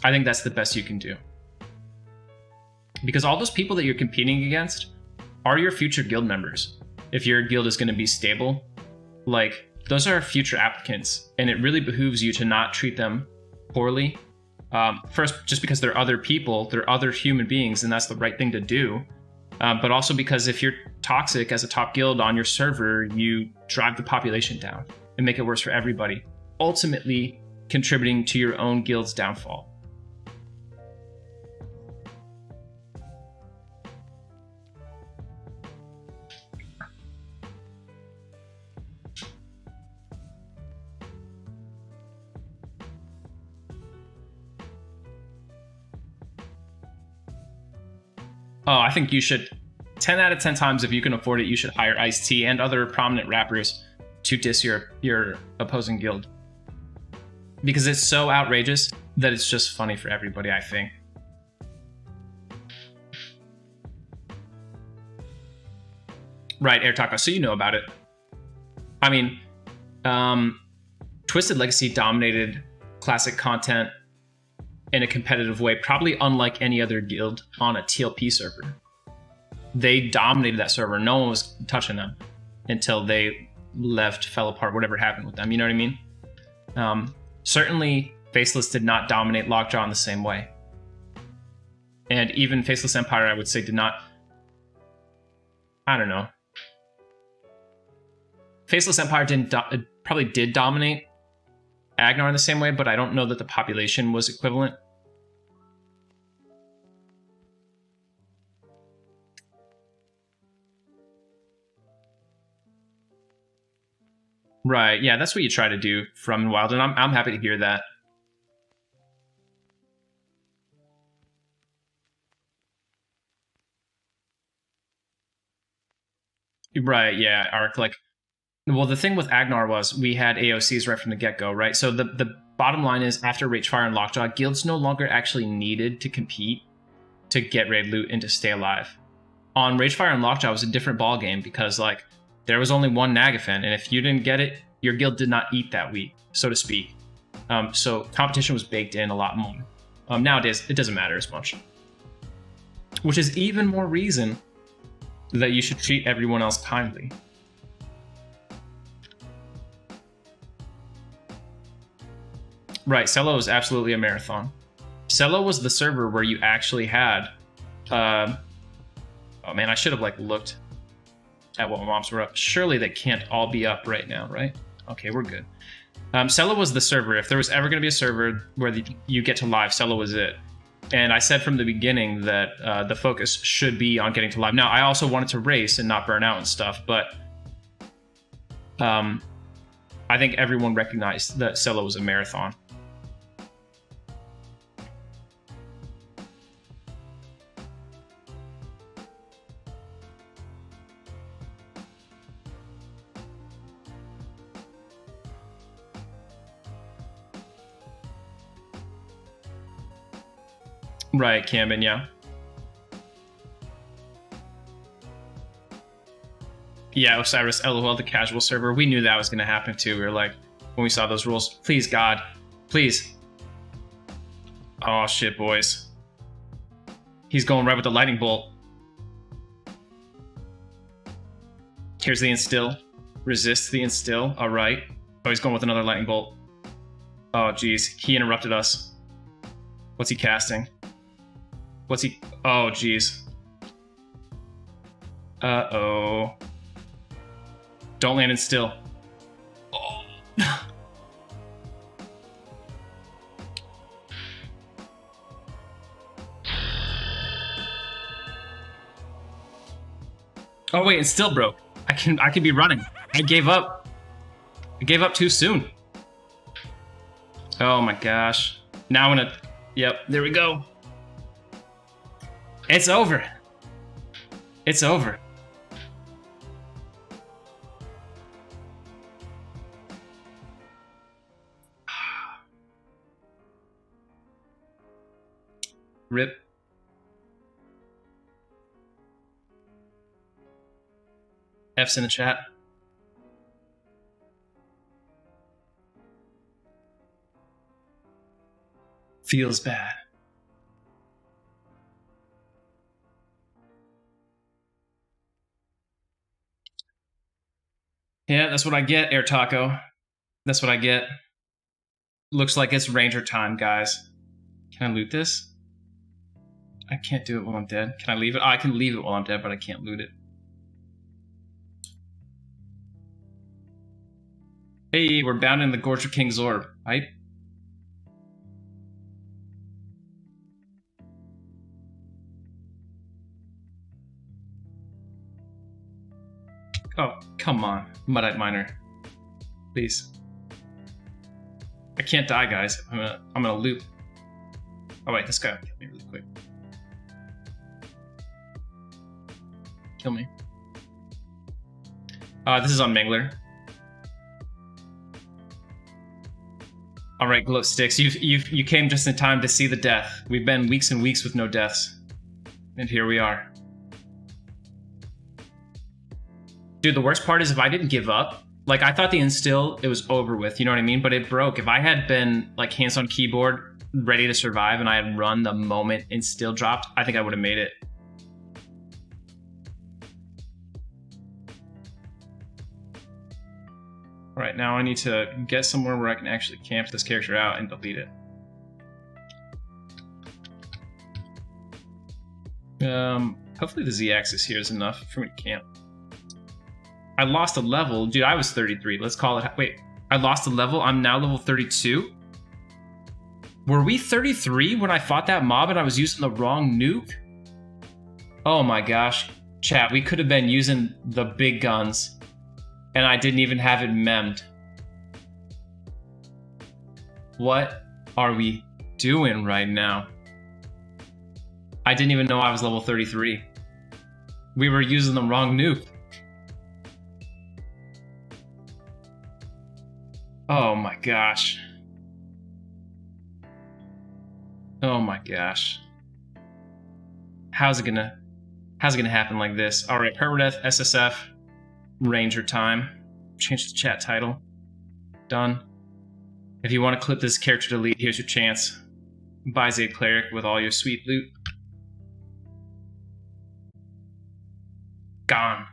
I think that's the best you can do. Because all those people that you're competing against are your future guild members. If your guild is going to be stable, like those are future applicants, and it really behooves you to not treat them poorly. First, just because they're other people, they're other human beings, and that's the right thing to do. But also because if you're toxic as a top guild on your server, you drive the population down and make it worse for everybody, ultimately contributing to your own guild's downfall. Oh, I think you should, 10 out of 10 times, if you can afford it, you should hire Ice-T and other prominent rappers to diss your opposing guild. Because it's so outrageous that it's just funny for everybody, I think. Right, Air Taco, so you know about it. I mean, Twisted Legacy dominated classic content in a competitive way, probably unlike any other guild on a TLP server. They dominated that server. No one was touching them until they left, fell apart, whatever happened with them. You know what I mean? Certainly, Faceless did not dominate Lockjaw in the same way. And even Faceless Empire, I would say, did not... I don't know. Faceless Empire probably did dominate Agnar in the same way, but I don't know that the population was equivalent. Right, yeah, that's what you try to do from Wild, and I'm happy to hear that. Right, yeah, Arc, like, well, the thing with Agnar was we had AOCs right from the get-go, right? So the bottom line is, after Ragefire and Lockjaw, guilds no longer actually needed to compete to get raid loot and to stay alive. On Ragefire and Lockjaw, it was a different ballgame because, like, there was only one Nagafen, and if you didn't get it, your guild did not eat that week, so to speak. So competition was baked in a lot more. Nowadays, it doesn't matter as much. Which is even more reason that you should treat everyone else kindly. Right, Cello is absolutely a marathon. Cello was the server where you actually had... oh man, I should have like looked at what mobs were up. Surely they can't all be up right now, right? Okay, we're good. Cello was the server. If there was ever going to be a server where you get to live, Cello was it. And I said from the beginning that the focus should be on getting to live. Now, I also wanted to race and not burn out and stuff, but I think everyone recognized that Cello was a marathon. Right, Camden, yeah. Yeah, Osiris, LOL, the casual server. We knew that was going to happen too. We were like, when we saw those rules, please, God, please. Oh, shit, boys. He's going right with the lightning bolt. Here's the instill. Resist the instill. All right. Oh, he's going with another lightning bolt. Oh, geez. He interrupted us. What's he casting? What's he... Oh, geez. Uh-oh. Don't land in still. Oh. Oh, wait, it's still broke. I can be running. I gave up. I gave up too soon. Oh, my gosh. Now I'm gonna... Yep, there we go. It's over. It's over. Rip. F's in the chat. Feels bad. Yeah, that's what I get, Air Taco. That's what I get. Looks like it's Ranger time, guys. Can I loot this? I can't do it while I'm dead. Can I leave it? Oh, I can leave it while I'm dead, but I can't loot it. Hey, we're bound in the Gorge of King's Orb, right? Oh, come on, Muddite Miner. Please. I can't die, guys. I'm gonna loop. Oh wait, this guy will kill me really quick. Kill me. This is on Mangler. All right, Glow Sticks, you came just in time to see the death. We've been weeks and weeks with no deaths, and here we are. Dude, the worst part is if I didn't give up, like I thought the instill, it was over with, you know what I mean? But it broke. If I had been like hands on keyboard, ready to survive, and I had run the moment instill dropped, I think I would have made it. All right, now I need to get somewhere where I can actually camp this character out and delete it. Hopefully the Z-axis here is enough for me to camp. I lost a level. Dude, I was 33. Let's call it... Wait, I lost a level? I'm now level 32? Were we 33 when I fought that mob and I was using the wrong nuke? Oh my gosh. Chat, we could have been using the big guns and I didn't even have it memmed. What are we doing right now? I didn't even know I was level 33. We were using the wrong nuke. Oh my gosh. Oh my gosh. How's it gonna happen like this? All right, Permadeath, SSF, Ranger time. Change the chat title. Done. If you want to clip this character delete, here's your chance. Buy Zaide Cleric with all your sweet loot. Gone.